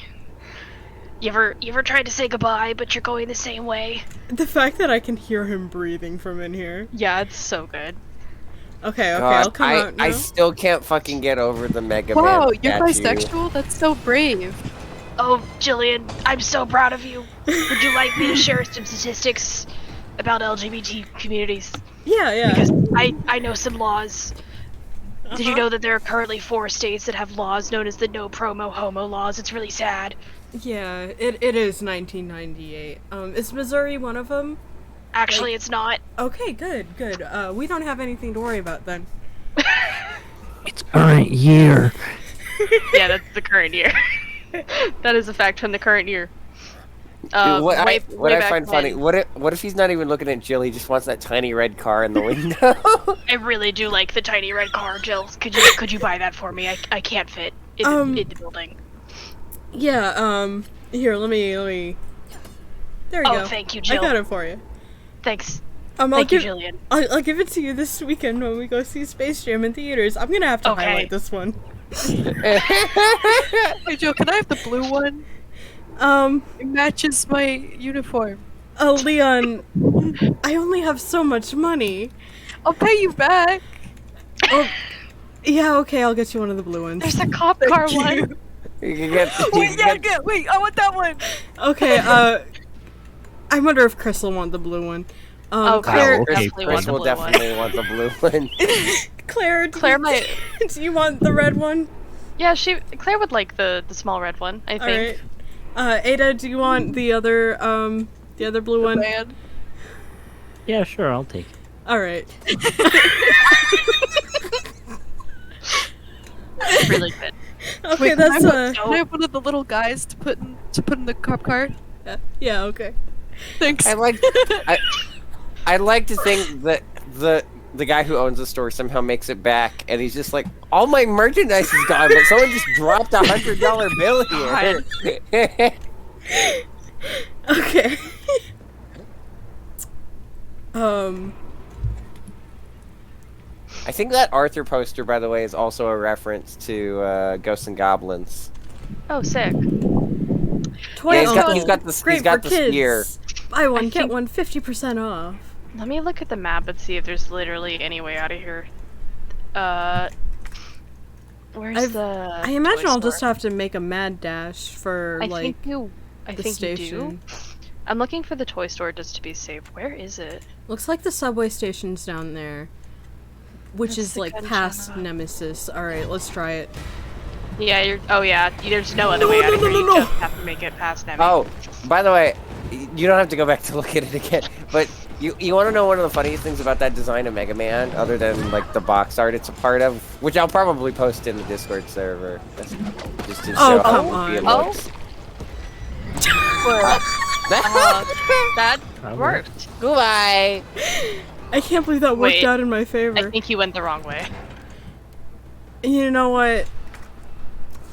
You ever tried to say goodbye, but you're going the same way? The fact that I can hear him breathing from in here. Yeah, it's so good. Okay, God, I'll come out now. I still can't fucking get over the Mega Man Wow, you're statue. bisexual? That's so brave. Oh, Jillian, I'm so proud of you. Would you like me to share some statistics about LGBT communities? Yeah. Because I know some laws. Did you know that there are currently 4 states that have laws known as the No Promo Homo laws? It's really sad. Yeah, it is 1998. Is Missouri one of them? Actually, it's not. Okay, good. We don't have anything to worry about then. It's current year. Yeah, that's the current year. That is a fact from the current year. Dude, what I find funny, then. what if he's not even looking at Jill, he just wants that tiny red car in the window? I really do like the tiny red car, Jill. Could you buy that for me? I can't fit in the building. Yeah, here, let me There you go. Oh, thank you, Jill. I got it for you. Thanks. Thank you, Jillian. I'll give it to you this weekend when we go see Space Jam in theaters. I'm gonna have to highlight this one. Hey Joe, can I have the blue one? It matches my uniform. Oh, Leon, I only have so much money. I'll pay you back. Oh, yeah, okay, I'll get you one of the blue ones. There's a cop car one. You can get. Wait, I want that one. Okay, I wonder if Chris will want the blue one. Claire, Chris will definitely want the blue one. Claire might. Do you want the red one? Yeah, Claire would like the small red one, I think. Alright. Ada, do you want the other blue one? Man. Yeah, sure, I'll take it. Alright. Really good. Okay, Wait, that's can I have one of the little guys to put in the cop car? Yeah, okay. Thanks. I like to think that the guy who owns the store somehow makes it back, and he's just like, all my merchandise is gone, but someone just dropped $100 bill here. Okay. I think that Arthur poster, by the way, is also a reference to Ghosts and Goblins. Oh, sick. Toy he's got the spear. Buy one, get one 50% off. Let me look at the map and see if there's literally any way out of here. Where's the I imagine toy I'll just store? have to make a mad dash for I like think the you station. do. I'm looking for the toy store just to be safe. Where is it? Looks like the subway station's down there, which That's is the like gun past shop. Nemesis. All right, let's try it. Yeah, you're. Oh yeah, there's no other way out of here. You just have to make it past Nemi. Oh, by the way, you don't have to go back to look at it again, but you want to know one of the funniest things about that design of Mega Man, other than like the box art it's a part of, which I'll probably post in the Discord server, just to show how goofy it looks. That worked. Goodbye. I can't believe that worked Wait, out in my favor. I think you went the wrong way. You know what?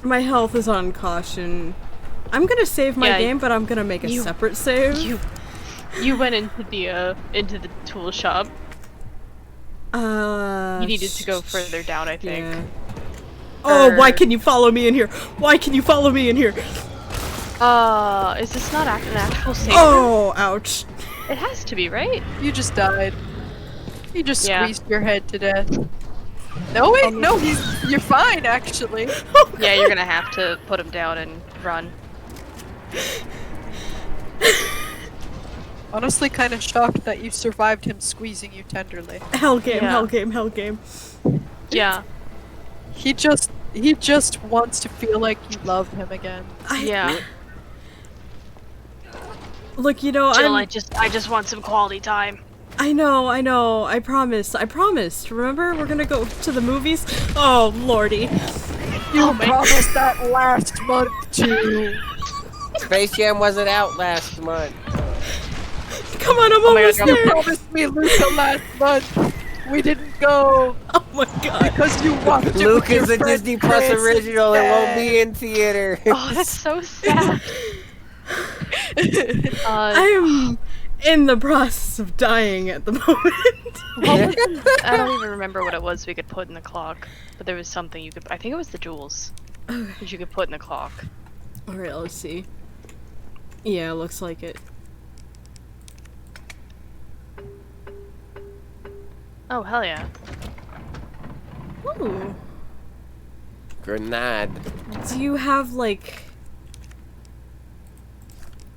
My health is on caution. I'm gonna save my game, but I'm gonna make a separate save. You went into the tool shop. You needed to go further down, I think. Yeah. Oh, why can you follow me in here? Why can you follow me in here? Is this not an actual save? Oh, ouch. It has to be, right? You just died. You just squeezed your head to death. No, wait, no, you're fine, actually. Yeah, you're gonna have to put him down and run. Honestly, kind of shocked that you survived him squeezing you tenderly. Hell game, hell game, hell game. Yeah. He just wants to feel like you love him again. Yeah. Look, you know, Jill, I just want some quality time. I know, I promised. Remember, we're gonna go to the movies? Oh, lordy. You promised that last month, too. Space Jam wasn't out last month. Come on, I'm almost there. You promised me Luca last month. We didn't go. Oh my god. Because you walked in Luke with your is a friend Disney Plus Chris original. It won't instead. be in theater. Oh, that's so sad. I'm in the process of dying at the moment. I don't even remember what it was we could put in the clock, but there was something you could. I think it was the jewels that you could put in the clock. All right, let's see. Yeah, looks like it. Oh hell yeah! Ooh. Grenade. Do you have like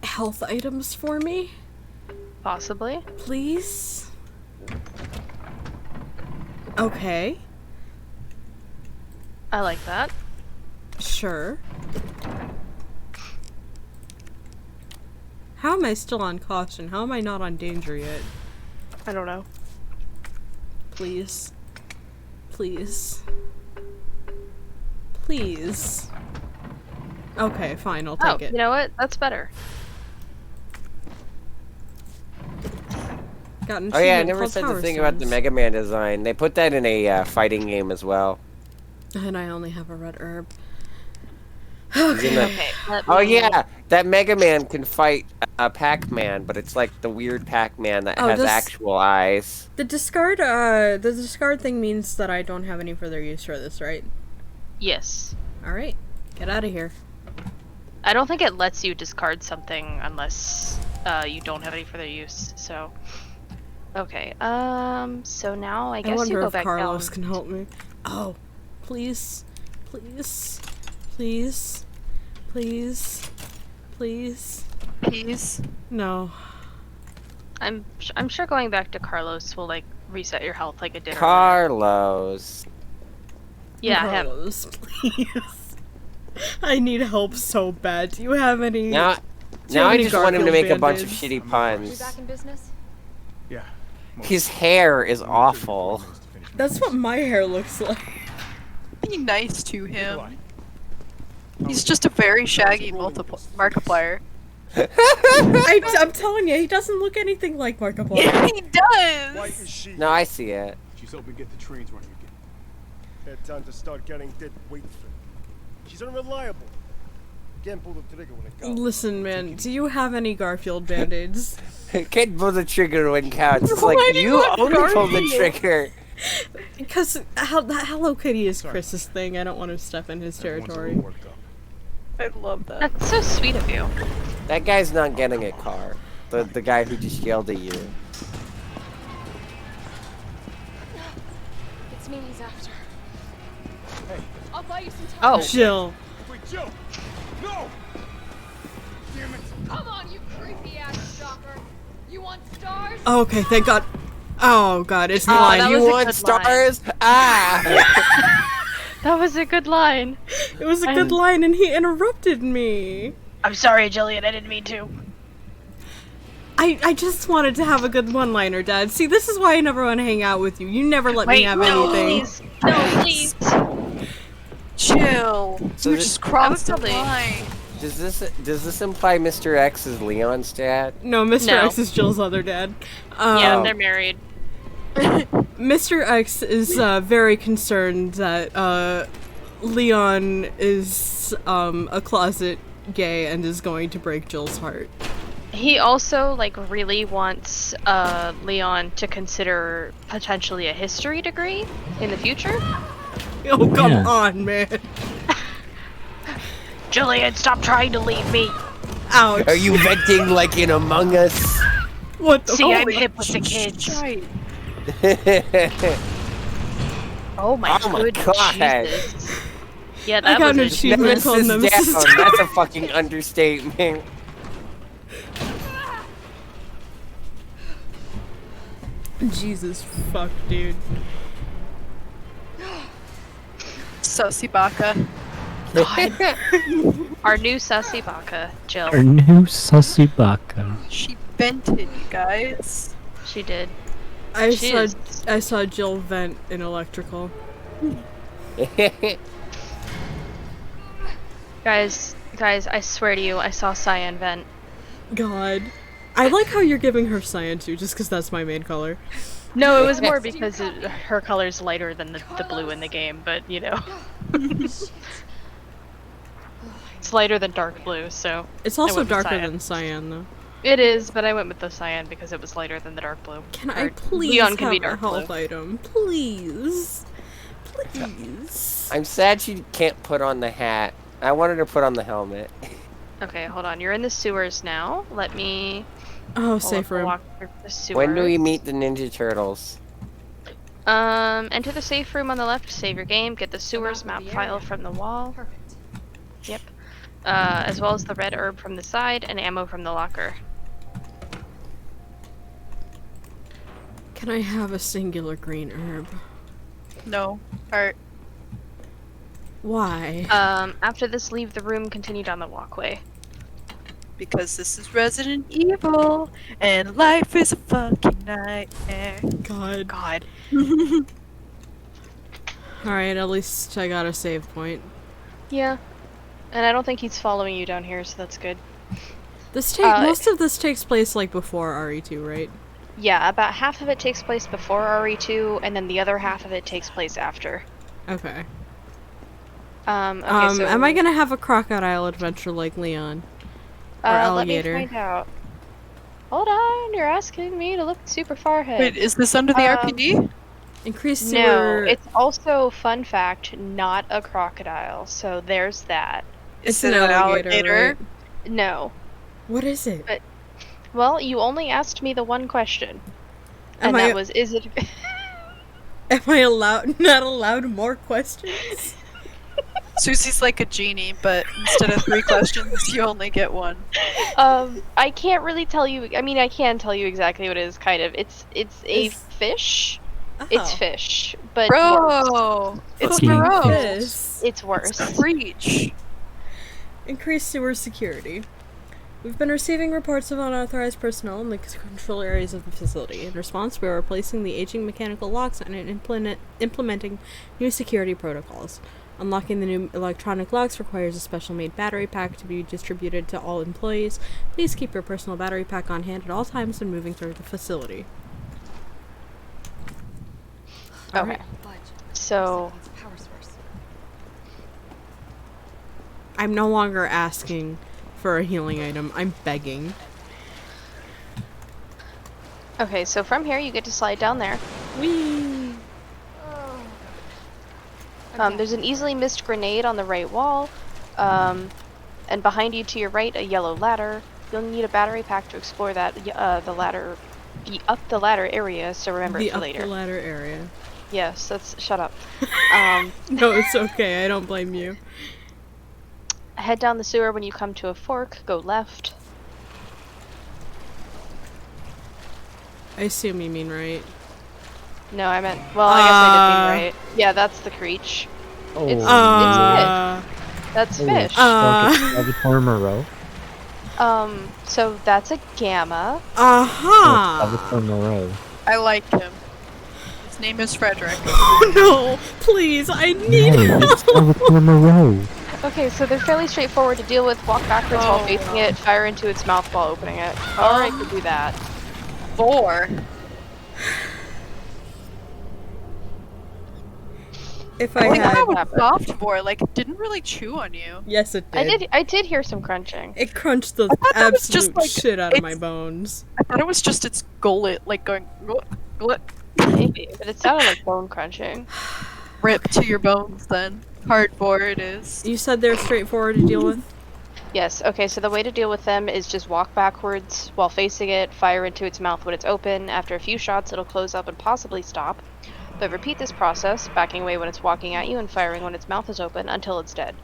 health items for me? Possibly. Please? Okay. I like that. Sure. How am I still on caution? How am I not on danger yet? I don't know. Please. Please. Please. Okay, fine, I'll take it. You know what? That's better. Oh yeah, I never said the thing about the Mega Man design. They put that in a fighting game as well. And I only have a red herb. He's in the- Okay. Oh yeah, that Mega Man can fight Pac-Man, but it's like the weird Pac-Man that has actual eyes. The discard thing means that I don't have any further use for this, right? Yes. Alright, get out of here. I don't think it lets you discard something unless you don't have any further use, so... Okay, so now I guess you go back down. I wonder if Carlos can help me. Oh, please, please, please, please, please. Please? No. I'm sure going back to Carlos will, like, reset your health like it did earlier. Carlos. Yeah, Carlos, please. I need help so bad. Do you have any... Now I just want him to make a bunch of shitty We puns. back in business? Yeah. His hair is awful. That's what my hair looks like. Be nice to him. He's just a very shaggy Markiplier. I'm telling you, he doesn't look anything like Markiplier. Yeah, he does! No, I see it. She's hoping to get the trains running again. Had time to start getting dead weight for it. She's unreliable. Can't pull the trigger when it counts. Listen, man, do you have any Garfield band-aids? Can't pull the trigger when counts. It's like, you only pull the trigger. Because Hello Kitty is Chris's thing. I don't want to step in his territory. I love that. That's so sweet of you. That guy's not getting a car. The guy who just yelled at you. It's me he's after. Hey. I'll buy you some time. Oh. Jill. Wait, Jill! No! Damn it! Come on, you creepy ass stalker. You want stars? Oh, okay, thank God. Oh God, it's the Oh, line. that You was a want good stars? Ah! That was a good line. It was a good line, and he interrupted me. I'm sorry, Jillian, I didn't mean to. I just wanted to have a good one-liner, Dad. See, this is why I never want to hang out with you. You never let me have anything. Please. No, please. Chill. So You this- just crossed the Probably. line. Does this imply Mr. X is Leon's dad? No, Mr. No. X is Jill's other dad. Yeah, they're married. Mr. X is very concerned that Leon is a closet gay and is going to break Jill's heart. He also, like, really wants Leon to consider potentially a history degree in the future. Oh, come Yeah. on, man. Jillian, stop trying to leave me. Ouch. Are you venting like in Among Us? What the See, I'm holy hip with the kids. Right. Oh my God. Jesus. Yeah, I that got was an a achievement called Nemesis Nemesis. down. That's a fucking understatement. Jesus fuck, dude. Sussy Baka. our new Sassy Baka, Jill. Our new Sussy Baka. She vented, you guys. She did. I She saw is- I saw Jill vent in electrical. Guys, I swear to you, I saw Cyan vent. God. I like how you're giving her cyan too, just because that's my main color. No, it was more because her color's lighter than the blue in the game, but you know. It's lighter than dark blue, so. It's I also went with darker cyan. than cyan, though. It is, but I went with the cyan because it was lighter than the dark blue. Can Or I please Leon can have be a dark health blue. item? Please. Please. I'm sad she can't put on the hat. I wanted her to put on the helmet. Okay, hold on. You're in the sewers now. Let me. Oh, pull safe up the room. walk through the sewers. When do we meet the Ninja Turtles? Enter the safe room on the left, save your game, get the sewers map file from the wall. Perfect. Yep. As well as the red herb from the side and ammo from the locker. Can I have a singular green herb? No. Art. Why? After this, leave the room, continue down the walkway. Because this is Resident Evil, and life is a fucking nightmare. God. God. Alright, at least I got a save point. Yeah. And I don't think he's following you down here, so that's good. Most of this takes place like before RE2, right? Yeah, about half of it takes place before RE2, and then the other half of it takes place after. Okay. Okay, so am I gonna have a crocodile adventure like Leon? Or alligator? Let me find out. Hold on, you're asking me to look super far ahead. Wait, is this under the RPD? Increased No, sewer... it's also, fun fact, not a crocodile, so there's that. It's an alligator, right? No. What is it? But, well, you only asked me the one question. Am And I- that was, is it... Am I not allowed more questions? Susie's like a genie, but instead of 3 questions, you only get 1. I can't really tell you, I mean, I can tell you exactly what it is, kind of. It's a fish. It's fish, but Bro! worse. It's Fucking Moreau! Yes. It's worse. Breach! Increased sewer security. We've been receiving reports of unauthorized personnel in the control areas of the facility. In response, we are replacing the aging mechanical locks and implementing new security protocols. Unlocking the new electronic locks requires a special-made battery pack to be distributed to all employees. Please keep your personal battery pack on hand at all times when moving through the facility. Okay. So... I'm no longer asking for a healing item. I'm begging. Okay, so from here you get to slide down there. Whee! There's an easily missed grenade on the right wall. And behind you to your right, a yellow ladder. You'll need a battery pack to explore that, the up the ladder area, so remember it for later. The ladder area. Yes, that's, shut up. No, it's okay, I don't blame you. Head down the sewer when you come to a fork, go left. I assume you mean right. No, I meant, well, I guess I did mean right. Yeah, that's the Creech. Oh. It's fish. That's fish. Salvatore Moreau. So that's a gamma. Salvatore Moreau. I like him. His name is Frederick. Oh no! Please, I need No, it's Salvatore Moreau. Okay, so they're fairly straightforward to deal with. Walk backwards while facing it, fire into its mouth while opening it. Or I could do that. 4. If I I think had... that was soft more, like it didn't really chew on you. Yes, it did. I did hear some crunching. It crunched the that was just, absolute like, shit out of my bones. I thought it was just its gullet, like going glut. Maybe, but it sounded like bone crunching. Rip to your bones then. Hardcore it is. You said they're straightforward to deal with? Yes, okay, so the way to deal with them is just walk backwards while facing it, fire into its mouth when it's open. After a few shots, it'll close up and possibly stop. But repeat this process, backing away when it's walking at you and firing when its mouth is open until it's dead.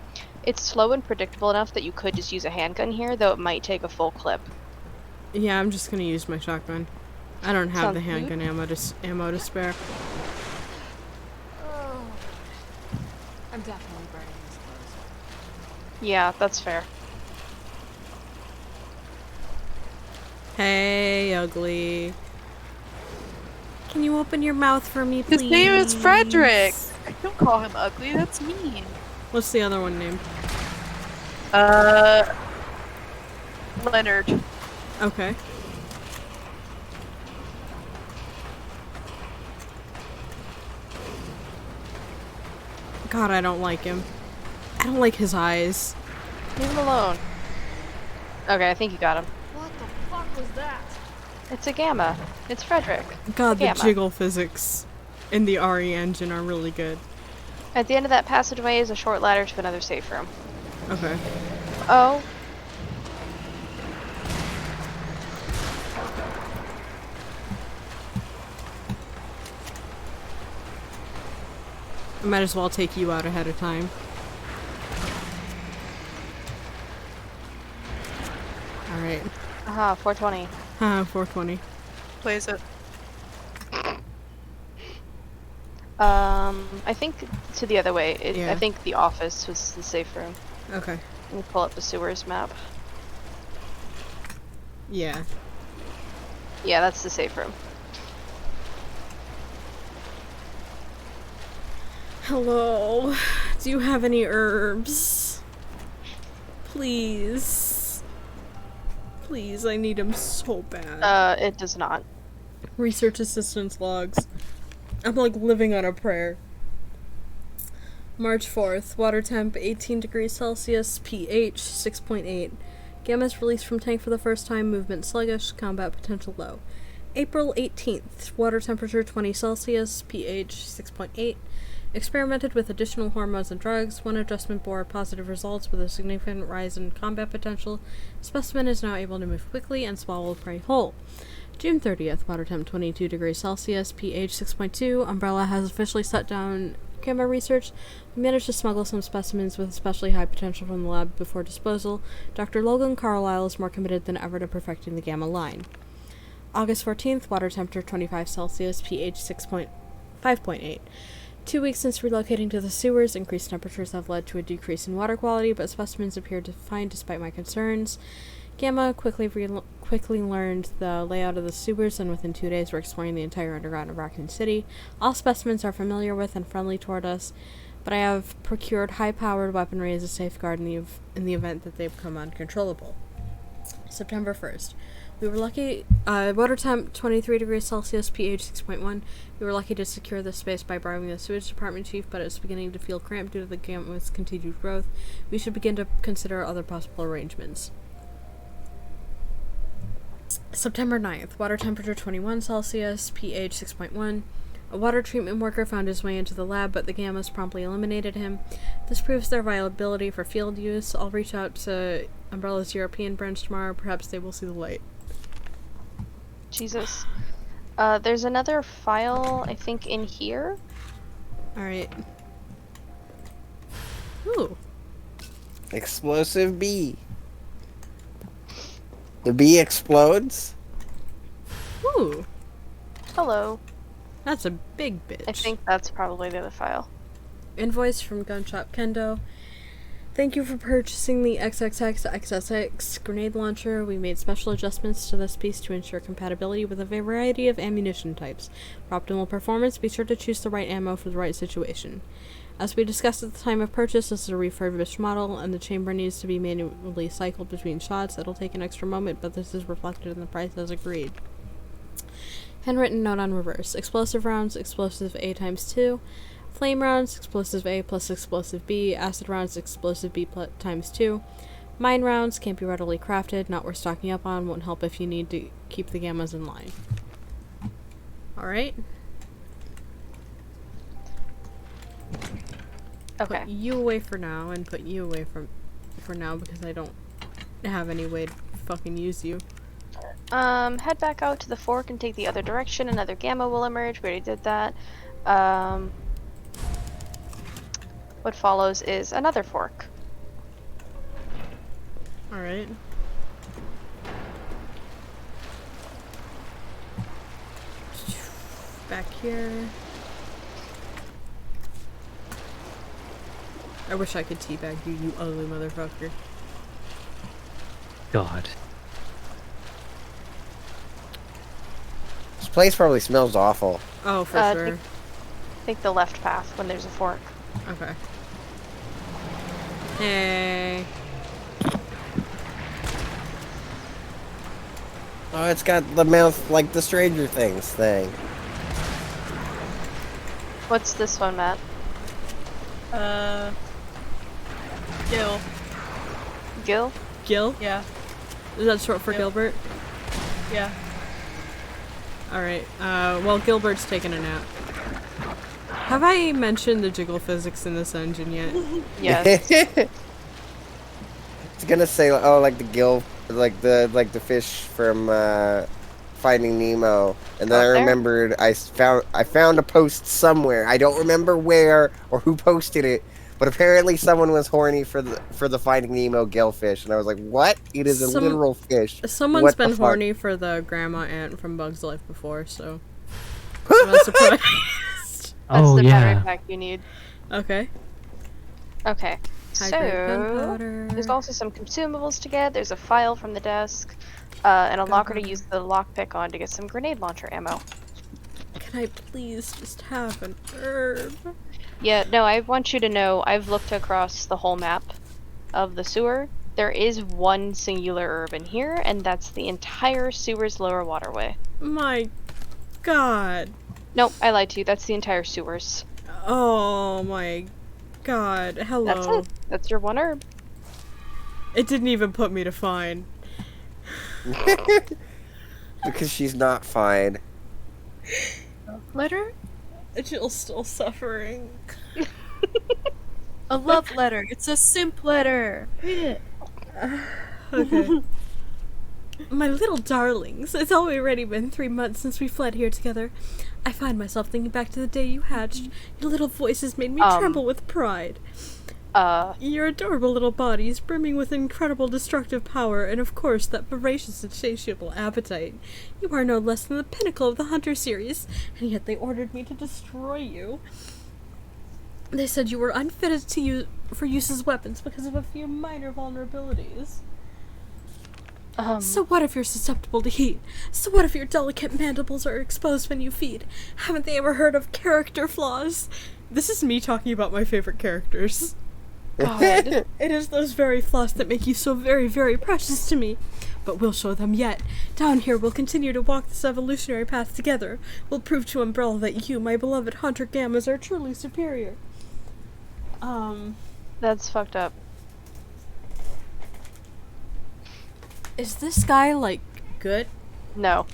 It's slow and predictable enough that you could just use a handgun here, though it might take a full clip. Yeah, I'm just gonna use my shotgun. I don't have Sounds the handgun ammo to spare. I'm definitely burning these clothes. Yeah, that's fair. Hey, ugly. Can you open your mouth for me, please? His name is Frederick. Don't call him ugly. That's mean. What's the other one named? Leonard. Okay. God, I don't like him. I don't like his eyes. Leave him alone. Okay, I think you got him. What the fuck was that? It's a gamma. It's Frederick. God, the Gamma. jiggle physics in the RE engine are really good. At the end of that passageway is a short ladder to another safe room. Okay. Oh. I might as well take you out ahead of time. Alright. Aha, 420. 420. Plays it. I think to the other way. Yeah. I think the office was the safe room. Okay. Let me pull up the sewers map. Yeah. Yeah, that's the safe room. Hello. Do you have any herbs? Please. Please, I need them so bad. It does not. Research assistance logs. I'm like living on a prayer. March 4th, water temp 18 degrees Celsius, pH 6.8. Gamma is released from tank for the first time, movement sluggish, combat potential low. April 18th, water temperature 20 Celsius, pH 6.8. Experimented with additional hormones and drugs. One adjustment bore positive results with a significant rise in combat potential. Specimen is now able to move quickly and swallow prey whole. June 30th, water temp 22 degrees Celsius, pH 6.2. Umbrella has officially shut down Gamma research. We managed to smuggle some specimens with especially high potential from the lab before disposal. Dr. Logan Carlisle is more committed than ever to perfecting the Gamma line. August 14th, water temperature 25 Celsius, pH 5.8. 2 weeks since relocating to the sewers, increased temperatures have led to a decrease in water quality, but specimens appear fine despite my concerns. Gamma quickly learned the layout of the sewers, and within 2 days we're exploring the entire underground of Raccoon City. All specimens are familiar with and friendly toward us, but I have procured high-powered weaponry as a safeguard in the event that they become uncontrollable. September 1st. We were lucky, water temp 23 degrees Celsius, pH 6.1. We were lucky to secure this space by bribing the sewage department chief, but it's beginning to feel cramped due to the Gamma's continued growth. We should begin to consider other possible arrangements. September 9th, water temperature 21 Celsius, pH 6.1. A water treatment worker found his way into the lab, but the Gammas promptly eliminated him. This proves their viability for field use. I'll reach out to Umbrella's European branch tomorrow. Perhaps they will see the light. Jesus. There's another file, I think, in here. Alright. Ooh. Explosive bee. The bee explodes. Ooh. Hello. That's a big bitch. I think that's probably the other file. Invoice from Gunshop Kendo. Thank you for purchasing the XXX grenade launcher. We made special adjustments to this piece to ensure compatibility with a variety of ammunition types. For optimal performance, be sure to choose the right ammo for the right situation. As we discussed at the time of purchase, this is a refurbished model, and the chamber needs to be manually cycled between shots. It'll take an extra moment, but this is reflected in the price as agreed. Handwritten note on reverse. Explosive rounds, explosive A times 2. Flame rounds, explosive A plus explosive B. Acid rounds, explosive B times 2. Mine rounds can't be readily crafted, not worth stocking up on, won't help if you need to keep the Gammas in line. Alright. Okay. Put you away for now, and put you away for now because I don't have any way to fucking use you. Head back out to the fork and take the other direction. Another Gamma will emerge. We already did that. What follows is another fork. Alright. Back here. I wish I could teabag you, you ugly motherfucker. God. This place probably smells awful. Oh, for sure. Take the left path when there's a fork. Okay. Hey. Oh, it's got the mouth like the Stranger Things thing. What's this one, Matt? Gil. Gil? Gil? Yeah. Is that short for Gilbert? Yeah. Alright, well, Gilbert's taking a nap. Have I mentioned the jiggle physics in this engine yet? Yes. It's gonna say, oh, like the gill, like the fish from Finding Nemo, and then I remembered I found a post somewhere. I don't remember where or who posted it, but apparently someone was horny for the Finding Nemo gillfish, and I was like, what? It is a literal fish. Someone's been horny for the grandma ant from Bug's Life before, so I'm not surprised. That's Oh, the yeah. battery pack you need. Okay. Okay. So, there's also some consumables to get. There's a file from the desk, and a locker to use the lockpick on to get some grenade launcher ammo. Can I please just have an herb? Yeah, no, I want you to know I've looked across the whole map of the sewer. There is one singular herb in here, and that's the entire sewer's lower waterway. My god. Nope, I lied to you. That's the entire sewers. Oh my God, That's hello. it. That's your one herb. It didn't even put me to fine. Because she's not fine. Letter? Jill's still suffering. A love letter. It's a simp letter. Read it. Okay. My little darlings, it's already been 3 months since we fled here together. I find myself thinking back to the day you hatched. Your little voices made me tremble with pride. Your adorable little bodies, brimming with incredible destructive power, and of course that voracious insatiable appetite. You are no less than the pinnacle of the Hunter series, and yet they ordered me to destroy you. They said you were unfitted for use as weapons because of a few minor vulnerabilities. So what if you're susceptible to heat? So what if your delicate mandibles are exposed when you feed? Haven't they ever heard of character flaws? This is me talking about my favorite characters. God. It is those very flaws that make you so very, very precious to me. But we'll show them yet. Down here, we'll continue to walk this evolutionary path together. We'll prove to Umbrella that you, my beloved Hunter Gammas, are truly superior. That's fucked up. Is this guy, like, good? No.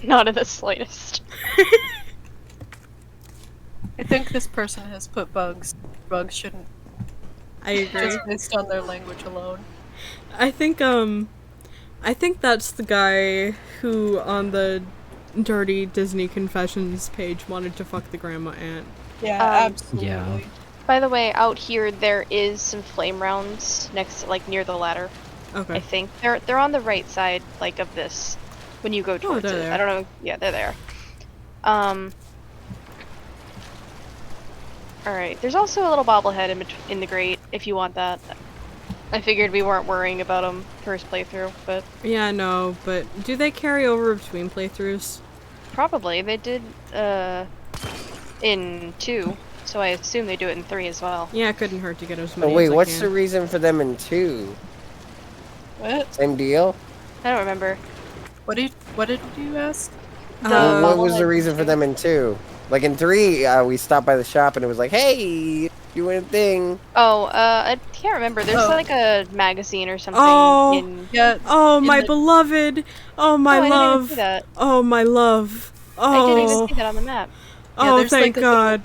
Not in the slightest. I think this person has put bugs. Bugs shouldn't. I agree. Just based on their language alone. I think that's the guy who, on the Dirty Disney Confessions page, wanted to fuck the grandma ant. Yeah, absolutely. Yeah. By the way, out here there is some flame rounds next, like near the ladder. Okay. I think they're on the right side, like of this, when you go towards they're it. there. I don't know. Yeah, they're there. All right. There's also a little bobblehead in the grate if you want that. I figured we weren't worrying about them first playthrough, but Yeah, no, but do they carry over between playthroughs? probably they did in 2, so I assume they do it in 3 as well. Yeah, it couldn't hurt to get as Oh many wait, as I what's can. the reason for them in 2? What? Same deal? I don't remember. What did you ask? What was the reason for them in 2? Like in 3, we stopped by the shop and it was like, hey, doing a thing. Oh, I can't remember. There's like a magazine or something Oh, in. oh my beloved! Oh my Oh, I didn't even love! see that. Oh my love! I didn't even Oh, see that on the map. Yeah, oh there's thank like a God!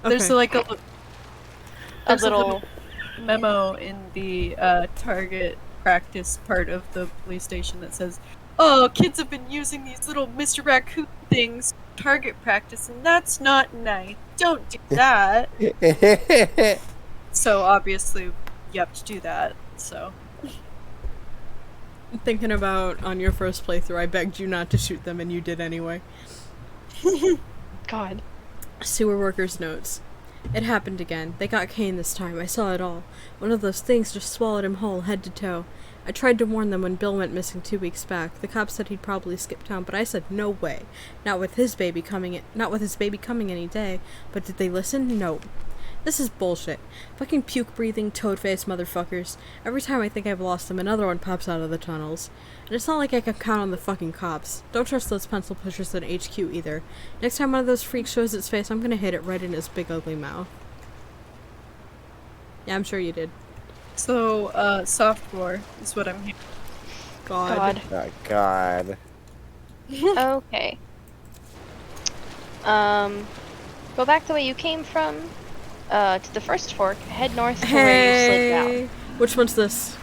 There's Okay. like a little memo in the target practice part of the police station that says, "Oh, kids have been using these little Mr. Raccoon things for target practice, and that's not nice. Don't do that." So obviously, you have to do that. So Thinking about on your first playthrough, I begged you not to shoot them, and you did anyway. God. Sewer workers' notes. It happened again. They got Kane this time. I saw it all. One of those things just swallowed him whole, head to toe. I tried to warn them when Bill went missing 2 weeks back. The cops said he'd probably skip town, but I said no way. Not with his baby coming any day. But did they listen? No. This is bullshit. Fucking puke-breathing, toad-faced motherfuckers. Every time I think I've lost them, another one pops out of the tunnels. And it's not like I can count on the fucking cops. Don't trust those pencil pushers at HQ either. Next time one of those freaks shows its face, I'm gonna hit it right in his big ugly mouth. Yeah, I'm sure you did. So, sophomore is what I'm hearing. God. Oh, God. Okay. Go back the way you came from, to the first fork, head north to where you slid down. Which one's this?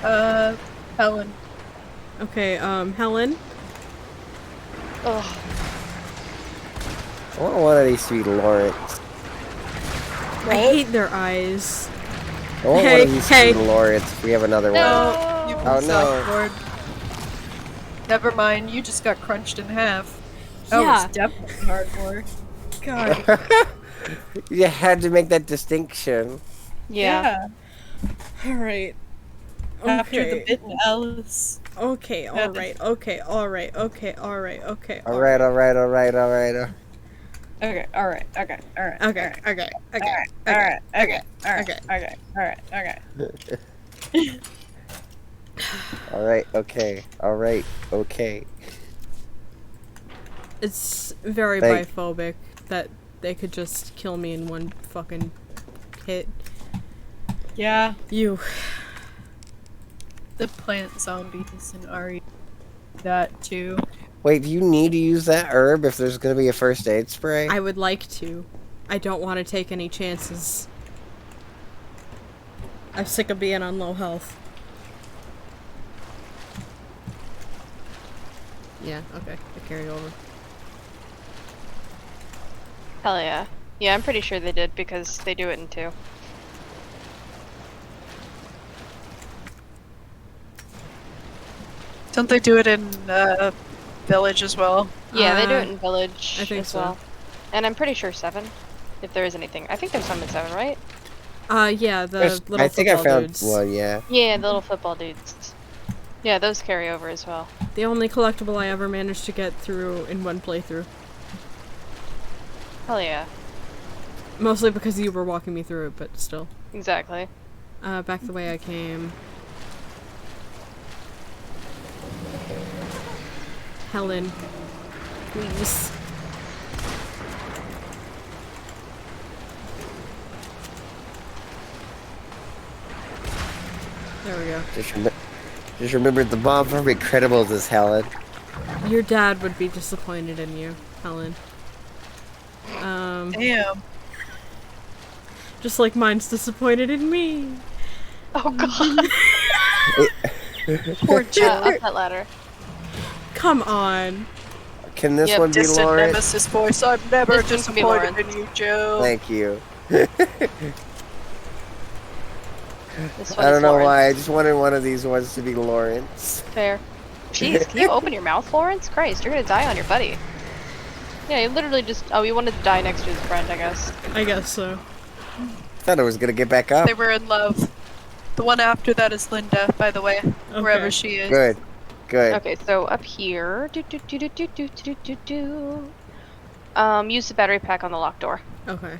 Helen. Okay, Helen? Ugh. I want one of these to be Lawrence. I hate their eyes. I want one of these to be Lawrence if we have another one. You Oh, no. sophomore. Never mind, you just got crunched in half. That Yeah. was definitely hardcore. God. You had to make that distinction. Yeah. Alright. After Okay. the bitten Alice. Okay, Yeah. alright, okay, alright, okay, alright, okay. Alright, alright, alright, alright. Okay, alright, okay, alright. Okay, okay, okay, Alright, okay, okay, alright, okay. Alright, okay. Alright, okay. It's very Thank- biphobic that they could just kill me in one fucking hit. Yeah. You. The plant zombies and Ari. That too. Wait, do you need to use that herb if there's gonna be a first aid spray? I would like to. I don't want to take any chances. I'm sick of being on low health. Yeah, okay. I carried over. Hell yeah. Yeah, I'm pretty sure they did because they do it in 2. Don't they do it in Village as well? Yeah, they do it in Village I think as so. well. And I'm pretty sure 7, if there is anything. I think there's some in 7, right? Yeah, the little I think I football found dudes. one, yeah. Yeah, the little football dudes. Yeah, those carry over as well. The only collectible I ever managed to get through in one playthrough. Hell yeah. Mostly because you were walking me through it, but still. Exactly. Back the way I came. Helen. Please. There we go. Just remember the mom from Incredibles is Helen. Your dad would be disappointed in you, Helen. Damn. Just like mine's disappointed in me. Oh god. Poor Joe. Up that ladder. Come on. Can this Yep, one be Distant Lawrence? nemesis voice. I'm never This one can be disappointed in Lawrence. you, Joe. Thank you. This one I is don't know Lawrence. why, I just wanted one of these ones to be Lawrence. Fair. Jeez, can you open your mouth, Lawrence? Christ, you're gonna die on your buddy. Yeah, you literally just... Oh, you wanted to die next to his friend, I guess. I guess so. Thought I was gonna get back up. They were in love. The one after that is Linda, by the way. Wherever she is. Good. Good. Okay, so up here... use the battery pack on the locked door. Okay.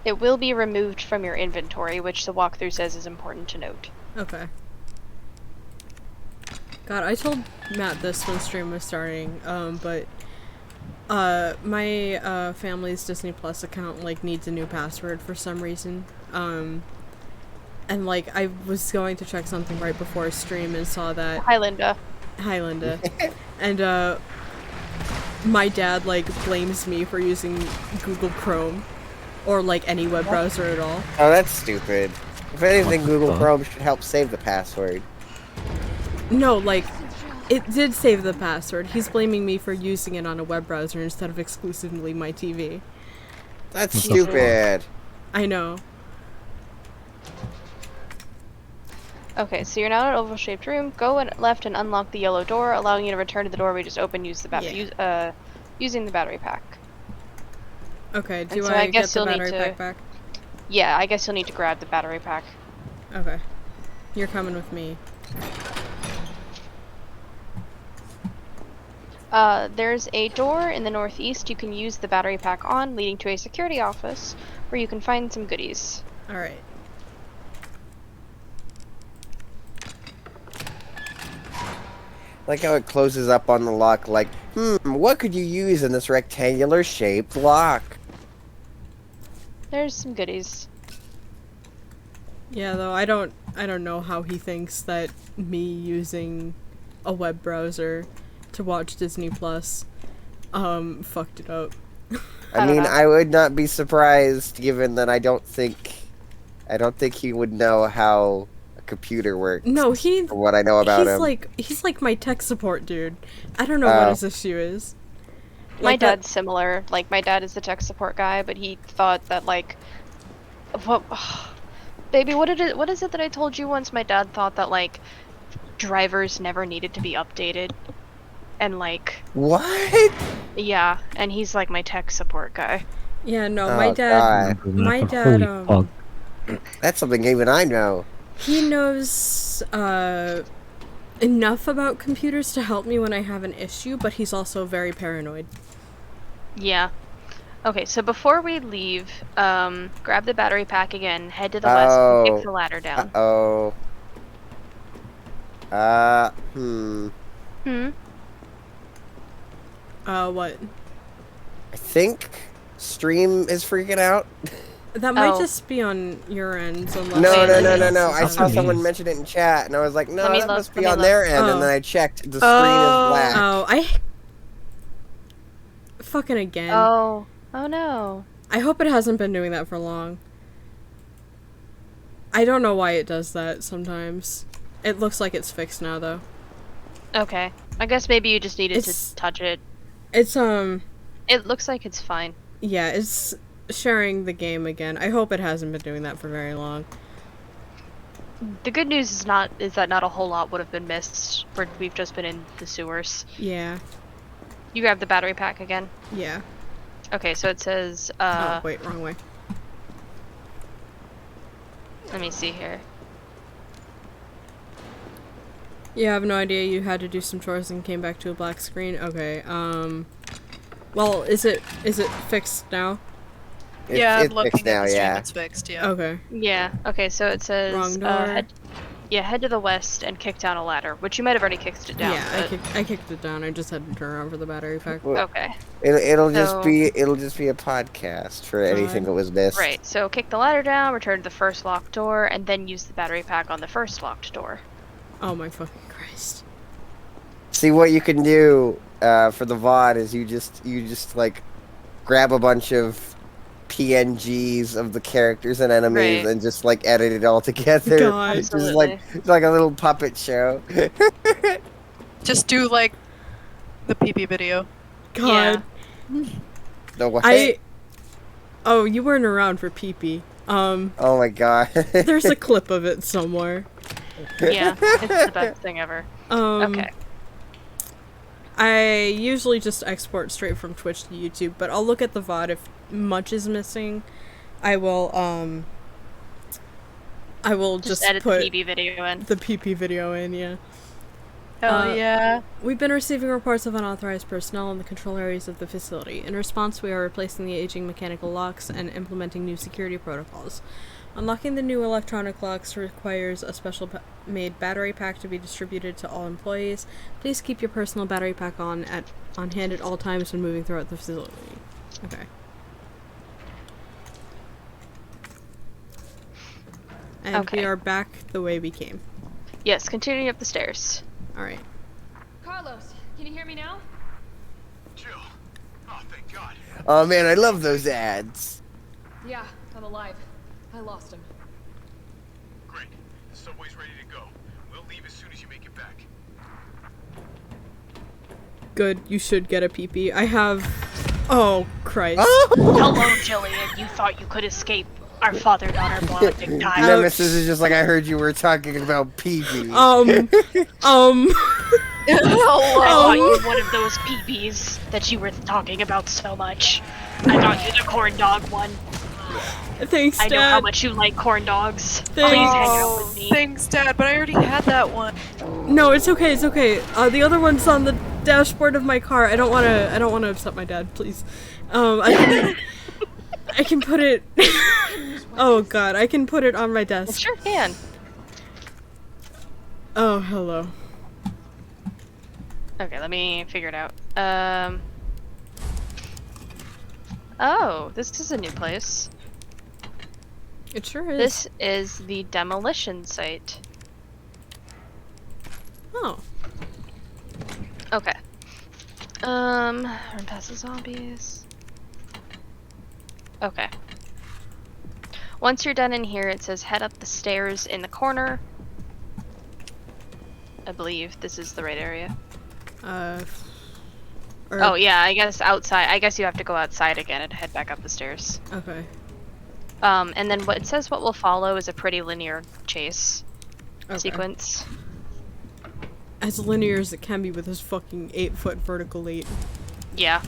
It will be removed from your inventory, which the walkthrough says is important to note. Okay. God, I told Matt this when stream was starting, but my family's Disney Plus account like needs a new password for some reason. And like I was going to check something right before stream and saw that. Hi, Linda. Hi, Linda. And my dad like blames me for using Google Chrome or like any web browser at all. Oh, that's stupid. If anything, Google Chrome should help save the password. No, like, it did save the password. He's blaming me for using it on a web browser instead of exclusively my TV. That's stupid. I know. Okay, so you're now in an oval-shaped room. Go left and unlock the yellow door, allowing you to return to the door we just opened. Use the battery, using the battery pack. Okay, do And so I I guess get the you'll need battery to- pack back? Yeah, I guess you'll need to grab the battery pack. Okay. You're coming with me. There's a door in the northeast you can use the battery pack on, leading to a security office, where you can find some goodies. Alright. Like how it closes up on the lock like, what could you use in this rectangular shaped lock? There's some goodies. Yeah, though I don't know how he thinks that me using a web browser to watch Disney Plus fucked it up. I mean, I would not be surprised given that I don't think he would know how a computer works. No, from what I know about him. He's like my tech support dude. I don't know what his issue is. My Like that- dad's similar. Like, my dad is the tech support guy, but he thought that, like... What... Baby, what is it that I told you once? My dad thought that, like, drivers never needed to be updated. And, like... What? Yeah, and he's, like, my tech support guy. Yeah, no, Oh, my dad God. my dad That's something even I know. he knows enough about computers to help me when I have an issue, but he's also very paranoid. Yeah. Okay, so before we leave, grab the battery pack again, head to the west, and kick the ladder down. Uh-oh. What? I think stream is freaking out? That might just be on your end. Unless No. I saw someone mention it in chat, and I was like, no, that must be on their end. And then I checked. The screen is black. Oh, fucking again. Oh no. I hope it hasn't been doing that for long. I don't know why it does that sometimes. It looks like it's fixed now, though. Okay. I guess maybe you just needed to touch it. It looks like it's fine. Yeah, it's sharing the game again. I hope it hasn't been doing that for very long. The good news is that not a whole lot would have been missed. We've just been in the sewers. Yeah. You grab the battery pack again? Yeah. Okay, so it says, oh, wait, wrong way. Let me see here. Yeah, I have no idea. You had to do some chores and came back to a black screen. Okay, well, is it fixed now? I'm looking fixed now, at the stream, yeah. it's fixed, yeah. Okay. Yeah, okay, so it says, wrong door. head to the west and kick down a ladder, which you might have already kicked it down. Yeah, I kicked it down. I just had to turn around for the battery pack. Okay. It'll just be a podcast for anything that was missed. Right, so kick the ladder down, return to the first locked door, and then use the battery pack on the first locked door. Oh my fucking Christ. See, what you can do for the VOD is you just like grab a bunch of PNGs of the characters and enemies and just like edit it all together. God. It's just like a little puppet show. Just do like the PP video. God. Yeah. The what? Oh, you weren't around for PP. Oh my god. There's a clip of it somewhere. Yeah, it's the best thing ever. Okay. I usually just export straight from Twitch to YouTube, but I'll look at the VOD if much is missing. I will just edit put the PP video in. The PP video in, yeah. Hell yeah. We've been receiving reports of unauthorized personnel in the control areas of the facility. In response, we are replacing the aging mechanical locks and implementing new security protocols. Unlocking the new electronic locks requires a special made battery pack to be distributed to all employees. Please keep your personal battery pack on hand at all times when moving throughout the facility. Okay. And we are back the way we came. Yes, continuing up the stairs. Alright. Carlos, can you hear me now? Jill. Oh, thank God. Oh man, I love those ads. Yeah, I'm alive. I lost him. Great. The subway's ready to go. We'll leave as soon as you make it back. Good, you should get a PP. I have... Oh, Christ. Hello, Jillian. You thought you could escape our father-daughter bonding time. Nemesis is just like, I heard you were talking about PB. I thought you were one of those peepees that you were talking about so much. I got you the corn dog one. Thanks, Dad. I know how much you like corn dogs. Thanks. Please hang out with me. Thanks, Dad, but I already had that one. No, it's okay, it's okay. The other one's on the dashboard of my car. I don't wanna upset my dad, please. I can put it oh god, I can put it on my desk. It sure can. Oh, hello. Okay, let me figure it out. Oh, this is a new place. It sure is. This is the demolition site. Oh. Okay. Run past the zombies. Okay. Once you're done in here, it says head up the stairs in the corner. I believe this is the right area. Oh yeah, I guess outside. I guess you have to go outside again and head back up the stairs. Okay. And then what it says what will follow is a pretty linear chase sequence. As linear as it can be with this fucking 8-foot vertical leap. Yeah.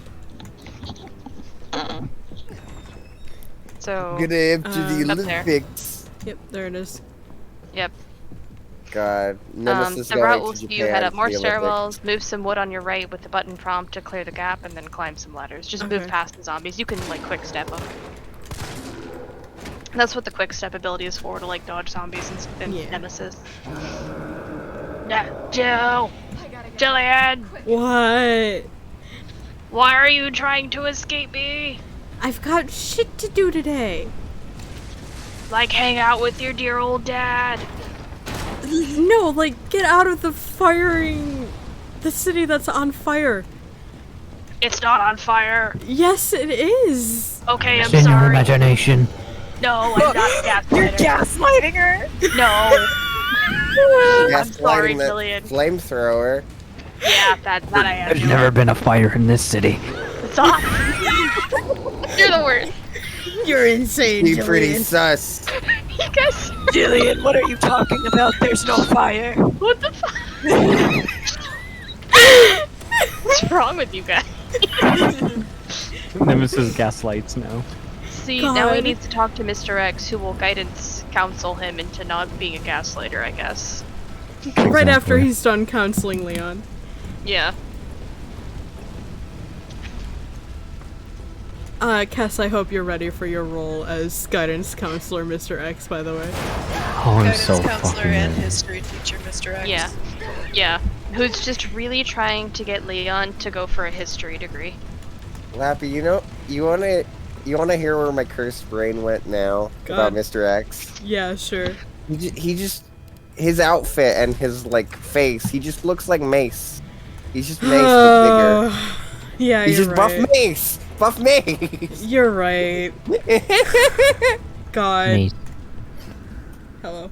So Gonna enter the up there. Olympics. Yep, there it is. Yep. God, Nemesis the route going will to see Japan you head up for more the Olympics. stairwells, move some wood on your right with the button prompt to clear the gap, and then climb some ladders. Just move past the zombies. You can like quick step them. That's what the quick step ability is for, to like dodge zombies and Nemesis. Yeah, Jill! Jillian! What? Why are you trying to escape me? I've got shit to do today. Like hang out with your dear old dad. No, like, get out of the city that's on fire. It's not on fire. Yes, it is. Okay, I'm It's in your sorry. imagination. No, I'm not gaslighting. You're gaslighting her. No. I'm sorry, Gaslighting the Jillian. flamethrower. Yeah, that I am. There's never been a fire in this city. Stop. You're the worst. You're insane, You pretty Jillian. sus. You guys. Jillian, what are you talking about? There's no fire. What the fuck? What's wrong with you guys? Nemesis gaslights now. See, now he God. needs to talk to Mr. X, who will guidance counsel him into not being a gaslighter, I guess. Right after Exactly. he's done counseling Leon. Yeah. Kess, I hope you're ready for your role as guidance counselor, Mr. X, by the way. Oh, I'm Guidance so counselor fucking and ready. history teacher, Mr. X. Yeah. Yeah. Who's just really trying to get Leon to go for a history degree. Lappy, you wanna hear where my cursed brain went now about God. Mr. X? Yeah, sure. His outfit and his like face, he just looks like Mace. He's just Mace but bigger. Yeah, He's you're just right. buff Mace. Buff Mace. You're right. God. Me. Hello.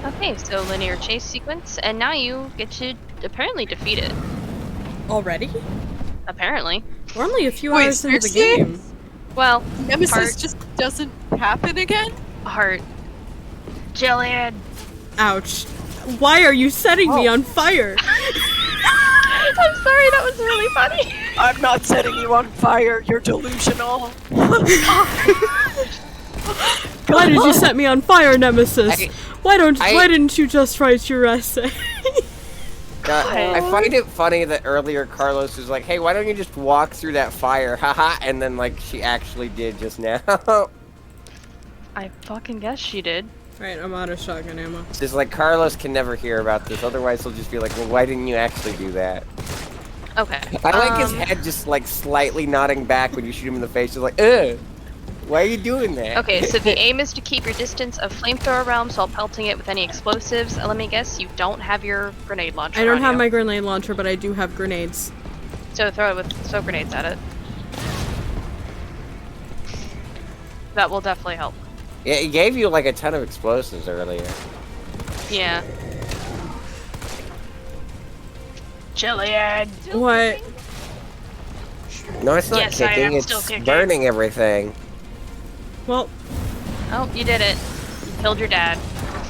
Okay, so linear chase sequence, and now you get to apparently defeat it. Already? Apparently. We're only a few Wait, hours into the seriously? game. Well, Nemesis Heart. just doesn't happen again? Heart. Jillian! Ouch. Why are you setting me on fire? I'm sorry, that was really funny. I'm not setting you on fire. You're delusional. Why did you set me on fire, Nemesis? I- Why didn't you just write your essay? I find it funny that earlier Carlos was like, "Hey, why don't you just walk through that fire?" Haha, and then like she actually did just now. I fucking guess she did. Right, I'm out of shotgun ammo. It's just like Carlos can never hear about this. Otherwise, he'll just be like, "Well, why didn't you actually do that?" Okay. I like his head just like slightly nodding back when you shoot him in the face. He's like, "Ugh, why are you doing that?" Okay, so the aim is to keep your distance of flamethrower realms while pelting it with any explosives. Let me guess, you don't have your grenade launcher I don't on have you. my grenade launcher, but I do have grenades. So throw grenades at it. That will definitely help. Yeah, he gave you like a ton of explosives earlier. Yeah. Jillian! What? No, it's not Yes, I kicking. am It's still kicking. burning everything. Well, Oh, you did it. You killed your dad.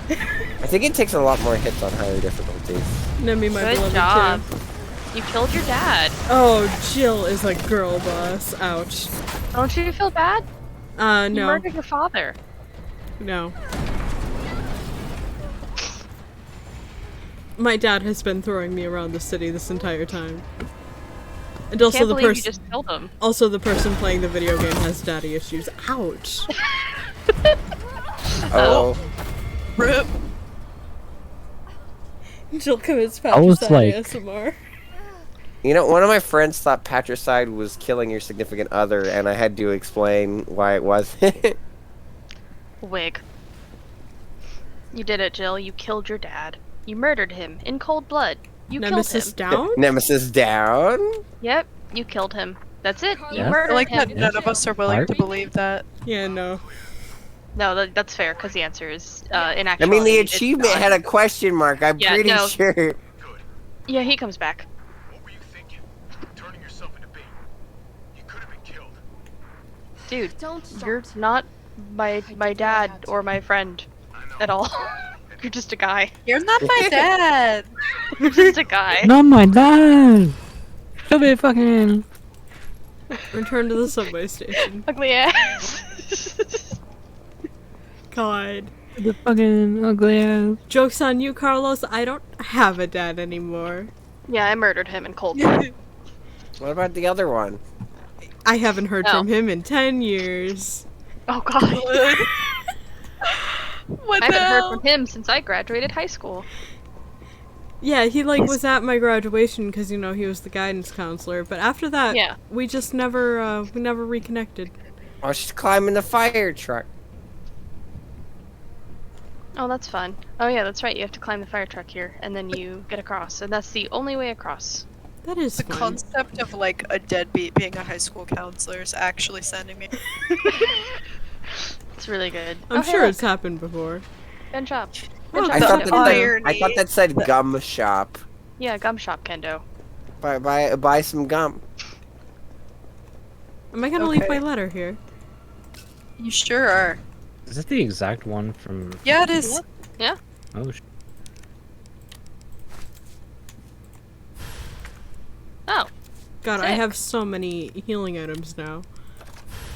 I think it takes a lot more hits on higher difficulties. Nemi, my Good beloved job. too. You killed your dad. Oh, Jill is a girl boss. Ouch. Don't you feel bad? You No. murdered your father. No. My dad has been throwing me around the city this entire time. And also Can't the believe you person just killed him. also the person playing the video game has daddy issues. Ouch. Oh. Rip. Jill commits I was patricide like- ASMR. You know, one of my friends thought patricide was killing your significant other, and I had to explain why it wasn't. Wig. You did it, Jill. You killed your dad. You murdered him in cold blood. You Nemesis killed him. down? Nemesis down? Yep, you killed him. That's it. You Yeah. I murdered like him. that none of us are willing Heart? to believe that. Yeah, no. No, that's fair, because the answer is in I actuality. mean, the it's achievement not. had a question mark, I'm Yeah, pretty no. sure. Yeah, he comes back. What were you thinking? Turning yourself into bait. You could have been killed. Dude, Don't start. you're not my dad or my friend at all. You're just a guy. You're not my dad. You're just a guy. Not my dad! Should be fucking... Return to the subway station. Ugly ass. God. The fucking ugly ass. Joke's on you, Carlos. I don't have a dad anymore. Yeah, I murdered him in cold blood. What about the other one? I haven't heard No. from him in 10 years. Oh god. What I the haven't heard hell? from him since I graduated high school. Yeah, he was at my graduation because he was the guidance counselor. But after that, we just never reconnected. Oh, she's climbing the fire truck. Oh, that's fun. Oh yeah, that's right. You have to climb the fire truck here, and then you get across, and that's the only way across. That is the concept of like a deadbeat being a high school counselor is actually sending me. It's really good. I'm sure it's happened before. Gun shop. I thought that said gum shop. Yeah, gum shop, Kendo. Buy some gum. Am I gonna leave my letter here? You sure are. Is that the exact one from? Yeah, it is. Yeah. Oh. Oh. God, sick. I have so many healing items now.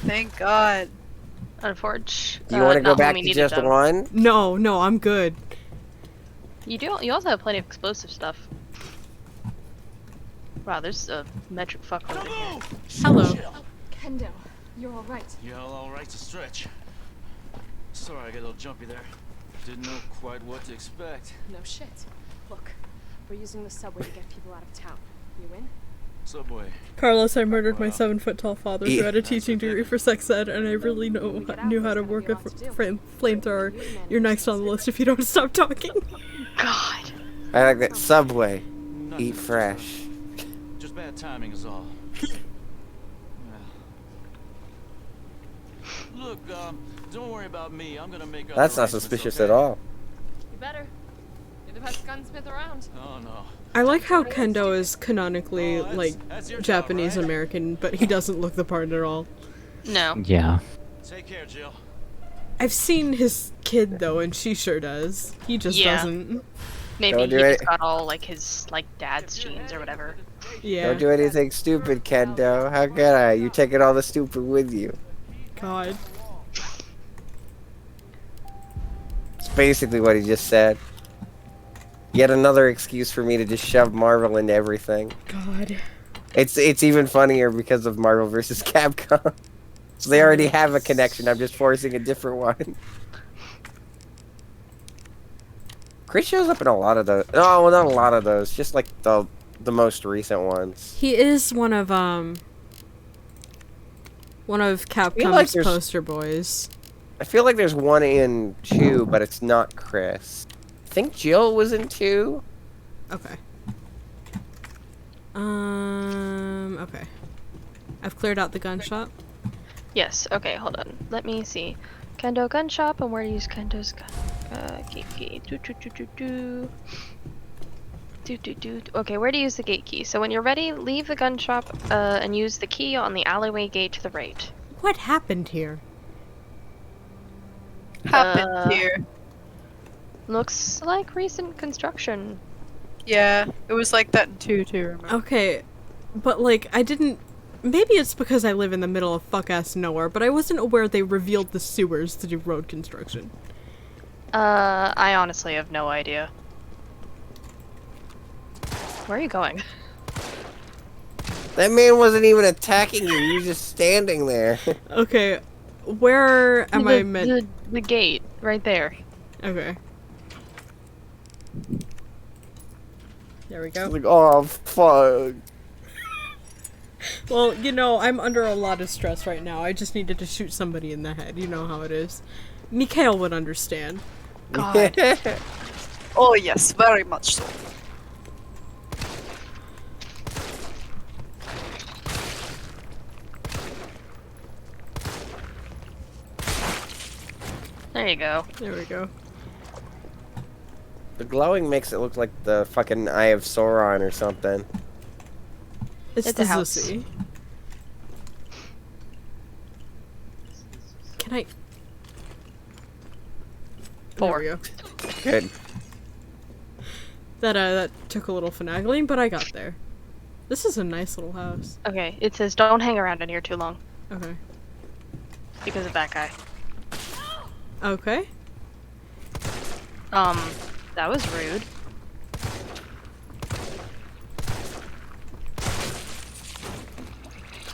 Thank God. Unfortunate. Do you want to go back to just one? No, I'm good. You do. You also have plenty of explosive stuff. Wow, there's a metric fuckload in here. Hello. Kendo, you're all right. Yeah, all right to stretch. Sorry, I got a little jumpy there. Didn't know quite what to expect. No shit. Look, we're using the subway to get people out of town. You in? Subway. Carlos, I murdered my 7-foot-tall father who had a teaching degree for sex ed, and I really knew how to work a flamethrower. You're next on the list if you don't stop talking. God. I like that. Subway. Eat fresh. Just bad timing is all. Look, don't worry about me. I'm gonna make. That's not suspicious at all. You better. You're the best gunsmith around. Oh no. I like how Kendo is canonically, Japanese American, but he doesn't look the part at all. No. Yeah. Take care, Jill. I've seen his kid, though, and she sure does. He just doesn't. Maybe he just got all, his, dad's genes or whatever. Yeah. Don't do anything stupid, Kendo. How could I? You're taking all the stupid with you. God. It's basically what he just said. Yet another excuse for me to just shove Marvel into everything. God. It's even funnier because of Marvel vs. Capcom. So they already have a connection, I'm just forcing a different one. Chris shows up in a lot of those. No, well, not a lot of those, just the most recent ones. He is one of Capcom's poster boys. I feel like there's one in 2, but it's not Chris. I think Jill was in 2. Okay. Okay. I've cleared out the gun shop. Yes, okay, hold on. Let me see. Kendo gun shop, and where to use Kendo's gun. Gate key. Okay, where to use the gate key? So when you're ready, leave the gun shop and use the key on the alleyway gate to the right. What happened here? Here. Looks like recent construction. Yeah, it was like that in 2 too, remember? Okay, but I didn't... Maybe it's because I live in the middle of fuck-ass nowhere, but I wasn't aware they revealed the sewers to do road construction. I honestly have no idea. Where are you going? That man wasn't even attacking you, he was just standing there. Okay, where am I meant... The gate, right there. Okay. There we go. Oh, fuck. Well, I'm under a lot of stress right now. I just needed to shoot somebody in the head. You know how it is. Mikhail would understand. God. Oh yes, very much so. There you go. There we go. The glowing makes it look like the fucking Eye of Sauron or something. It's a house. Zuzi. Can I... 4. There we go. Good. That took a little finagling, but I got there. This is a nice little house. Okay, it says don't hang around in here too long. Okay. Because of that guy. Okay. That was rude.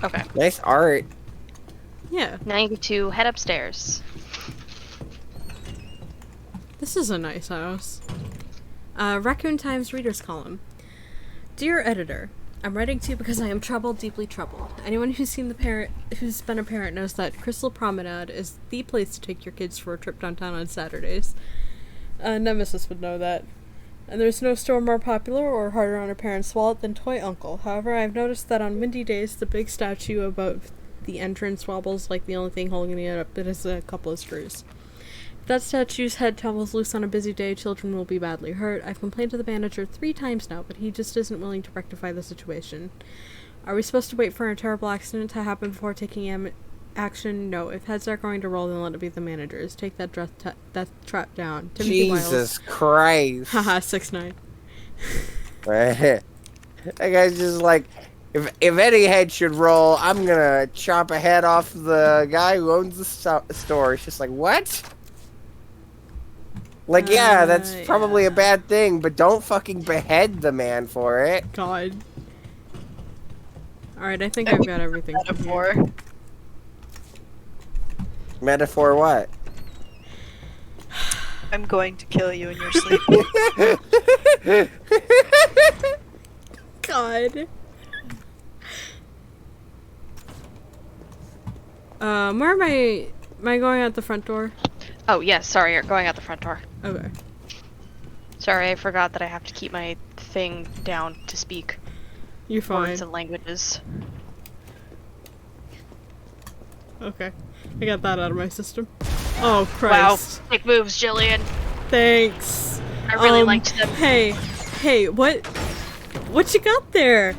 Okay. Nice art. Yeah. Now you get to head upstairs. This is a nice house. Raccoon Times Readers Column. Dear Editor, I'm writing to you because I am troubled, deeply troubled. Anyone who's been a parent knows that Crystal Promenade is the place to take your kids for a trip downtown on Saturdays. Nemesis would know that. And there's no store more popular or harder on a parent's wallet than Toy Uncle. However, I've noticed that on windy days, the big statue above the entrance wobbles like the only thing holding it up is a couple of screws. If that statue's head tumbles loose on a busy day, children will be badly hurt. I've complained to the manager 3 times now, but he just isn't willing to rectify the situation. Are we supposed to wait for a terrible accident to happen before taking action? No. If heads are going to roll, then let it be the managers. Take that death trap down. Timothy Jesus Christ. Haha, 6'9". That guy's just like, if any head should roll, I'm gonna chop a head off the guy who owns the store. It's just like, what? Like, yeah, that's probably a bad thing, but don't fucking behead the man for it. God. Alright, I think I've got everything. Metaphor. Metaphor what? I'm going to kill you in your sleep. God. Where am I going out the front door? Oh, yes, sorry, you're going out the front door. Okay. Sorry, I forgot that I have to keep my thing down to speak. You're fine. Words and languages. Okay. I got that out of my system. Oh, Christ. Wow, big moves, Jillian. Thanks. I really liked them. Hey, what you got there?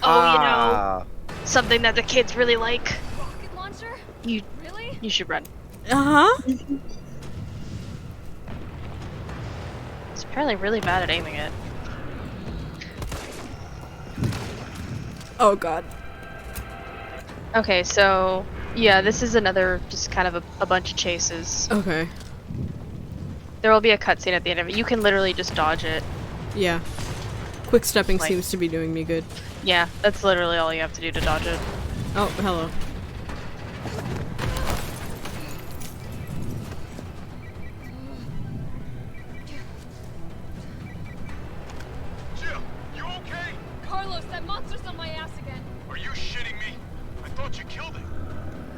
Oh, you know, something that the kids really like. Rocket launcher? Really? You should run. Uh-huh. It's apparently really bad at aiming it. Oh, God. Okay, so, yeah, this is another, just kind of a bunch of chases. Okay. There will be a cutscene at the end of it. You can literally just dodge it. Yeah. Quick stepping seems to be doing me good. Yeah, that's literally all you have to do to dodge it. Oh, hello. Jill, you okay? Carlos, that monster's on my ass again. Are you shitting me? I thought you killed it.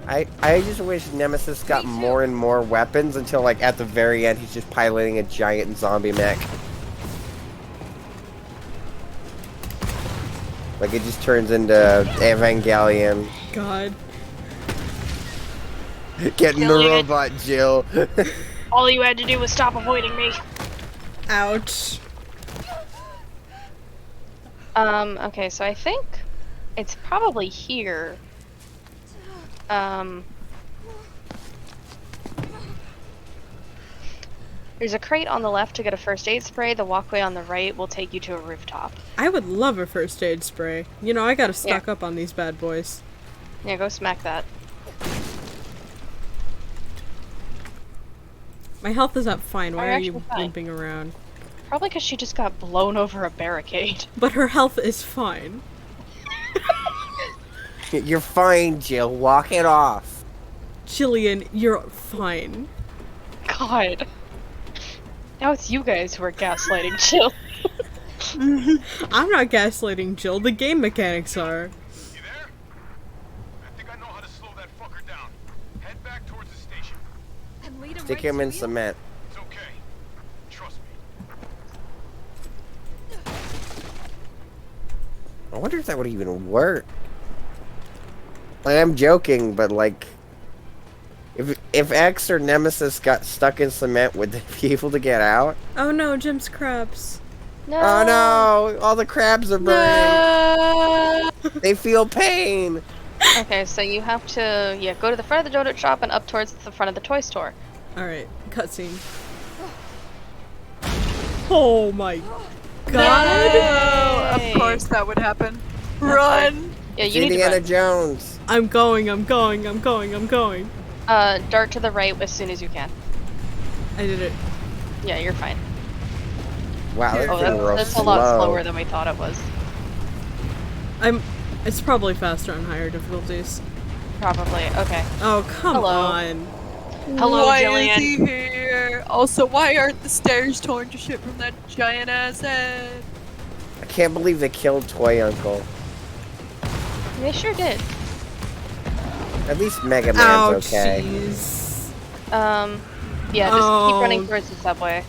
I just wish Nemesis got more and more weapons until, like, at the very end, he's just piloting a giant zombie mech. Like, it just turns into Evangelion. God. Getting the robot, Jill. All you had to do was stop avoiding me. Ouch. Okay, so I think it's probably here. There's a crate on the left to get a first aid spray. The walkway on the right will take you to a rooftop. I would love a first aid spray. You know, I gotta stock up on these bad boys. Yeah, go smack that. My health is up fine. Why You're are you actually fine. limping around? Probably because she just got blown over a barricade. But her health is fine. You're fine, Jill. Walk it off. Jillian, you're fine. God. Now it's you guys who are gaslighting Jill. I'm not gaslighting Jill. The game mechanics are. You there? I think I know how to slow that fucker down. Head back towards the station. And lead Stick him in cement. It's okay. Trust me. I wonder if that would even work. Like, I'm joking, but like, if X or Nemesis got stuck in cement, would they be able to get out? Oh no, Jim's crabs. No. Oh no! All the crabs are burning. They feel pain. Okay, so you have to, go to the front of the donut shop and up towards the front of the toy store. Alright, cutscene. Oh my god! No! Of course that would happen. Run! Yeah, you need to Indiana run. Jones. I'm going. Dart to the right as soon as you can. I did it. Yeah, you're fine. Wow, that's Oh, real that's a lot slow. slower than we thought it was. It's probably faster on higher difficulties. Probably, okay. Oh, come Hello. on. Hello, Why Jillian. is he here? Also, why aren't the stairs torn to shit from that giant ass head? I can't believe they killed Toy Uncle. They sure did. At least Mega Man's okay. Jeez. Yeah, just keep running towards the subway.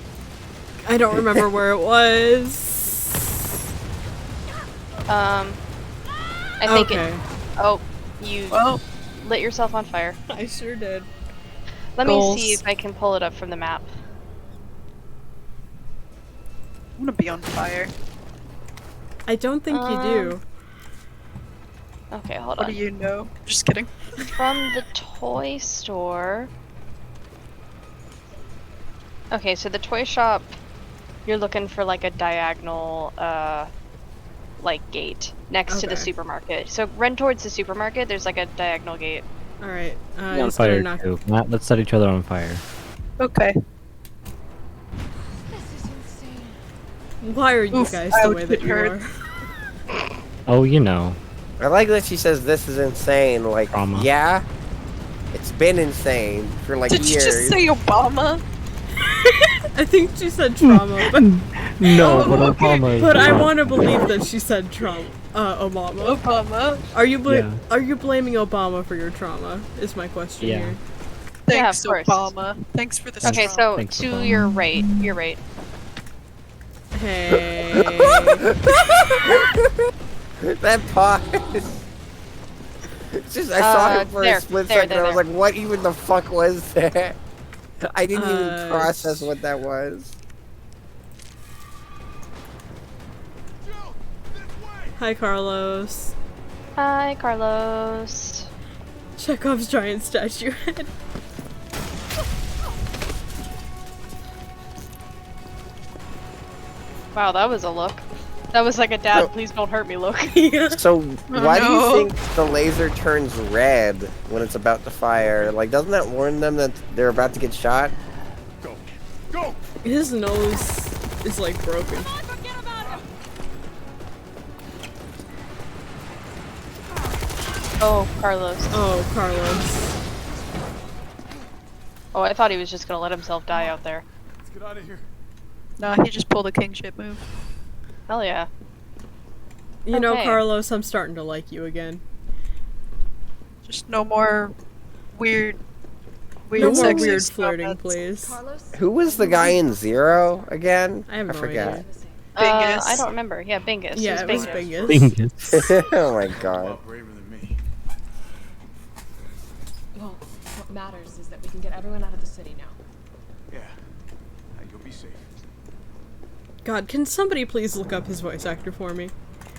I don't remember where it was. I think Okay. you lit yourself on fire. I sure did. Let Goals. me see if I can pull it up from the map. I'm gonna be on fire. I don't think you do. Okay, hold What on. do you know? Just kidding. From the toy store. Okay, so the toy shop, you're looking for like a diagonal, like gate next to the Okay. supermarket. So run towards the supermarket. There's like a diagonal gate. All right. Me on He's gonna fire knock. too. Matt, let's set each other on fire. Okay. Why are you Oof, guys I the would way that get you hurt. are? Oh, you know. I like that she says this is insane. Like, Trauma. yeah, it's been insane for like Did years. you just say Obama? I think she said trauma, but No, Oh, but okay. Obama is but I Trump. want to believe that she said Trump. Obama. Obama. Are you Yeah. are you blaming Obama for your trauma? Is my question Yeah. here. Thanks, of course. Obama. Thanks for the Okay, trauma. so Thanks, to Obama. your right. Your right. Hey. That pause. It's just I saw him for there, a split there, second. there, I was there. like, what even the fuck was that? I didn't even process sh- what that was. Hi, Carlos. Hi, Carlos. Chekhov's giant statue head. Wow, that was a look. That was like a dad, No. please don't hurt me look. So why do no. you think the laser turns red when it's about to fire? Like, doesn't that warn them that they're about to get shot? Go. Go! His nose is like broken. Oh, Carlos. Oh, Carlos. Oh, I thought he was just gonna let himself die out there. Let's get out of here. Nah, he just pulled a kingship move. Hell yeah. You know, Okay. Carlos, I'm starting to like you again. Just no more weird No more sexist weird flirting, comments. please. Who was the guy in Zero again? I have no forgot. idea. Bingus. I don't remember. Yeah, Bingus. Yeah, it was Bingus. Bingus. Oh my A god. lot braver than me. Well, what matters is that we can get everyone out of the city now. Yeah. You'll be safe. God, can somebody please look up his voice actor for me?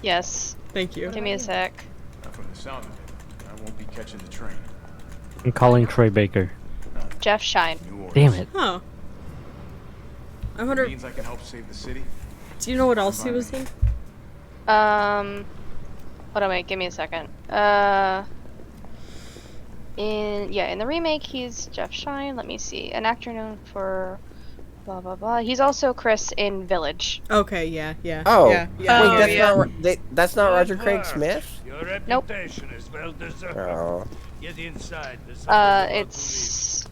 Yes. Thank you. Give me a sec. Not from the sound of it. I won't be catching the train. I'm calling Troy Baker. Jeff Shine. New orders. Damn it. Oh. I wonder. Means I can help save the city. Do you know what else he was in? Hold on, wait, give me a second. In the remake, he's Jeff Shine. Let me see. An actor known for blah blah blah. He's also Chris in Village. Okay, yeah, yeah. Oh, yeah, yeah. wait, that's yeah. that's not Roger Craig Smith. Your Nope. reputation is well deserved. Oh, Get inside. The It's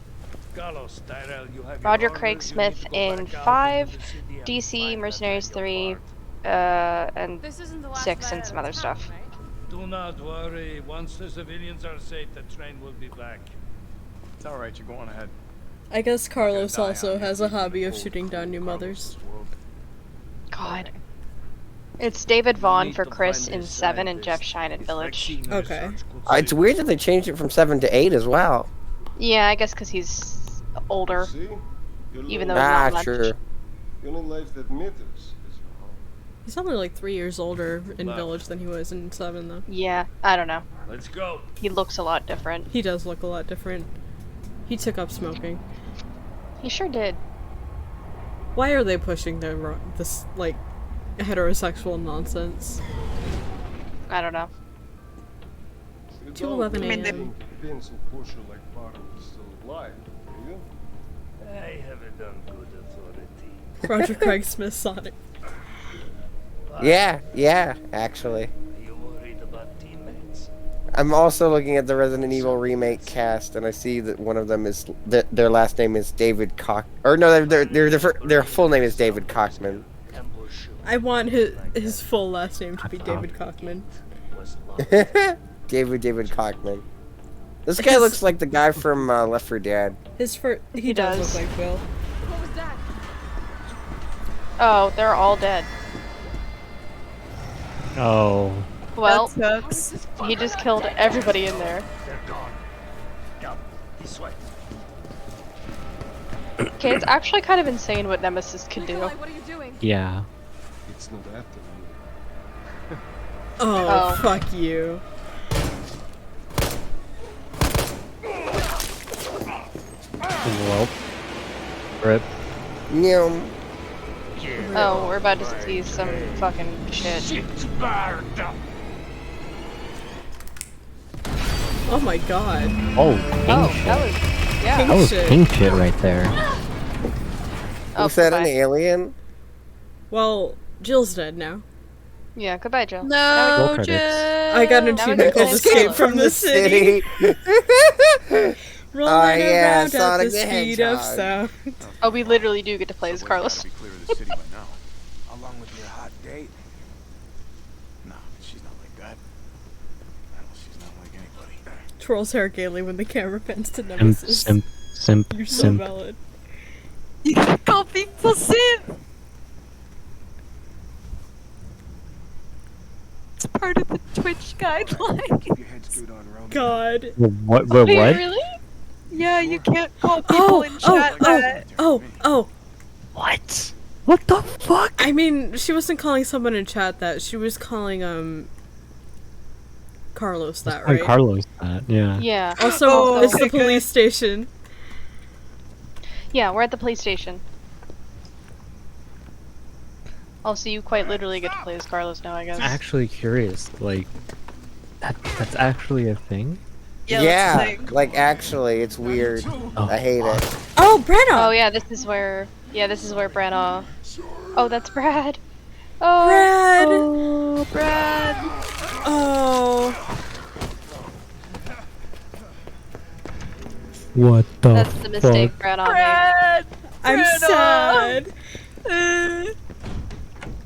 Carlos, Tyrell, you have Roger your Craig orders. You Smith need to go in back out 5, into the city and DC, find Mercenaries Nathaniel 3, Bard. and This isn't the last 6 letter and some of other town, stuff. right? Do not worry. Once the civilians are safe, the train will be back. It's all right. You're going ahead. I guess Carlos die also on has you. a hobby of Old shooting down new Carlos mothers. this world. God. It's David Vaughn need for to Chris find in this 7 and scientist. Jeff Shine in If Village. vaccine Okay. research could it's save weird that they changed it from 7 to 8 as well. Yeah, I guess because he's older, See? even though Ah, not much. true. The only life that matters is your home. He's only like 3 years older in Left. Village than he was in 7, though. Yeah, I don't know. Let's go. He looks a lot different. He does look a lot different. He took up smoking. He sure did. Why are they pushing this, like, heterosexual nonsense? I don't know. You 2:11 don't a.m. think a pencil pusher like Barton is still alive, do you? I have it on good authority. Roger Craig Smith Sonic. Yeah, yeah, actually. Are you worried about teammates? I'm also looking at the Resident Evil remake cast, and I see that one of them is their last name is David Cock, or no, their full name is David Cockman. I want his full last name to be David Cockman. David Cockman. This guy looks like the guy from Left 4 Dead. He does look like Will. What was that? Oh, they're all dead. Oh. Well, he just killed everybody in there. Okay, it's actually kind of insane what Nemesis can do. What are you doing? Yeah. It's not after me. Oh, fuck you. Well. Rip. Nyum. Oh, we're about to see some fucking shit. Oh my god. Oh, king shit. That was, yeah. That was king shit right there. Was that an alien? Well, Jill's dead now. Yeah, goodbye, Jill. No, Jill. I got an achievement called Escape from the City. Rolling yeah, around at Sonic the the speed of Hedgehog. sound. Oh, we literally do get to play as Carlos. Along with your hot date? No, she's not like that. No, she's not like anybody. Twirls hair gaily when the camera pans to Nemesis. Simp. You're so valid. You can call people simp. It's part of the Twitch guideline. Keep your head screwed on, Roman. God. What? Wait, really? Yeah, you can't call people in chat that. Oh. What? What the fuck? I mean, she wasn't calling someone in chat that. She was calling, Carlos that, right? Carlos that, yeah. Yeah. Also, it's the police station. Yeah, we're at the police station. Also, you quite literally get to play as Carlos now, I guess. I'm actually curious, like, that's actually a thing? Yeah, like actually, it's weird. I hate it. Oh, Brenna! Oh yeah, this is where Brenna. Oh, that's Brad. Oh, Brad! Oh, Brad. Oh. What the That's the mistake Brad on Brad! I'm sad.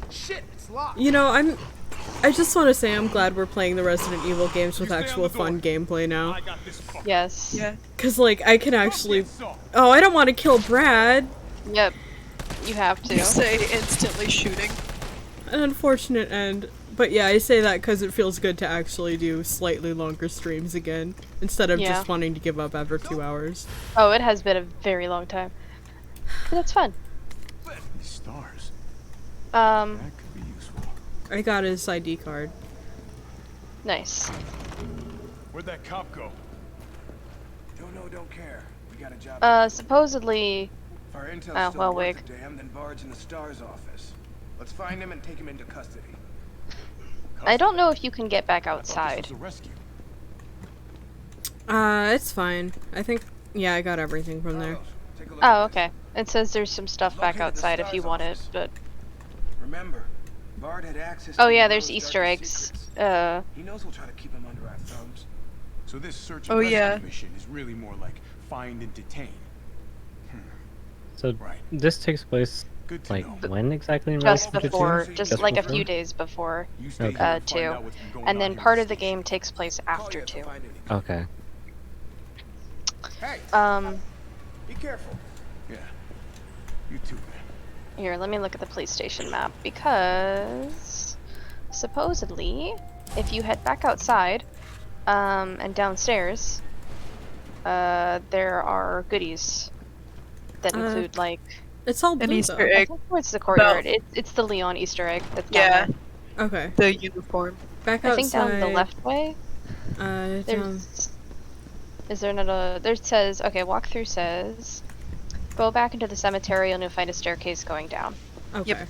Shit, it's locked. You know, I just want to say I'm glad we're playing the Resident Evil games with actual fun gameplay now. Yes. Yeah. Cause like I can actually. Oh, I don't want to kill Brad. Yep. You have to. You say instantly shooting. An unfortunate end. But yeah, I say that because it feels good to actually do slightly longer streams again instead of Yeah. just wanting to give up after 2 hours. Oh, it has been a very long time. But that's fun. These stars. That could be useful. I got his ID card. Nice. Where'd that cop go? Don't know, don't care. We got a job. Supposedly. If our intel's Oh, still well, worth wig. a damn, then Bard's in the STARS office. Let's find him and take him into custody. I don't know if you can get back outside. It's fine. I think, yeah, I got everything from there. Oh, okay. It says there's some stuff back outside if you want it, but. Remember, Bard had access Oh to yeah, all there's those Easter dirty eggs. secrets. He knows we'll try to keep him under our thumbs. So this search and Oh, rescue yeah. mission is really more like find and detain. So this takes place like when exactly in Just relation to before, two? just like a few days before, Okay. 2. And then part of the game takes place after 2. Okay. Be careful. Yeah. You too, man. Here, let me look at the police station map, because supposedly, if you head back outside, and downstairs, there are goodies that include, like, It's all An blue, Easter though. I egg. think it's the courtyard. It's the Leon Easter egg that's down Yeah. there. Okay. The uniform. Back I outside. think down the left way. Down. There's. Is there not a? There says, okay, walkthrough says, go back into the cemetery and you'll find a staircase going down. Okay.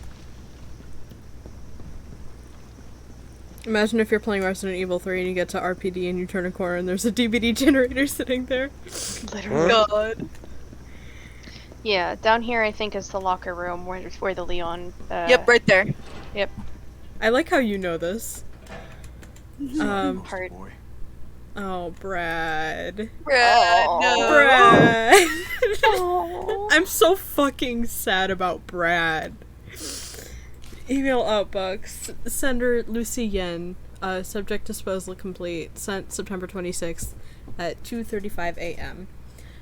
Imagine if you're playing Resident Evil 3 and you get to RPD and you turn a corner and there's a DVD generator sitting there. Literally. God. Yeah, down here I think is the locker room where the Leon. Yep, right there. Yep. I like how you know this. Part. Oh, Brad. Brad, no. Brad. I'm so fucking sad about Brad. Email outbox. Sender Lucy Yen. Subject disposal complete. Sent September 26th at 2:35 a.m.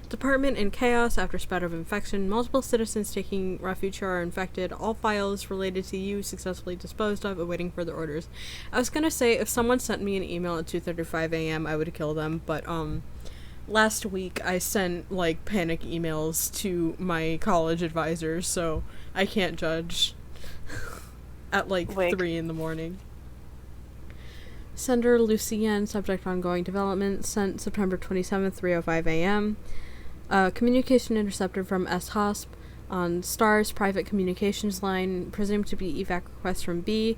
Department in chaos after spread of infection. Multiple citizens taking refuge are infected. All files related to you successfully disposed of, awaiting further orders. I was gonna say, if someone sent me an email at 2:35 a.m., I would kill them, but, last week I sent, like, panic emails to my college advisors, so I can't judge. At, like, 3 in the morning. Sender Lucienne, subject ongoing development, sent September 27th, 3:05 a.m. Communication intercepted from SHOSP on STARS private communications line, presumed to be evac request from B.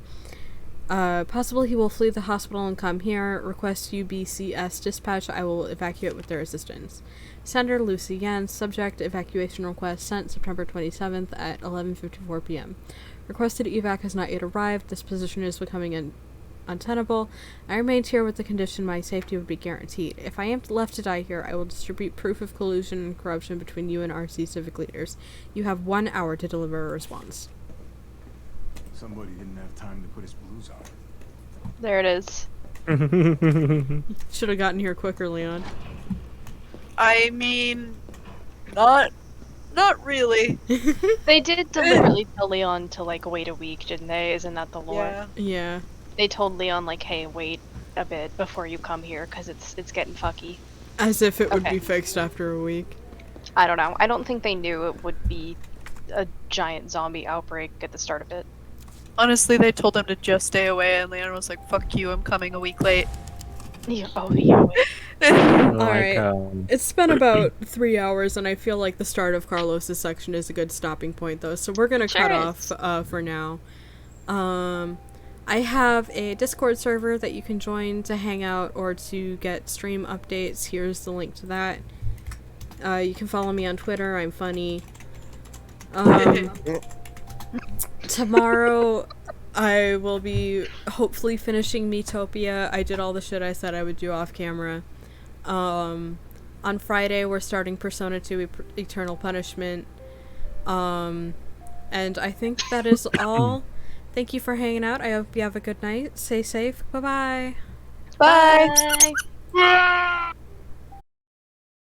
Possible he will flee the hospital and come here. Request UBCS dispatch. I will evacuate with their assistance. Sender Lucy Yan. Subject evacuation request sent September 27th at 11:54 p.m. Requested evac has not yet arrived. This position is becoming untenable. I remained here with the condition my safety would be guaranteed. If I am left to die here, I will distribute proof of collusion and corruption between you and RC civic leaders. You have 1 hour to deliver a response. Somebody didn't have time to put his blues on. There it is. Should have gotten here quicker, Leon. I mean, not really. They did deliberately tell Leon to, like, wait a week, didn't they? Isn't that the lore? Yeah. They told Leon, like, hey, wait a bit before you come here, because it's getting fucky. As if it would be fixed after a week. I don't know. I don't think they knew it would be a giant zombie outbreak at the start of it. Honestly, they told him to just stay away, and Leon was like, fuck you, I'm coming a week late. Yeah, oh, yeah. Alright. It's been about 3 hours, and I feel like the start of Carlos's section is a good stopping point, though, so we're gonna cut off for now. I have a Discord server that you can join to hang out or to get stream updates. Here's the link to that. You can follow me on Twitter. I'm funny. Tomorrow I will be hopefully finishing Miitopia. I did all the shit I said I would do off camera. On Friday we're starting Persona 2 Eternal Punishment. And I think that is all. Thank you for hanging out. I hope you have a good night. Stay safe. Bye-bye. Bye.